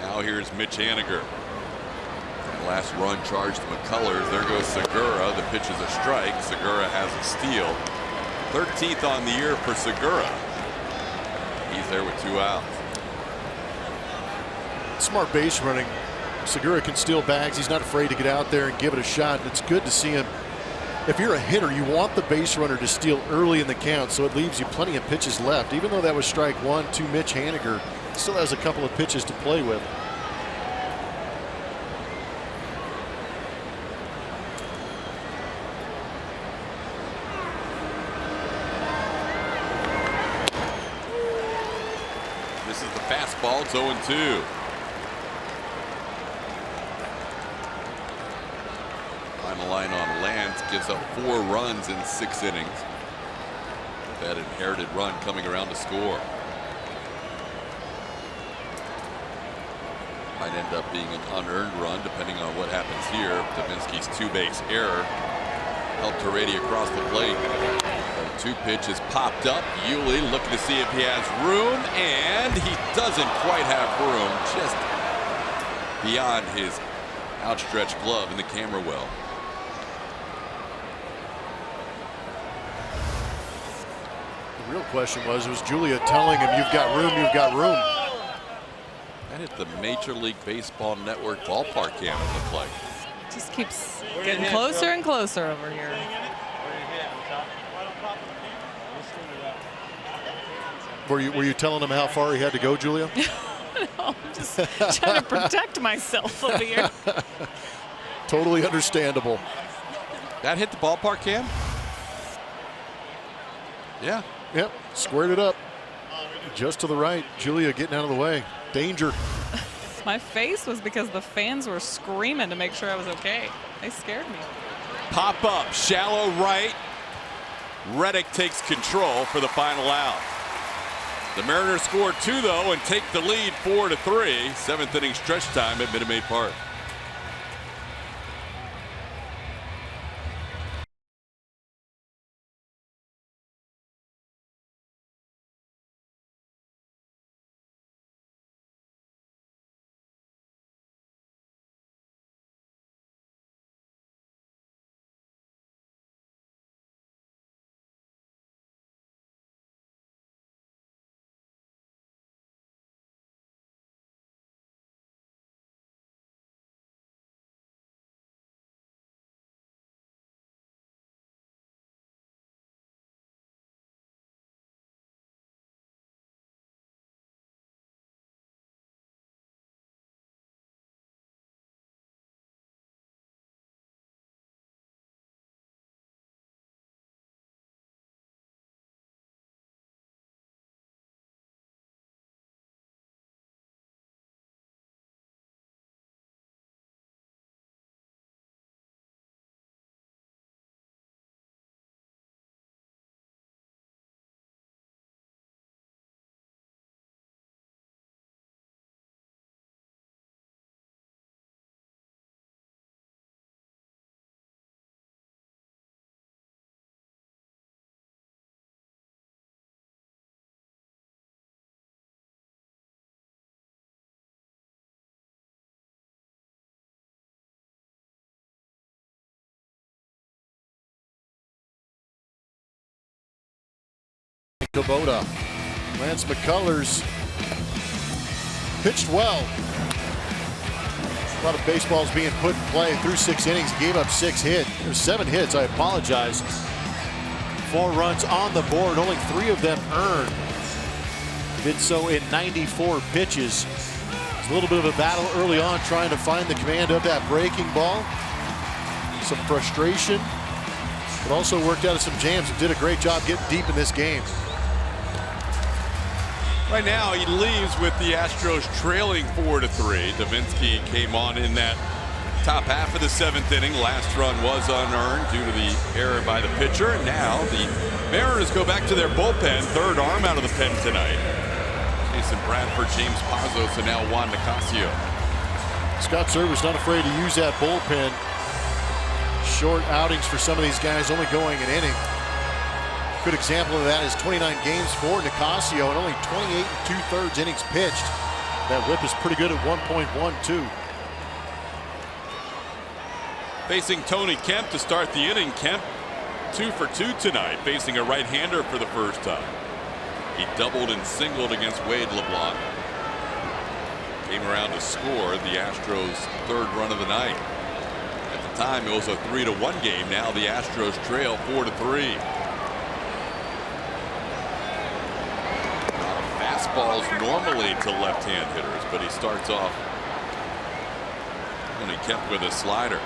Now here's Mitch Haniger. That last run charged to McCullers. There goes Segura. The pitch is a strike. Segura has a steal. 13th on the year for Segura. He's there with 2 outs. Smart base running. Segura can steal bags. He's not afraid to get out there and give it a shot. And it's good to see him. If you're a hitter, you want the base runner to steal early in the count, so it leaves you plenty of pitches left. Even though that was strike 1 to Mitch Haniger, still has a couple of pitches to play with. This is the fastball. It's 0-2. Final line on Lance gives up 4 runs in 6 innings. That inherited run coming around to score. Might end up being an unearned run depending on what happens here. Davinsky's 2-base error helped Heredia across the plate. The 2 pitches popped up. Yuli looking to see if he has room, and he doesn't quite have room, just beyond his outstretched glove in the camera well. The real question was Julia telling him, you've got room, you've got room? That hit the Major League Baseball Network ballpark cam, it looked like. Just keeps getting closer and closer over here. Were you telling him how far he had to go, Julia? No, I'm just trying to protect myself over here. Totally understandable. That hit the ballpark cam? Yeah. Yep, squared it up. Just to the right. Julia getting out of the way. Danger. My face was because the fans were screaming to make sure I was okay. They scared me. Pop up, shallow right. Reddick takes control for the final out. The Mariners score 2 though and take the lead 4-3. 7th inning stretch time at Minute Maid Park. Kubota. Lance McCullers pitched well. A lot of baseballs being put in play through 6 innings. He gave up 7 hits. I apologize. 4 runs on the board, only 3 of them earned. Did so in 94 pitches. It's a little bit of a battle early on trying to find the command of that breaking ball. Some frustration, but also worked out of some jams and did a great job getting deep in this game. Right now, he leaves with the Astros trailing 4-3. Davinsky came on in that top half of the 7th inning. Last run was unearned due to the error by the pitcher. Now the Mariners go back to their bullpen. 3rd arm out of the pen tonight. Jason Bradford, James Pazos, and now Juan Nicasio. Scott Server's not afraid to use that bullpen. Short outings for some of these guys, only going an inning. Good example of that is 29 games for Nicasio and only 28 2/3 innings pitched. That whip is pretty good at 1.12. Facing Tony Kemp to start the inning. Kemp 2 for 2 tonight, facing a right-hander for the first time. He doubled and singled against Wade LeBlanc. Came around to score the Astros' 3rd run of the night. At the time, it was a 3-1 game. Now the Astros trail 4-3. Fastballs normally to left-hand hitters, but he starts off Tony Kemp with a slider.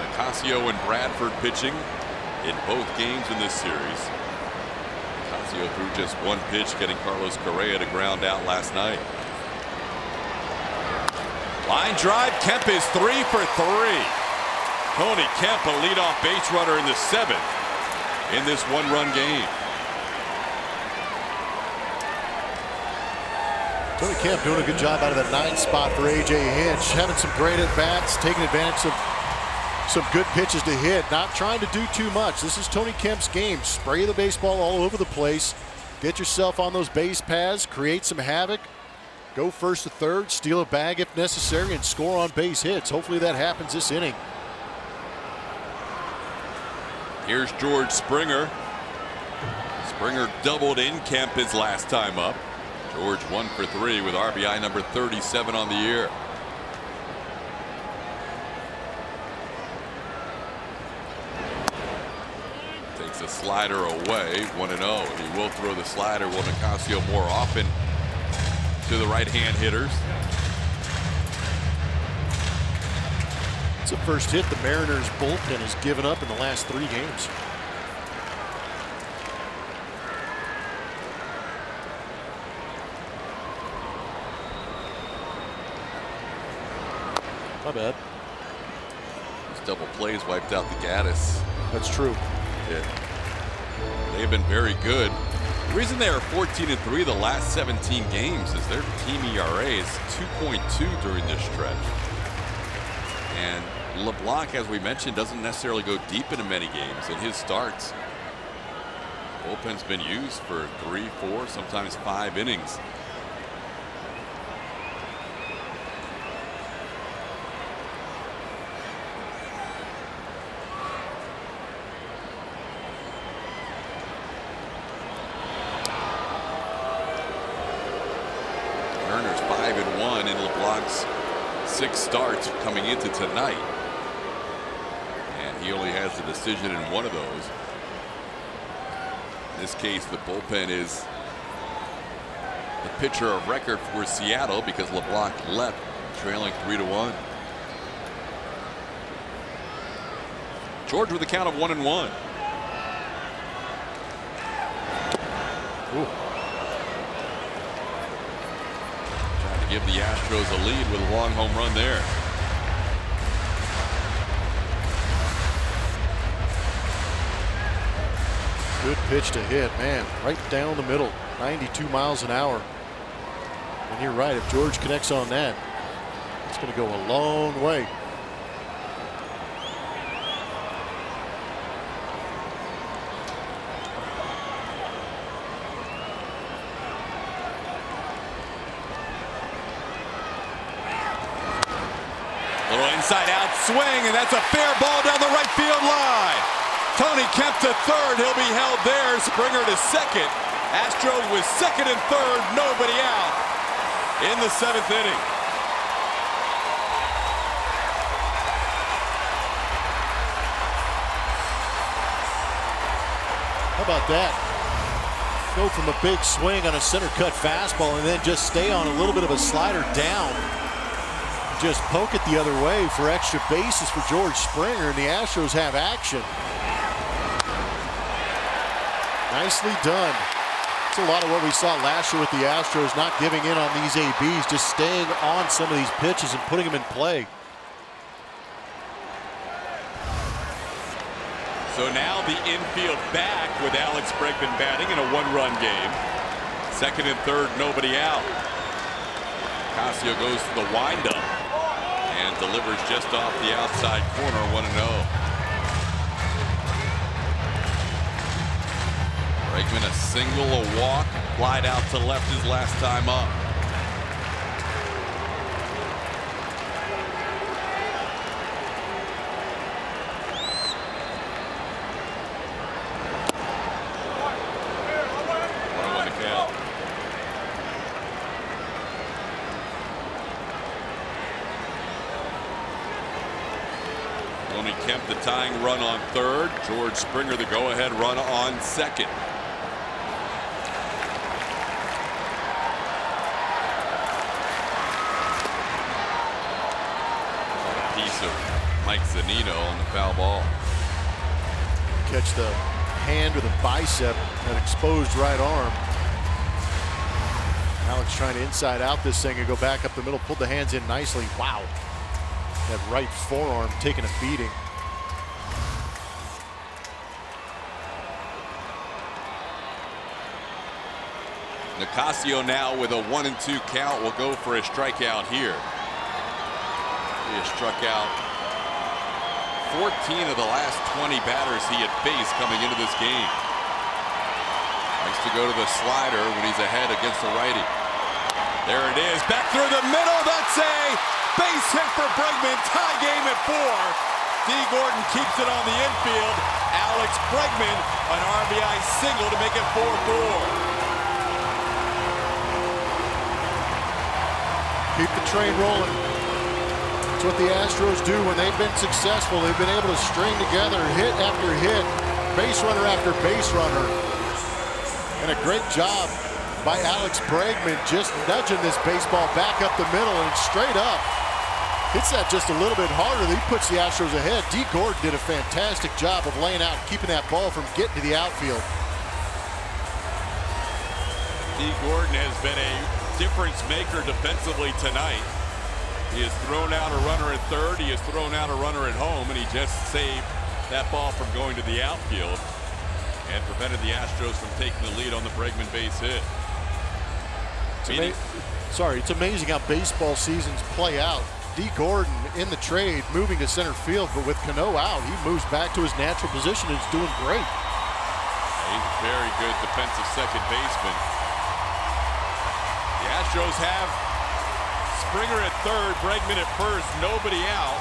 Nicasio and Bradford pitching in both games in this series. Nicasio threw just 1 pitch, getting Carlos Correa to ground out last night. Line drive. Kemp is 3 for 3. Tony Kemp, a leadoff base runner in the 7th in this 1-run game. Tony Kemp doing a good job out of the 9th spot for A.J. Hinch. Having some great at-bats, taking advantage of some good pitches to hit. Not trying to do too much. This is Tony Kemp's game. Spray the baseball all over the place. Get yourself on those base paths. Create some havoc. Go 1st to 3rd. Steal a bag if necessary and score on base hits. Hopefully that happens this inning. Here's George Springer. Springer doubled in Kemp his last time up. George 1 for 3 with RBI number 37 on the year. Takes a slider away, 1-0. He will throw the slider, will Nicasio, more often to the right-hand hitters. It's the first hit the Mariners bullpen has given up in the last 3 games. My bad. These double plays wiped out the Gaddis. That's true. Yeah. They've been very good. The reason they are 14-3 the last 17 games is their team ERA is 2.2 during this stretch. And LeBlanc, as we mentioned, doesn't necessarily go deep into many games in his starts. Bullpen's been used for 3, 4, sometimes 5 innings. Mariners 5-1 in LeBlanc's 6 starts coming into tonight. And he only has the decision in 1 of those. In this case, the bullpen is the pitcher of record for Seattle because LeBlanc left trailing 3-1. George with a count of 1-1. Ooh. Give the Astros a lead with a long home run there. Good pitch to hit, man, right down the middle, 92 miles an hour. And you're right, if George connects on that, it's going to go a long way. Little inside out swing, and that's a fair ball down the right field line. Tony Kemp to third. He'll be held there. Springer to second. Astros with second and third. Nobody out in the 7th inning. How about that? Go from a big swing on a center cut fastball and then just stay on a little bit of a slider down. Just poke it the other way for extra bases for George Springer, and the Astros have action. Nicely done. It's a lot of what we saw last year with the Astros, not giving in on these ABs, just staying on some of these pitches and putting them in play. So now the infield back with Alex Bregman batting in a 1-run game. Second and third, nobody out. Casio goes to the windup and delivers just off the outside corner, 1-0. Bregman a single, a walk, glide out to left his last time up. Tony Kemp the tying run on third. George Springer the go-ahead run on second. A piece of Mike Zunino on the foul ball. Catch the hand or the bicep, that exposed right arm. Alex trying to inside out this thing and go back up the middle, pulled the hands in nicely. Wow. That right forearm taking a beating. Nicasio now with a 1-2 count will go for a strikeout here. He has struck out 14 of the last 20 batters he had faced coming into this game. Likes to go to the slider when he's ahead against the righty. There it is, back through the middle. That's a base hit for Bregman. Tie game at 4. D. Gordon keeps it on the infield. Alex Bregman, an RBI single to make it 4-4. Keep the train rolling. That's what the Astros do when they've been successful. They've been able to string together hit after hit, base runner after base runner. And a great job by Alex Bregman, just nudging this baseball back up the middle and straight up. Hits that just a little bit harder. He puts the Astros ahead. D. Gordon did a fantastic job of laying out and keeping that ball from getting to the outfield. D. Gordon has been a difference maker defensively tonight. He has thrown out a runner at third. He has thrown out a runner at home, and he just saved that ball from going to the outfield and prevented the Astros from taking the lead on the Bregman base hit. It's amazing how baseball seasons play out. D. Gordon in the trade, moving to center field, but with Cano out, he moves back to his natural position and is doing great. He's a very good defensive second baseman. The Astros have Springer at third, Bregman at first, nobody out,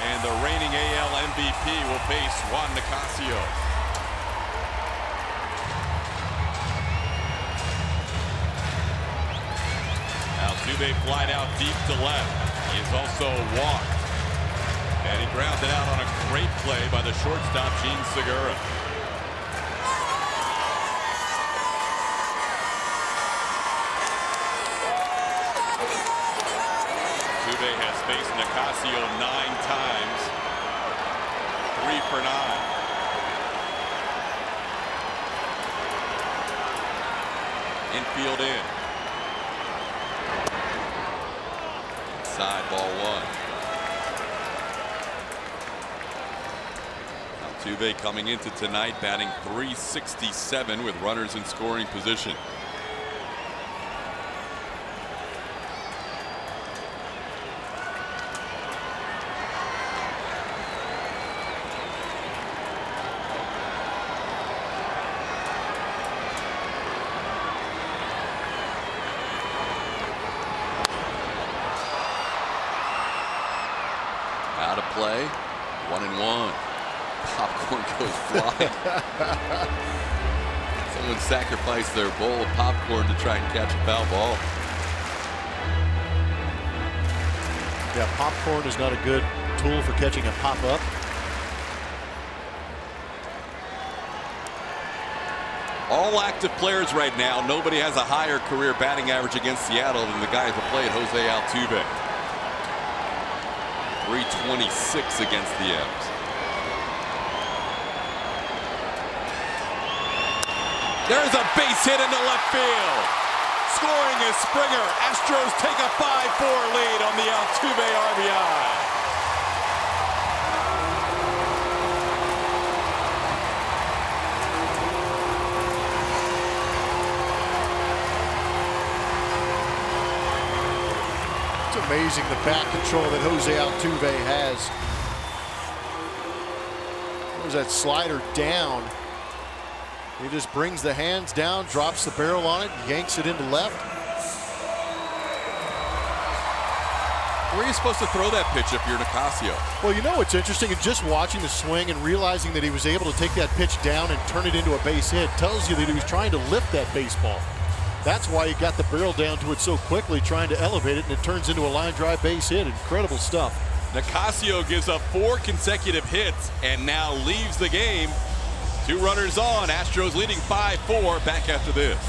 and the reigning AL MVP will face Juan Nicasio. Altuve flied out deep to left. He is also walked. And he grounded out on a great play by the shortstop, Gene Segura. Altuve has faced Nicasio 9 times. 3 for 9. Infield in. Side ball 1. Altuve coming into tonight batting .367 with runners in scoring position. Out of play, 1-1. Popped popcorn goes flying. Someone sacrificed their bowl of popcorn to try and catch a foul ball. Yeah, popcorn is not a good tool for catching a pop-up. All active players right now. Nobody has a higher career batting average against Seattle than the guys that played Jose Altuve. 326 against the M's. There's a base hit into left field. Scoring is Springer. Astros take a 5-4 lead on the Altuve RBI. It's amazing the bat control that Jose Altuve has. There's that slider down. He just brings the hands down, drops the barrel on it, yanks it into left. Where are you supposed to throw that pitch if you're Nicasio? Well, you know what's interesting, and just watching the swing and realizing that he was able to take that pitch down and turn it into a base hit tells you that he was trying to lift that baseball. That's why he got the barrel down to it so quickly, trying to elevate it, and it turns into a line drive base hit. Incredible stuff. Nicasio gives up 4 consecutive hits and now leaves the game. 2 runners on. Astros leading 5-4. Back after this.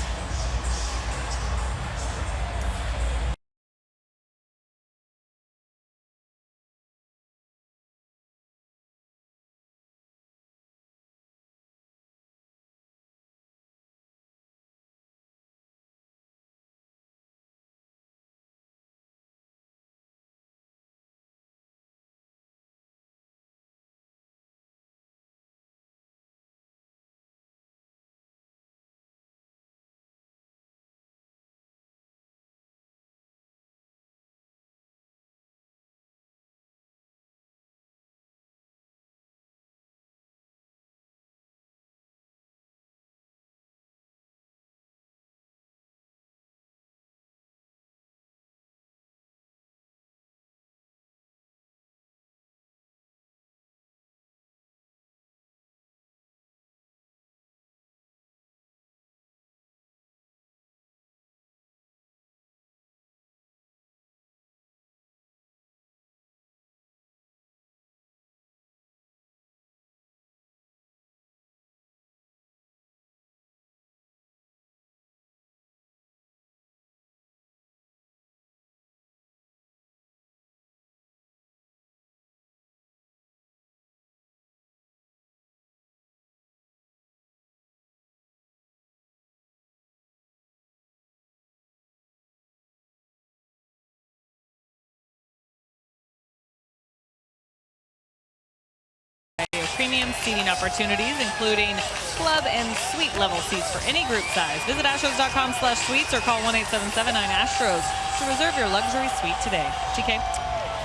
Premium seating opportunities, including club and suite level seats for any group size. Visit Astros.com/suites or call 1-877-9-ASTROS to reserve your luxury suite today. TK.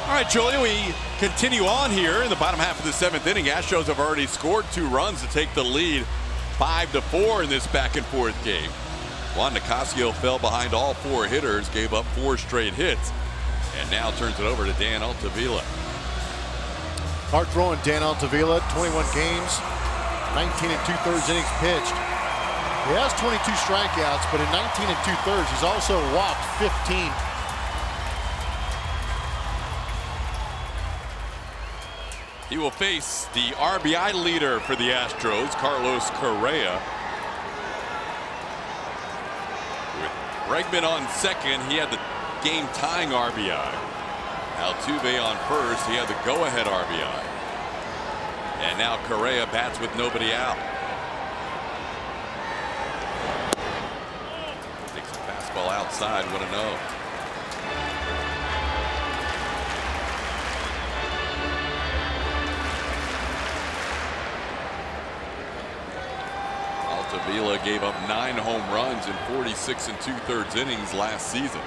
All right, Julia, we continue on here in the bottom half of the 7th inning. Astros have already scored 2 runs to take the lead 5-4 in this back and forth game. Juan Nicasio fell behind all 4 hitters, gave up 4 straight hits, and now turns it over to Dan Altavilla. Hard throwing Dan Altavilla, 21 games, 19 2/3 innings pitched. He has 22 strikeouts, but in 19 2/3, he's also walked 15. He will face the RBI leader for the Astros, Carlos Correa. With Bregman on second, he had the game-tying RBI. Altuve on first, he had the go-ahead RBI. And now Correa bats with nobody out. Takes a fastball outside, 1-0. Altavilla gave up 9 home runs in 46 2/3 innings last season.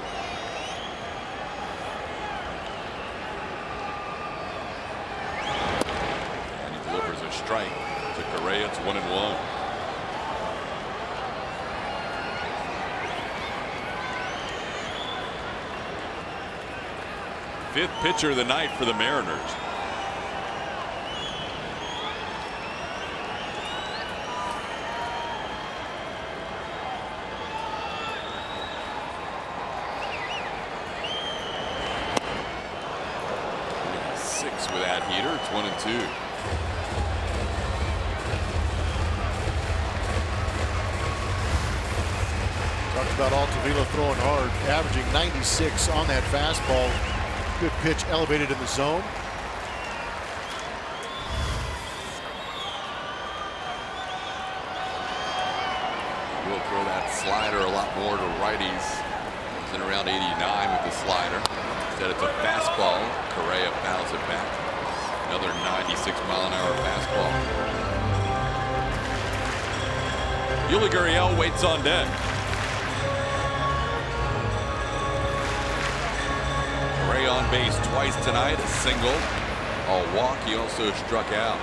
Strike to Correa. It's 1-1. Fifth pitcher of the night for the Mariners. pad heater. It's 1-2. Talked about Altavilla throwing hard, averaging 96 on that fastball. Good pitch elevated in the zone. We'll throw that slider a lot more to righties. He's in around 89 with the slider. Instead it's a fastball. Correa fouls it back. Another 96-mile-an-hour fastball. Yuli Gurriel waits on deck. Correa on base twice tonight, a single, a walk. He also struck out.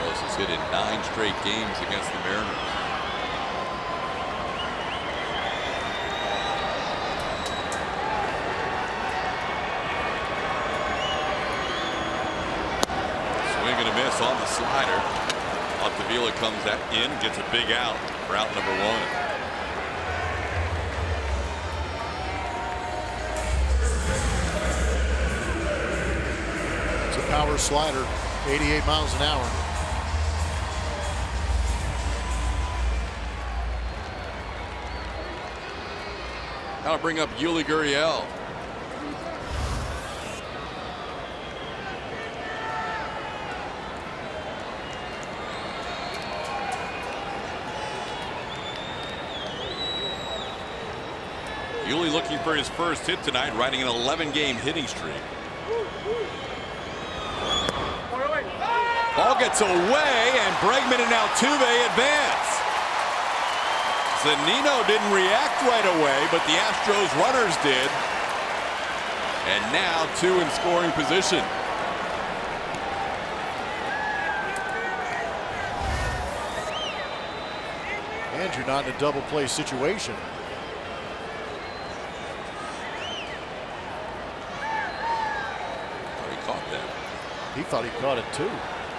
Ellis has hit in 9 straight games against the Mariners. Swing and a miss on the slider. Altavilla comes in, gets a big out. Route number 1. Power slider, 88 miles an hour. Now to bring up Yuli Gurriel. Yuli looking for his first hit tonight, riding an 11-game hitting streak. Ball gets away, and Bregman and Altuve advance. Zunino didn't react right away, but the Astros runners did. And now 2 in scoring position. And you're not in a double play situation. Oh, he caught that. He thought he caught it too.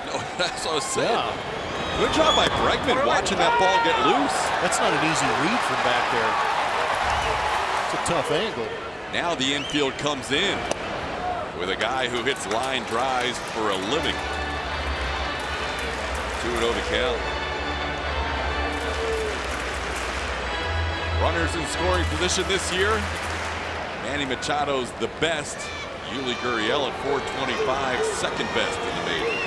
No, that's what I was saying. Yeah. Good job by Bregman watching that ball get loose. That's not an easy read from back there. It's a tough angle. Now the infield comes in with a guy who hits line drives for a living. 2-0 to count. Runners in scoring position this year. Manny Machado's the best. Yuli Gurriel at 425, second best in the majors.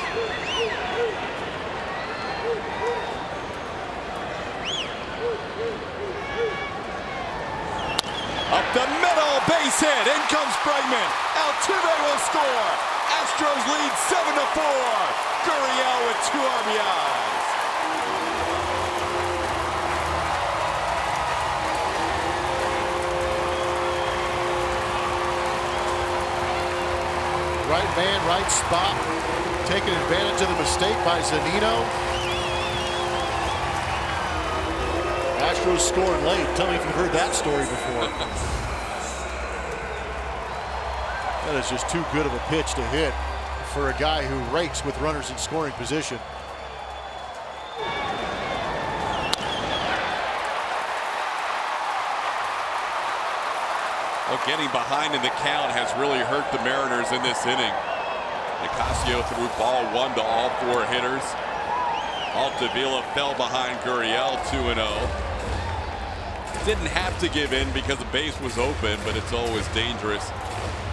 Up the middle, base hit. In comes Bregman. Altuve will score. Astros lead 7-4. Gurriel with 2 RBIs. Right man, right spot. Taking advantage of the mistake by Zunino. Astros scoring late. Tell me if you've heard that story before. That is just too good of a pitch to hit for a guy who rakes with runners in scoring position. Well, getting behind in the count has really hurt the Mariners in this inning. Nicasio threw ball 1 to all 4 hitters. Altavilla fell behind Gurriel 2-0. Didn't have to give in because the base was open, but it's always dangerous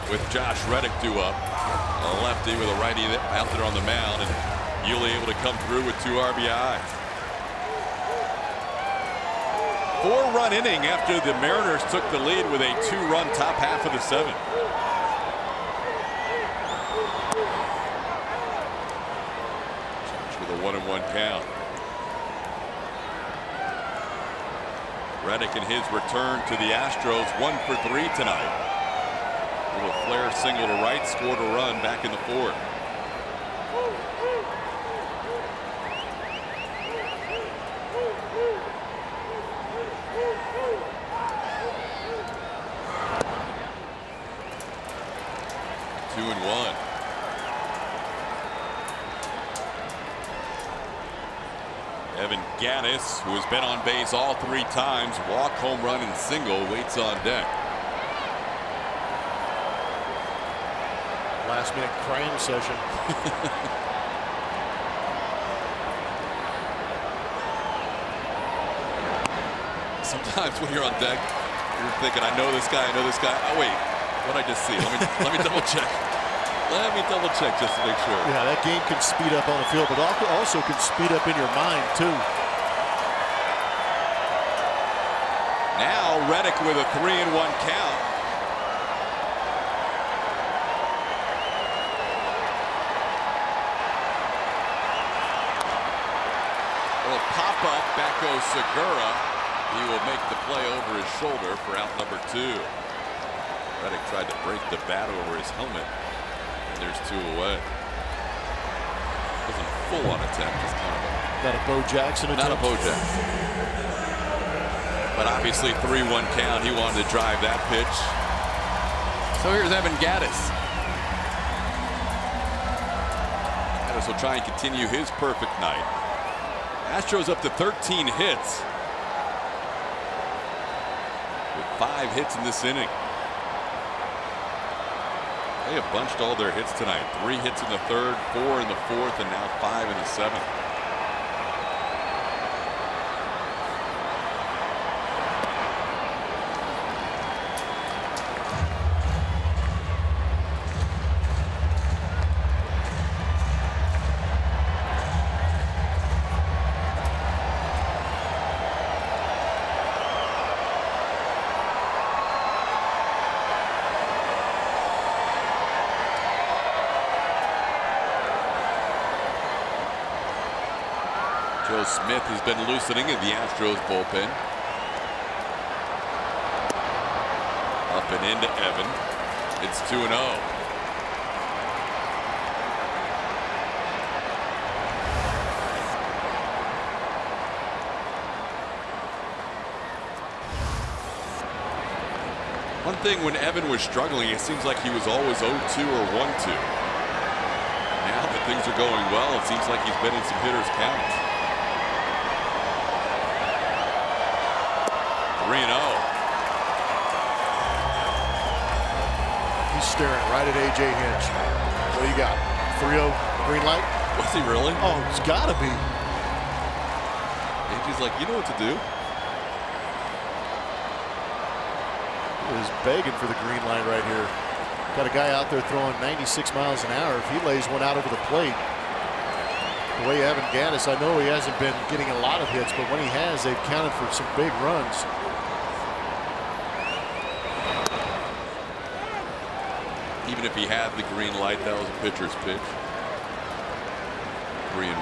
with Josh Reddick due up. A lefty with a righty out there on the mound, and Yuli able to come through with 2 RBIs. 4-run inning after the Mariners took the lead with a 2-run top half of the 7th. Josh with a 1-1 count. Reddick in his return to the Astros, 1 for 3 tonight. Little flare single to right, scored a run back in the 4th. Two and 1. Evan Gattis, who has been on base all 3 times, walk, home run, and single, waits on deck. Last-minute crying session. Sometimes when you're on deck, you're thinking, I know this guy, I know this guy. Oh, wait, what did I just see? Let me double check. Let me double check just to make sure. Yeah, that game can speed up on the field, but also can speed up in your mind, too. Now Reddick with a 3-1 count. Little pop-up, back goes Segura. He will make the play over his shoulder for out number 2. Reddick tried to break the bat over his helmet. And there's 2 away. Wasn't a full-on attempt, just kind of a... Not a Bo Jackson attempt. Not a Bo Jackson. But obviously 3-1 count. He wanted to drive that pitch. So here's Evan Gattis. Gattis will try and continue his perfect night. Astros up to 13 hits. With 5 hits in this inning. They have bunched all their hits tonight. 3 hits in the 3rd, 4 in the 4th, and now 5 in the 7th. Joe Smith has been loosening in the Astros bullpen. Up and into Evan. It's 2-0. One thing, when Evan was struggling, it seems like he was always 0-2 or 1-2. Now that things are going well, it seems like he's been in some hitters' counts. 3-0. He's staring right at A.J. Hinch. What do you got? 3-0 green light? Was he really? Oh, it's got to be. AJ's like, you know what to do? He is begging for the green light right here. Got a guy out there throwing 96 miles an hour. If he lays one out over the plate, the way Evan Gattis, I know he hasn't been getting a lot of hits, but when he has, they've counted for some big runs. Even if he had the green light, that was a pitcher's pitch. 3-1.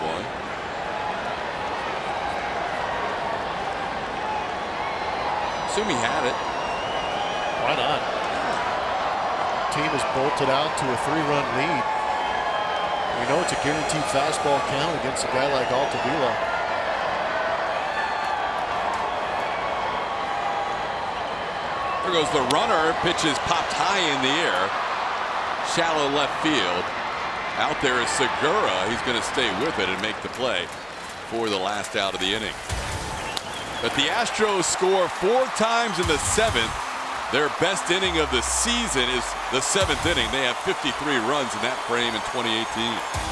Assume he had it. Why not? Team is bolted out to a 3-run lead. We know it's a guaranteed fastball count against a guy like Altavilla. There goes the runner. Pitch is popped high in the air. Shallow left field. Out there is Segura. He's going to stay with it and make the play for the last out of the inning. But the Astros score 4 times in the 7th. Their best inning of the season is the 7th inning. They have 53 runs in that frame in 2018.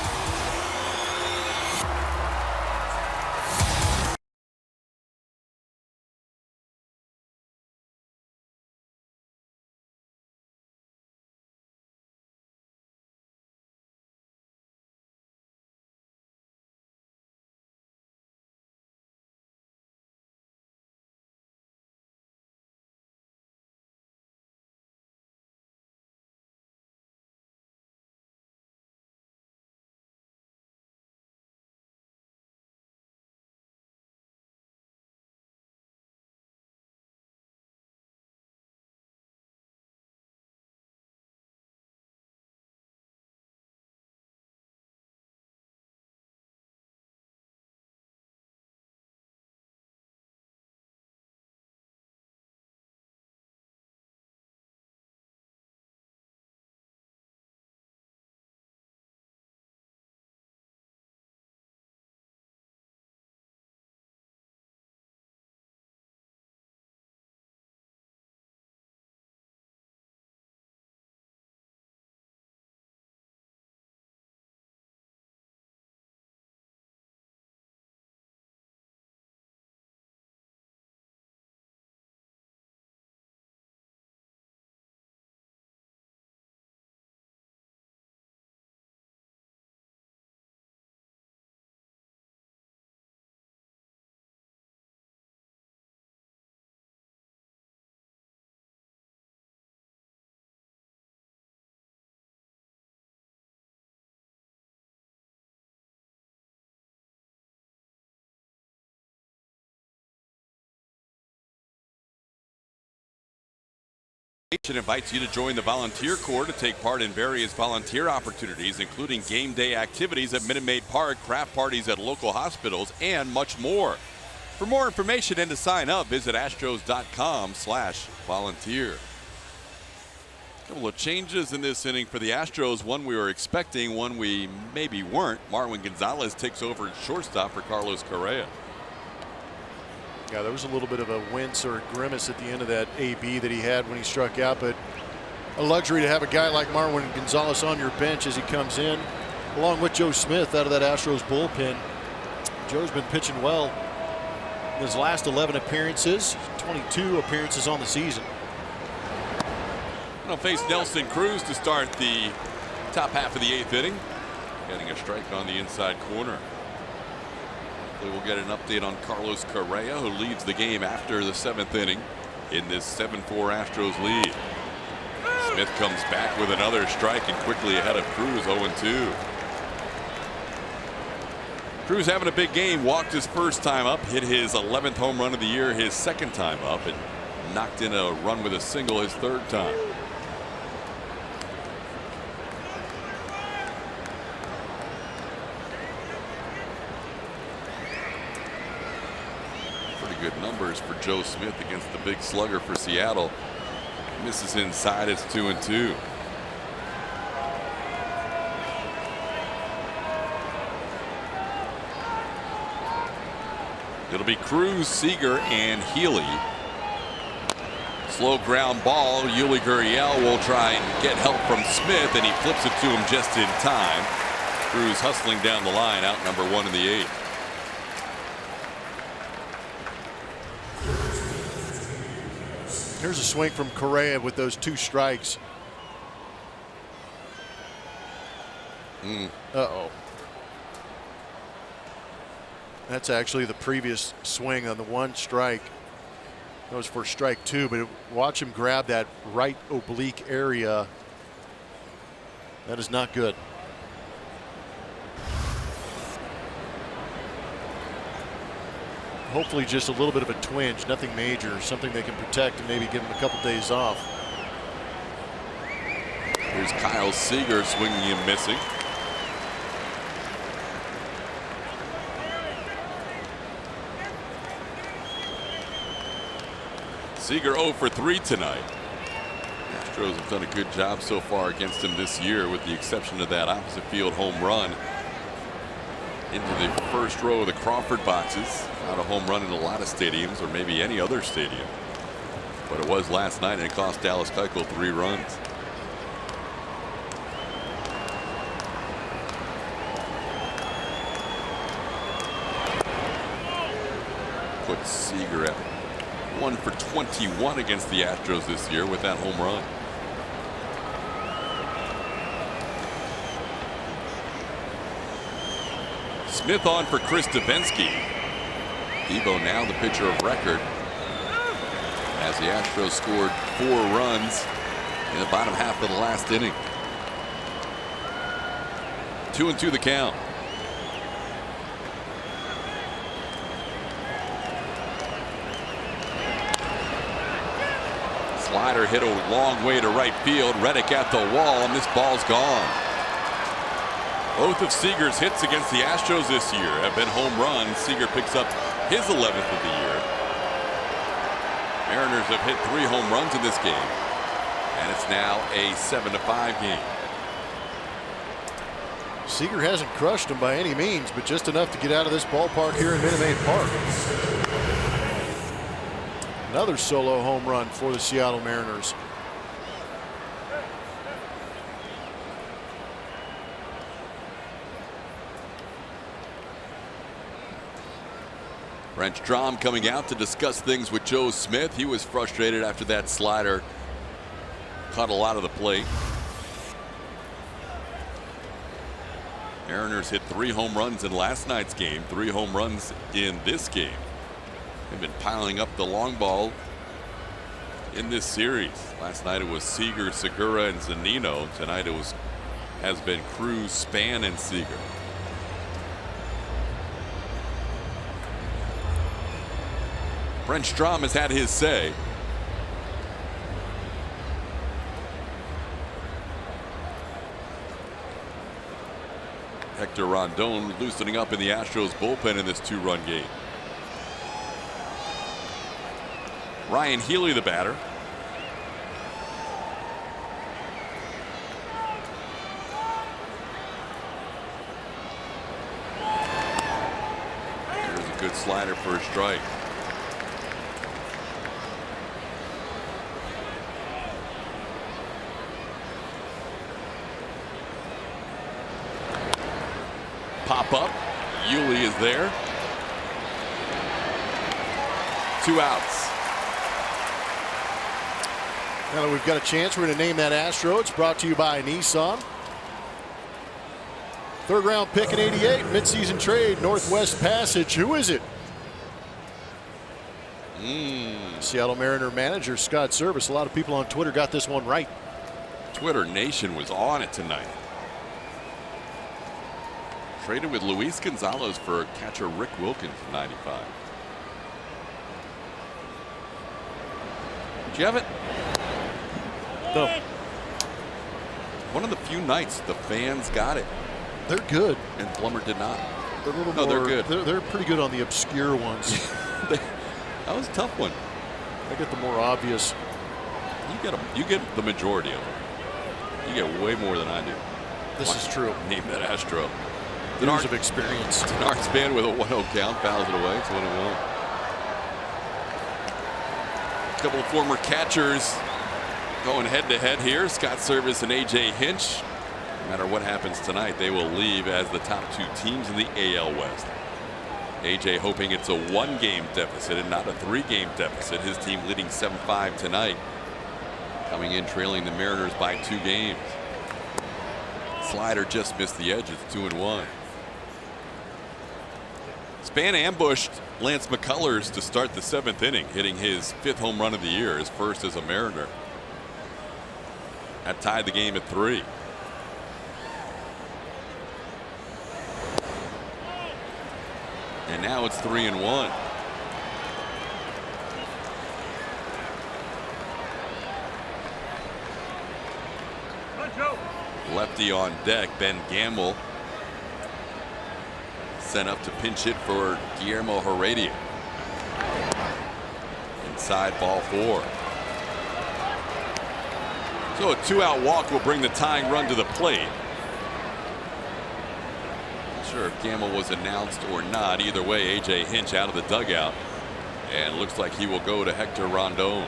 invites you to join the Volunteer Corps to take part in various volunteer opportunities, including game day activities at Minute Maid Park, craft parties at local hospitals, and much more. For more information and to sign up, visit astros.com/volunteer. A couple of changes in this inning for the Astros. One we were expecting, one we maybe weren't. Marwin Gonzalez takes over at shortstop for Carlos Correa. Yeah, there was a little bit of a wince or a grimace at the end of that AB that he had when he struck out, but a luxury to have a guy like Marwin Gonzalez on your bench as he comes in, along with Joe Smith out of that Astros bullpen. Joe's been pitching well in his last 11 appearances, 22 appearances on the season. We'll face Nelson Cruz to start the top half of the 8th inning. Getting a strike on the inside corner. Hopefully we'll get an update on Carlos Correa, who leads the game after the 7th inning in this 7-4 Astros lead. Smith comes back with another strike and quickly ahead of Cruz, 0-2. Cruz having a big game, walked his first time up, hit his 11th home run of the year his second time up, and knocked in a run with a single his third time. Pretty good numbers for Joe Smith against the big slugger for Seattle. Misses inside, it's 2-2. It'll be Cruz, Seager, and Healy. Slow ground ball. Yuli Gurriel will try and get help from Smith, and he flips it to him just in time. Cruz hustling down the line, out number 1 in the 8th. Here's a swing from Correa with those 2 strikes. Uh-oh. That's actually the previous swing on the 1 strike. That was for strike 2, but watch him grab that right oblique area. That is not good. Hopefully just a little bit of a twinge, nothing major, something they can protect and maybe give him a couple days off. Here's Kyle Seager swinging and missing. Seager 0 for 3 tonight. Astros have done a good job so far against him this year, with the exception of that opposite field home run into the first row of the Crawford boxes. Not a home run in a lot of stadiums, or maybe any other stadium, but it was last night, and it cost Dallas Keuchel 3 runs. Put Seager at 1 for 21 against the Astros this year with that home run. Smith on for Chris Davinsky. Devo now the pitcher of record, as the Astros scored 4 runs in the bottom half of the last inning. 2-2 the count. Slider hit a long way to right field. Reddick at the wall, and this ball's gone. Both of Seager's hits against the Astros this year have been home runs. Seager picks up his 11th of the year. Mariners have hit 3 home runs in this game, and it's now a 7-5 game. Seager hasn't crushed him by any means, but just enough to get out of this ballpark here in Minute Maid Park. Another solo home run for the Seattle Mariners. Brent Strom coming out to discuss things with Joe Smith. He was frustrated after that slider caught a lot of the plate. Mariners hit 3 home runs in last night's game, 3 home runs in this game. They've been piling up the long ball in this series. Last night it was Seager, Segura, and Zunino. Tonight it has been Cruz, Span, and Seager. Brent Strom has had his say. Hector Rondon loosening up in the Astros bullpen in this 2-run game. Ryan Healy, the batter. There's a good slider for a strike. Pop up. Yuli is there. 2 outs. Now that we've got a chance, we're going to name that Astro. It's brought to you by Nissan. 3rd round pick in '88, midseason trade, Northwest Passage. Who is it? Seattle Mariner manager Scott Service. A lot of people on Twitter got this one right. Twitter Nation was on it tonight. Traded with Luis Gonzalez for catcher Rick Wilkins in '95. Did you have it? No. One of the few nights the fans got it. They're good. And Blummer did not. They're a little no, more, they're good. They're pretty good on the obscure ones. That was a tough one. I get the more obvious. You get them. You get the majority of them. You get way more than I do. This is true. Name that Astro. Years of experience. Denard's man with a 1-0 count, fouls it away. It's 1-1. A couple of former catchers going head-to-head here. Scott Service and A.J. Hinch. No matter what happens tonight, they will leave as the top 2 teams in the AL West. A.J. hoping it's a 1-game deficit and not a 3-game deficit. His team leading 7-5 tonight. Coming in trailing the Mariners by 2 games. Slider just missed the edge. It's 2-1. Span ambushed Lance McCullers to start the 7th inning, hitting his 5th home run of the year, his first as a Mariner. That tied the game at 3. And now it's 3-1. Lefty on deck. Ben Gamble sent up to pinch hit for Guillermo Heredia. Inside, ball 4. So a 2-out walk will bring the tying run to the plate. Not sure if Gamble was announced or not. Either way, A.J. Hinch out of the dugout. And looks like he will go to Hector Rondon.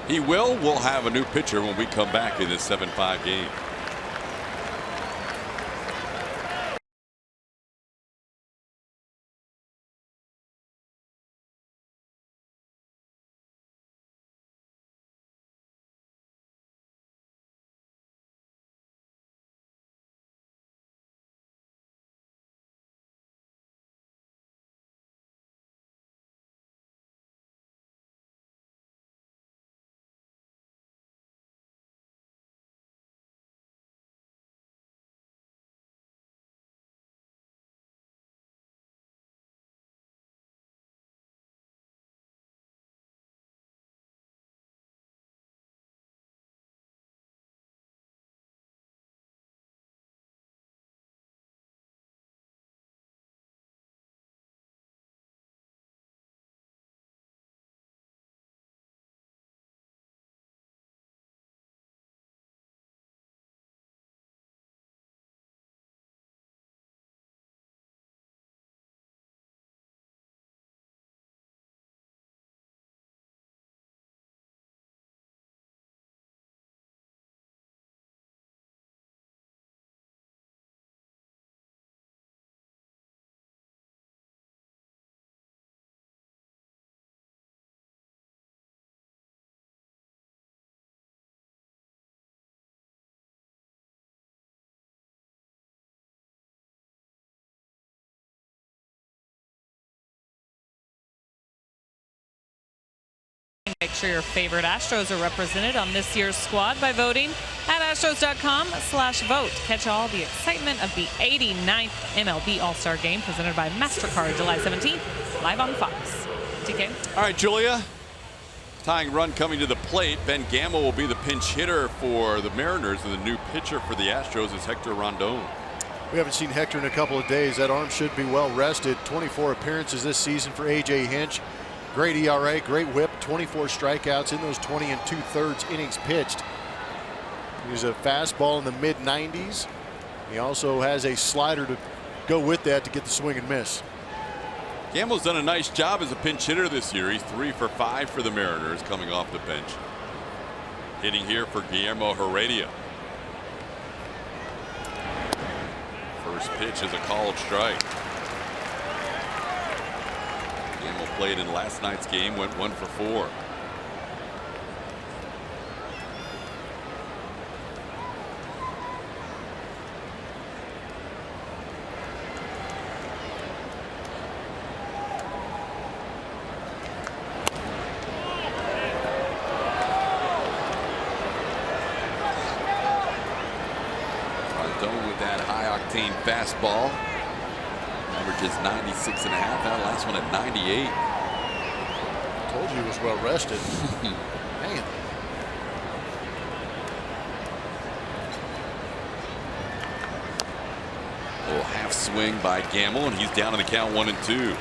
We'll have a new pitcher when we come back in this 7-5 game. Make sure your favorite Astros are represented on this year's squad by voting at astros.com/vote. Catch all the excitement of the 89th MLB All-Star Game presented by MasterCard July 17th, live on Fox. TK. All right, Julia. Tying run coming to the plate. Ben Gamble will be the pinch hitter for the Mariners, and the new pitcher for the Astros is Hector Rondon. We haven't seen Hector in a couple of days. That arm should be well rested. 24 appearances this season for A.J. Hinch. Great ERA, great whip, 24 strikeouts in those 20 2/3 innings pitched. He's a fastball in the mid-90s. He also has a slider to go with that to get the swing and miss. Gamble's done a nice job as a pinch hitter this year. He's 3 for 5 for the Mariners coming off the bench. Hitting here for Guillermo Heredia. First pitch is a called strike. Gamble played in last night's game, went 1 for 4. With that high-octane fastball, averages 96.5. That last one at 98. Told you he was well rested. Man. A little half swing by Gamble, and he's down in the count 1-2.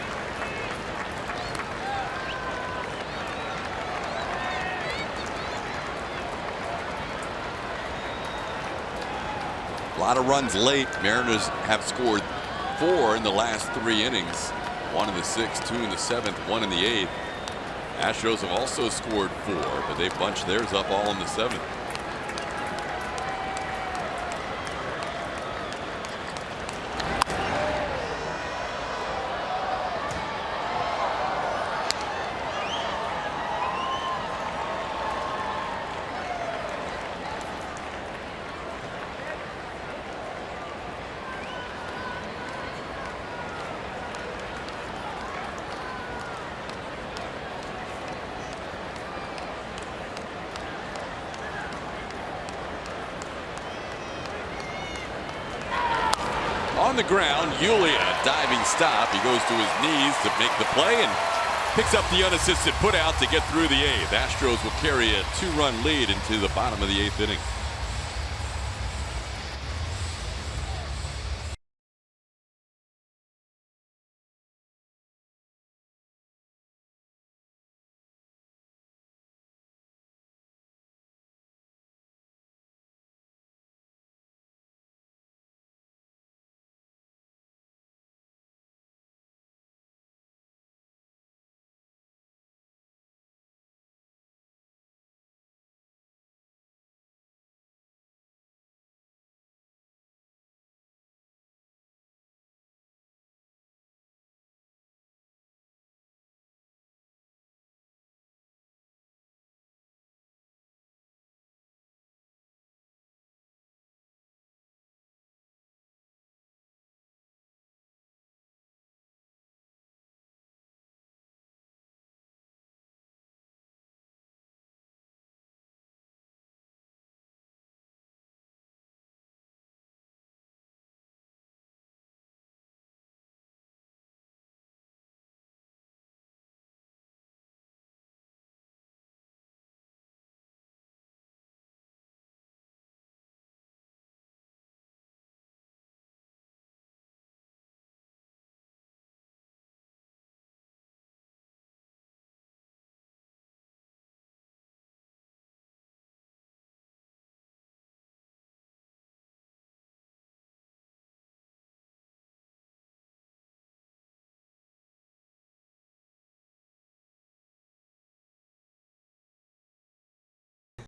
A lot of runs late. Mariners have scored 4 in the last 3 innings. 1 in the 6th, 2 in the 7th, 1 in the 8th. Astros have also scored 4, but they bunched theirs up all in the 7th. On the ground, Yulia, diving stop. He goes to his knees to make the play and picks up the unassisted putout to get through the 8th. Astros will carry a 2-run lead into the bottom of the 8th inning.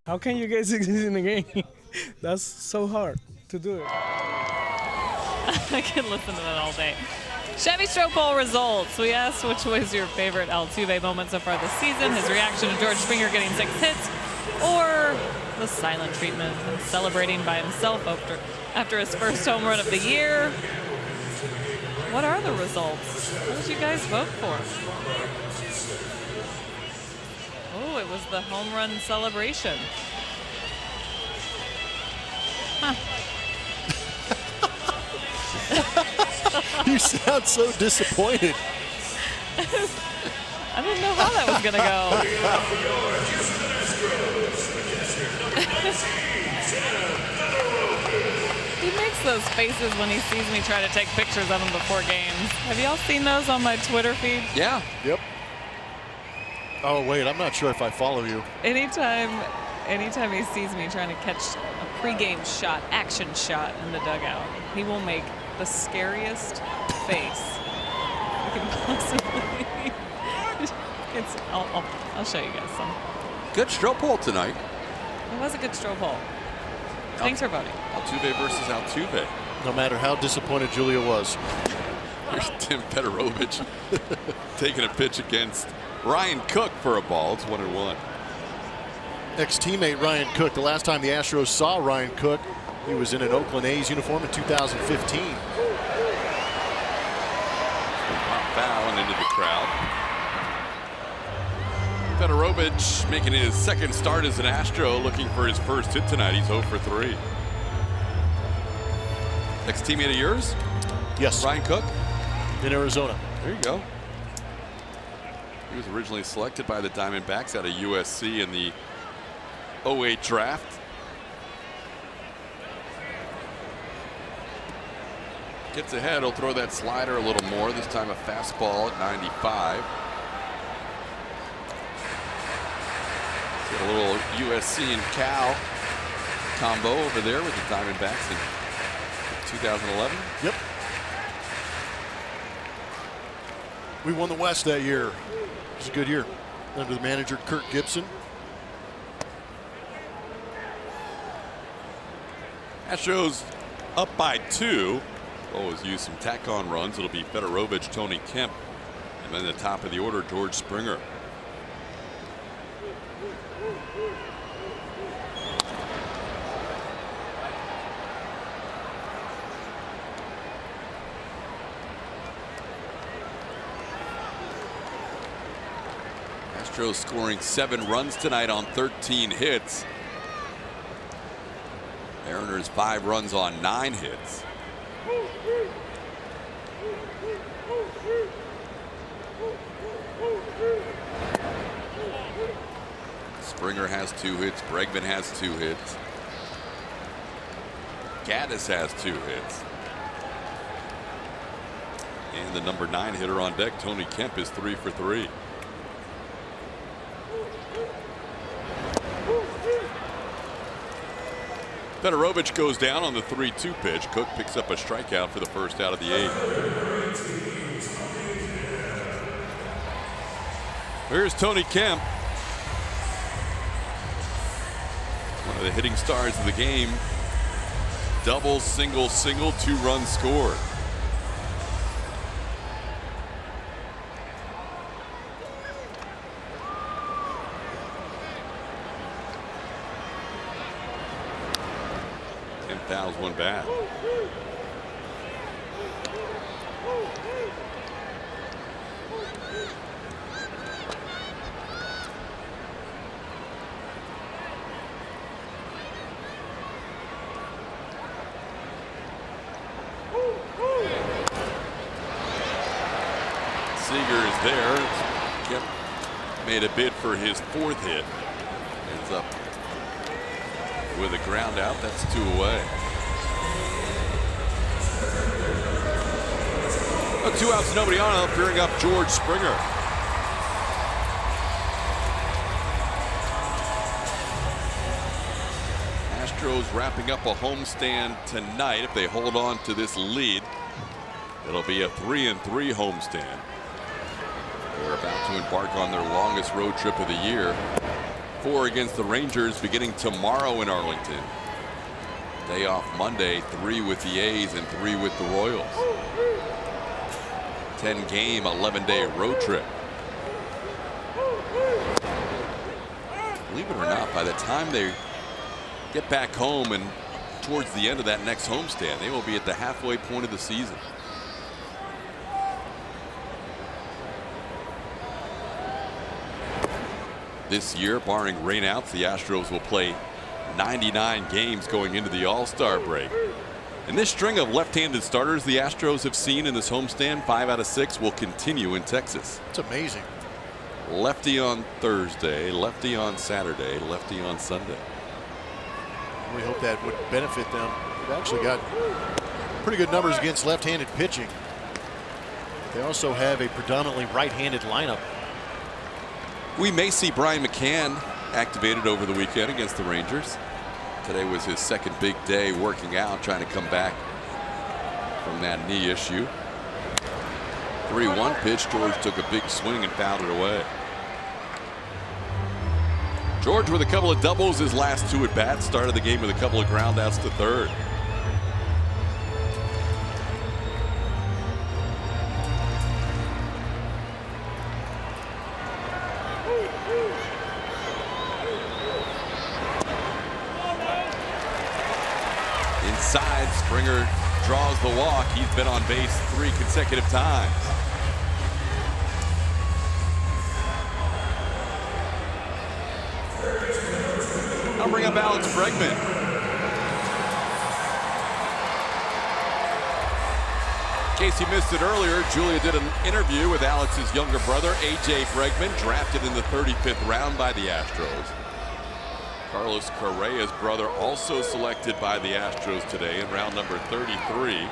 How can you guys exist in the game? That's so hard to do it. I can listen to that all day. Chevy Stroke Bowl results. We asked which was your favorite Altuve moment so far this season, his reaction to George Springer getting 6 hits, or the silent treatment and celebrating by himself after his first home run of the year. What are the results? What did you guys vote for? Oh, it was the home run celebration. Huh. You sound so disappointed. I didn't know how that was going to go. He makes those faces when he sees me try to take pictures of him before games. Have y'all seen those on my Twitter feed? Yeah. Yep. Oh, wait, I'm not sure if I follow you. Anytime he sees me trying to catch a pregame shot, action shot in the dugout, he will make the scariest face you can possibly. I'll show you guys some. Good stroke pull tonight. It was a good stroke hole. Thanks for voting. Altuve versus Altuve. No matter how disappointed Julia was. Here's Tim Peterovich taking a pitch against Ryan Cook for a ball. It's 1-1. Ex-teammate Ryan Cook. The last time the Astros saw Ryan Cook, he was in an Oakland A's uniform in 2015. Foul and into the crowd. Peterovich making his second start as an Astro, looking for his first hit tonight. He's 0 for 3. Ex-teammate of yours? Yes. Ryan Cook? In Arizona. There you go. He was originally selected by the Diamondbacks out of USC in the 08 draft. Gets ahead, he'll throw that slider a little more, this time a fastball at 95. Got a little USC and Cal combo over there with the Diamondbacks in 2011. Yep. We won the West that year. It was a good year under the manager Kirk Gibson. Astros up by 2. Always use some tack-on runs. It'll be Peterovich, Tony Kemp, and then the top of the order, George Springer. Astros scoring 7 runs tonight on 13 hits. Mariners 5 runs on 9 hits. Springer has 2 hits. Bregman has 2 hits. Gaddis has 2 hits. And the number 9 hitter on deck, Tony Kemp, is 3 for 3. Peterovich goes down on the 3-2 pitch. Cook picks up a strikeout for the first out of the 8th. Here's Tony Kemp, one of the hitting stars of the game. Double, single, 2 runs scored. Fouls one bat. Seager is there. Kemp made a bid for his 4th hit. Ends up with a ground out. That's 2 away. 2 outs, nobody on. Appearing up George Springer. Astros wrapping up a homestand tonight. If they hold on to this lead, it'll be a 3-3 homestand. They're about to embark on their longest road trip of the year. 4 against the Rangers beginning tomorrow in Arlington. Day off Monday, 3 with the A's and 3 with the Royals. 10-game, 11-day road trip. Believe it or not, by the time they get back home and towards the end of that next homestand, they will be at the halfway point of the season. This year, barring rainouts, the Astros will play 99 games going into the All-Star break. And this string of left-handed starters the Astros have seen in this homestand, 5 out of 6, will continue in Texas. It's amazing. Lefty on Thursday, lefty on Saturday, lefty on Sunday. We hope that would benefit them. They've actually got pretty good numbers against left-handed pitching. They also have a predominantly right-handed lineup. We may see Brian McCann activated over the weekend against the Rangers. Today was his second big day working out, trying to come back from that knee issue. 3-1 pitch. George took a big swing and fouled it away. George with a couple of doubles his last 2 at bats. Started the game with a couple of ground outs to third. Inside, Springer draws the walk. He's been on base 3 consecutive times. I'll bring up Alex Bregman. In case you missed it earlier, Julia did an interview with Alex's younger brother, AJ Bregman, drafted in the 35th round by the Astros. Carlos Correa's brother also selected by the Astros today in round number 33,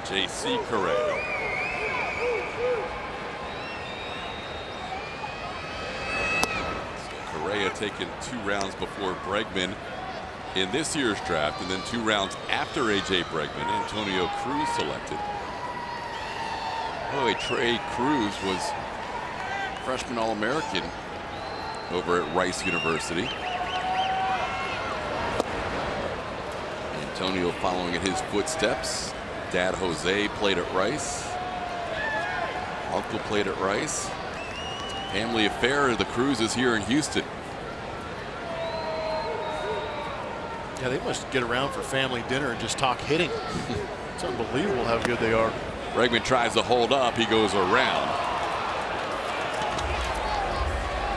J.C. Correa. Correa taken 2 rounds before Bregman in this year's draft, and then 2 rounds after A.J. Bregman, Antonio Cruz selected. By the way, Trey Cruz was freshman All-American over at Rice University. Antonio following in his footsteps. Dad Jose played at Rice. Uncle played at Rice. Family affair of the Cruzes here in Houston. Yeah, they must get around for family dinner and just talk hitting. It's unbelievable how good they are. Bregman tries to hold up. He goes around.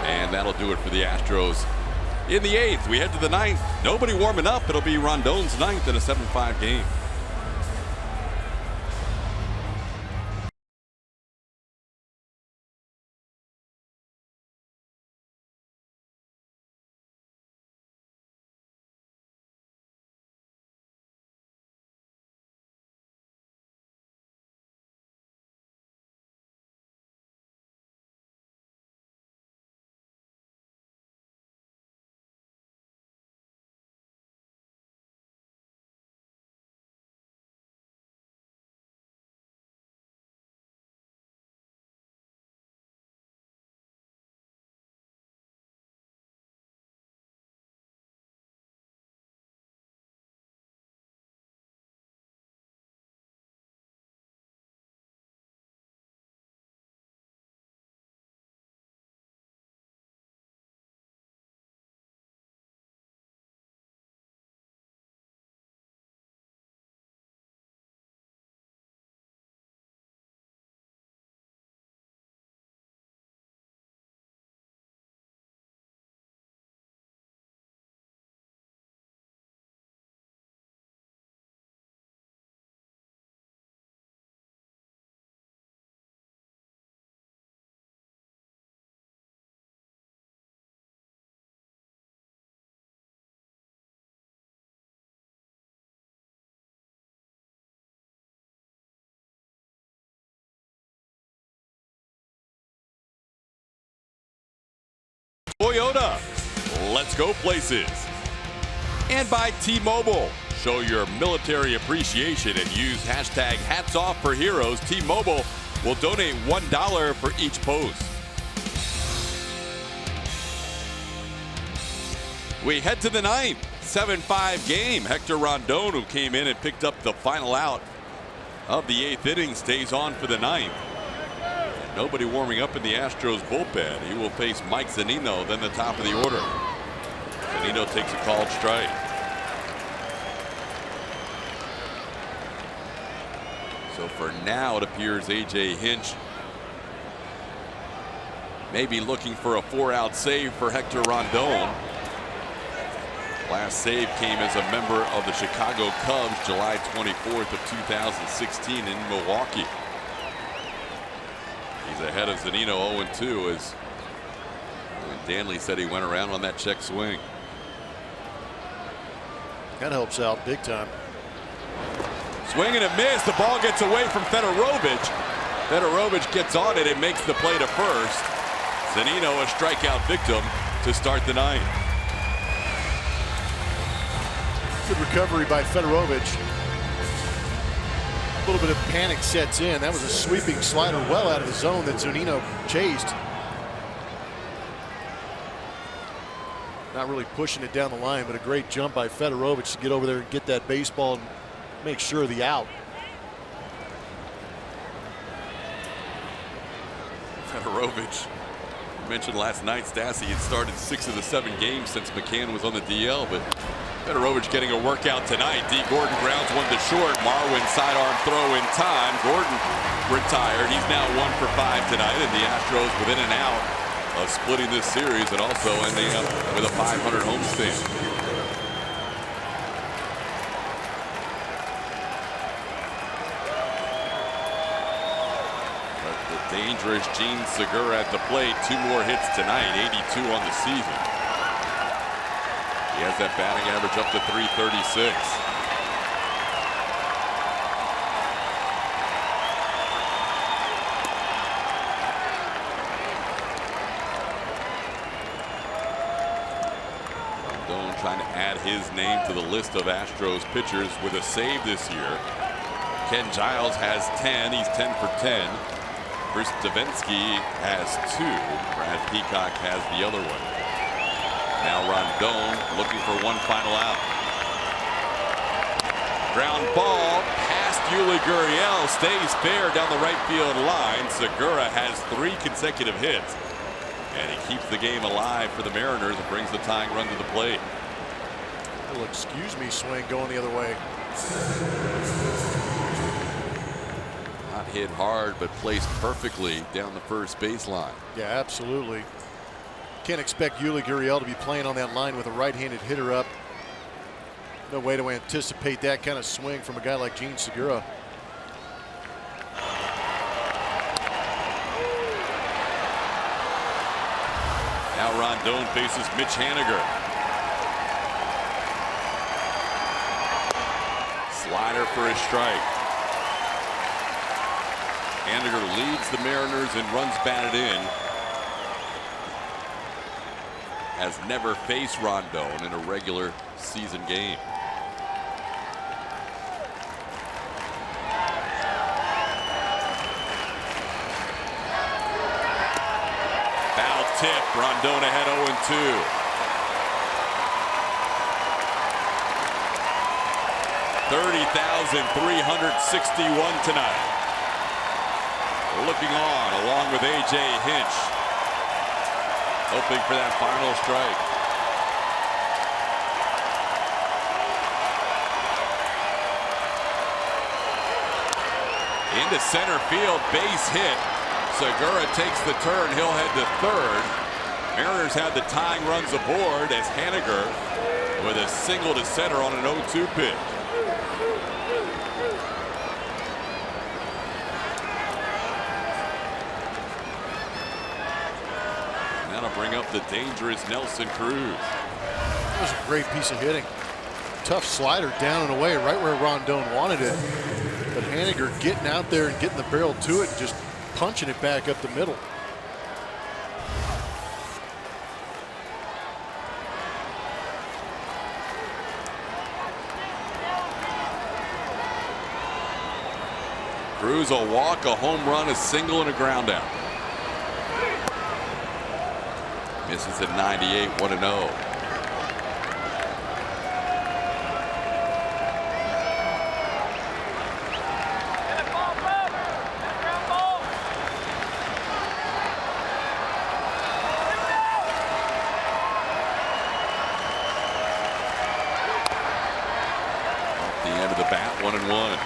And that'll do it for the Astros. In the 8th, we head to the 9th. Nobody warming up. It'll be Rondon's 9th in a 7-5 game. Toyota, let's go places. And by T-Mobile, show your military appreciation and use hashtag #HatsOffForHeroes. T-Mobile will donate $1 for each post. We head to the 9th, 7-5 game. Hector Rondon, who came in and picked up the final out of the 8th inning, stays on for the 9th. Nobody warming up in the Astros bullpen. He will face Mike Zunino, then the top of the order. Zunino takes a called strike. So for now, it appears A.J. Hinch may be looking for a 4-out save for Hector Rondon. Last save came as a member of the Chicago Cubs July 24th of 2016 in Milwaukee. He's ahead of Zunino 0-2 as And Danley said he went around on that check swing. That helps out big time. Swing and a miss. The ball gets away from Fedorovich. Fedorovich gets on it and makes the play to first. Zunino a strikeout victim to start the ninth. Good recovery by Fedorovich. A little bit of panic sets in. That was a sweeping slider well out of the zone that Zunino chased. Not really pushing it down the line, but a great jump by Fedorovich to get over there and get that baseball and make sure of the out. Fedorovich, you mentioned last night, Stassi had started 6 of the 7 games since McCann was on the DL, but Fedorovich getting a workout tonight. D. Gordon grounds one to short. Marwin sidearm throw in time. Gordon retired. He's now 1 for 5 tonight, and the Astros within an out of splitting this series and also ending up with a 500 homestand. But the dangerous Gene Segura at the plate. 2 more hits tonight, 82 on the season. He has that batting average up to 336. Trying to add his name to the list of Astros pitchers with a save this year. Ken Giles has 10. He's 10 for 10. Chris Davinsky has 2. Brad Peacock has the other one. Now Rondon looking for one final out. Ground ball past Yuli Gurriel, stays fair down the right field line. Segura has 3 consecutive hits, and he keeps the game alive for the Mariners and brings the tying run to the plate. Little excuse me swing going the other way. Not hit hard, but placed perfectly down the first baseline. Yeah, absolutely. Can't expect Yuli Gurriel to be playing on that line with a right-handed hitter up. No way to anticipate that kind of swing from a guy like Gene Segura. Now Rondon faces Mitch Haniger. Slider for a strike. Haniger leads the Mariners in runs batted in. Has never faced Rondon in a regular season game. Foul tip. Rondon ahead 0-2. 30,361 tonight. Looking on along with A.J. Hinch, hoping for that final strike. Into center field, base hit. Segura takes the turn. He'll head to third. Mariners had the tying runs aboard as Haniger with a single to center on an 0-2 pitch. Bring up the dangerous Nelson Cruz. That was a great piece of hitting. Tough slider down and away right where Rondon wanted it. But Haniger getting out there and getting the barrel to it and just punching it back up the middle. Cruz a walk, a home run, a single, and a ground out. Misses at 98, 1-0. Off the end of the bat, 1-1.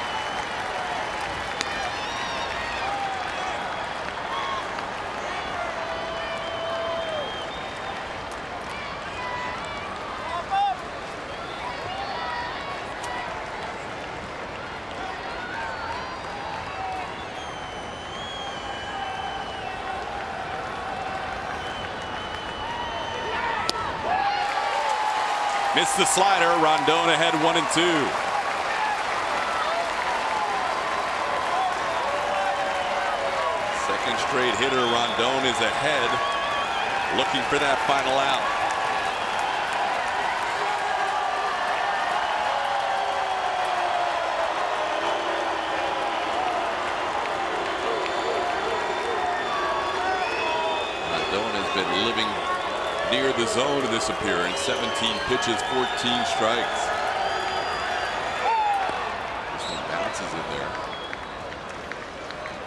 Missed the slider. Rondon ahead 1-2. Second straight hitter. Rondon is ahead, looking for that final out. Rondon has been living near the zone in this appearance. 17 pitches, 14 strikes. This one bounces in there.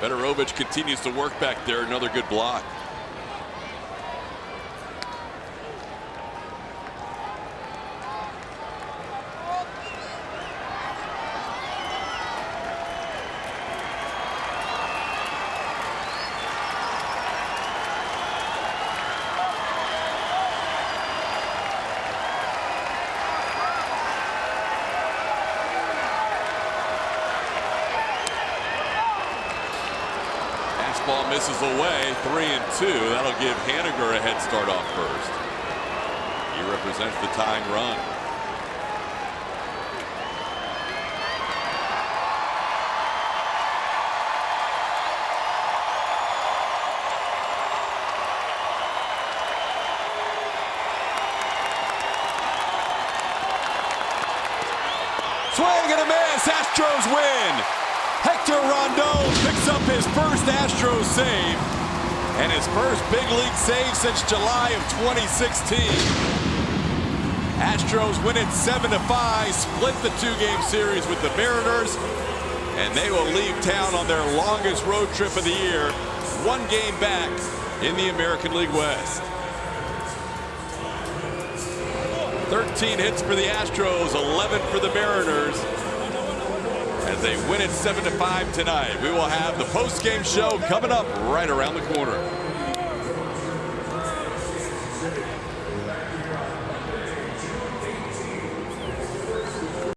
Federovich continues to work back there. Another good block. Ball misses away, 3-2. That'll give Haniger a head start off first. He represents the tying run. Swing and a miss. Astros win. Hector Rondon picks up his first Astros save and his first big league save since July of 2016. Astros win it 7-5, split the two-game series with the Mariners, and they will leave town on their longest road trip of the year, one game back in the American League West. 13 hits for the Astros, 11 for the Mariners, as they win it 7-5 tonight. We will have the post-game show coming up right around the corner.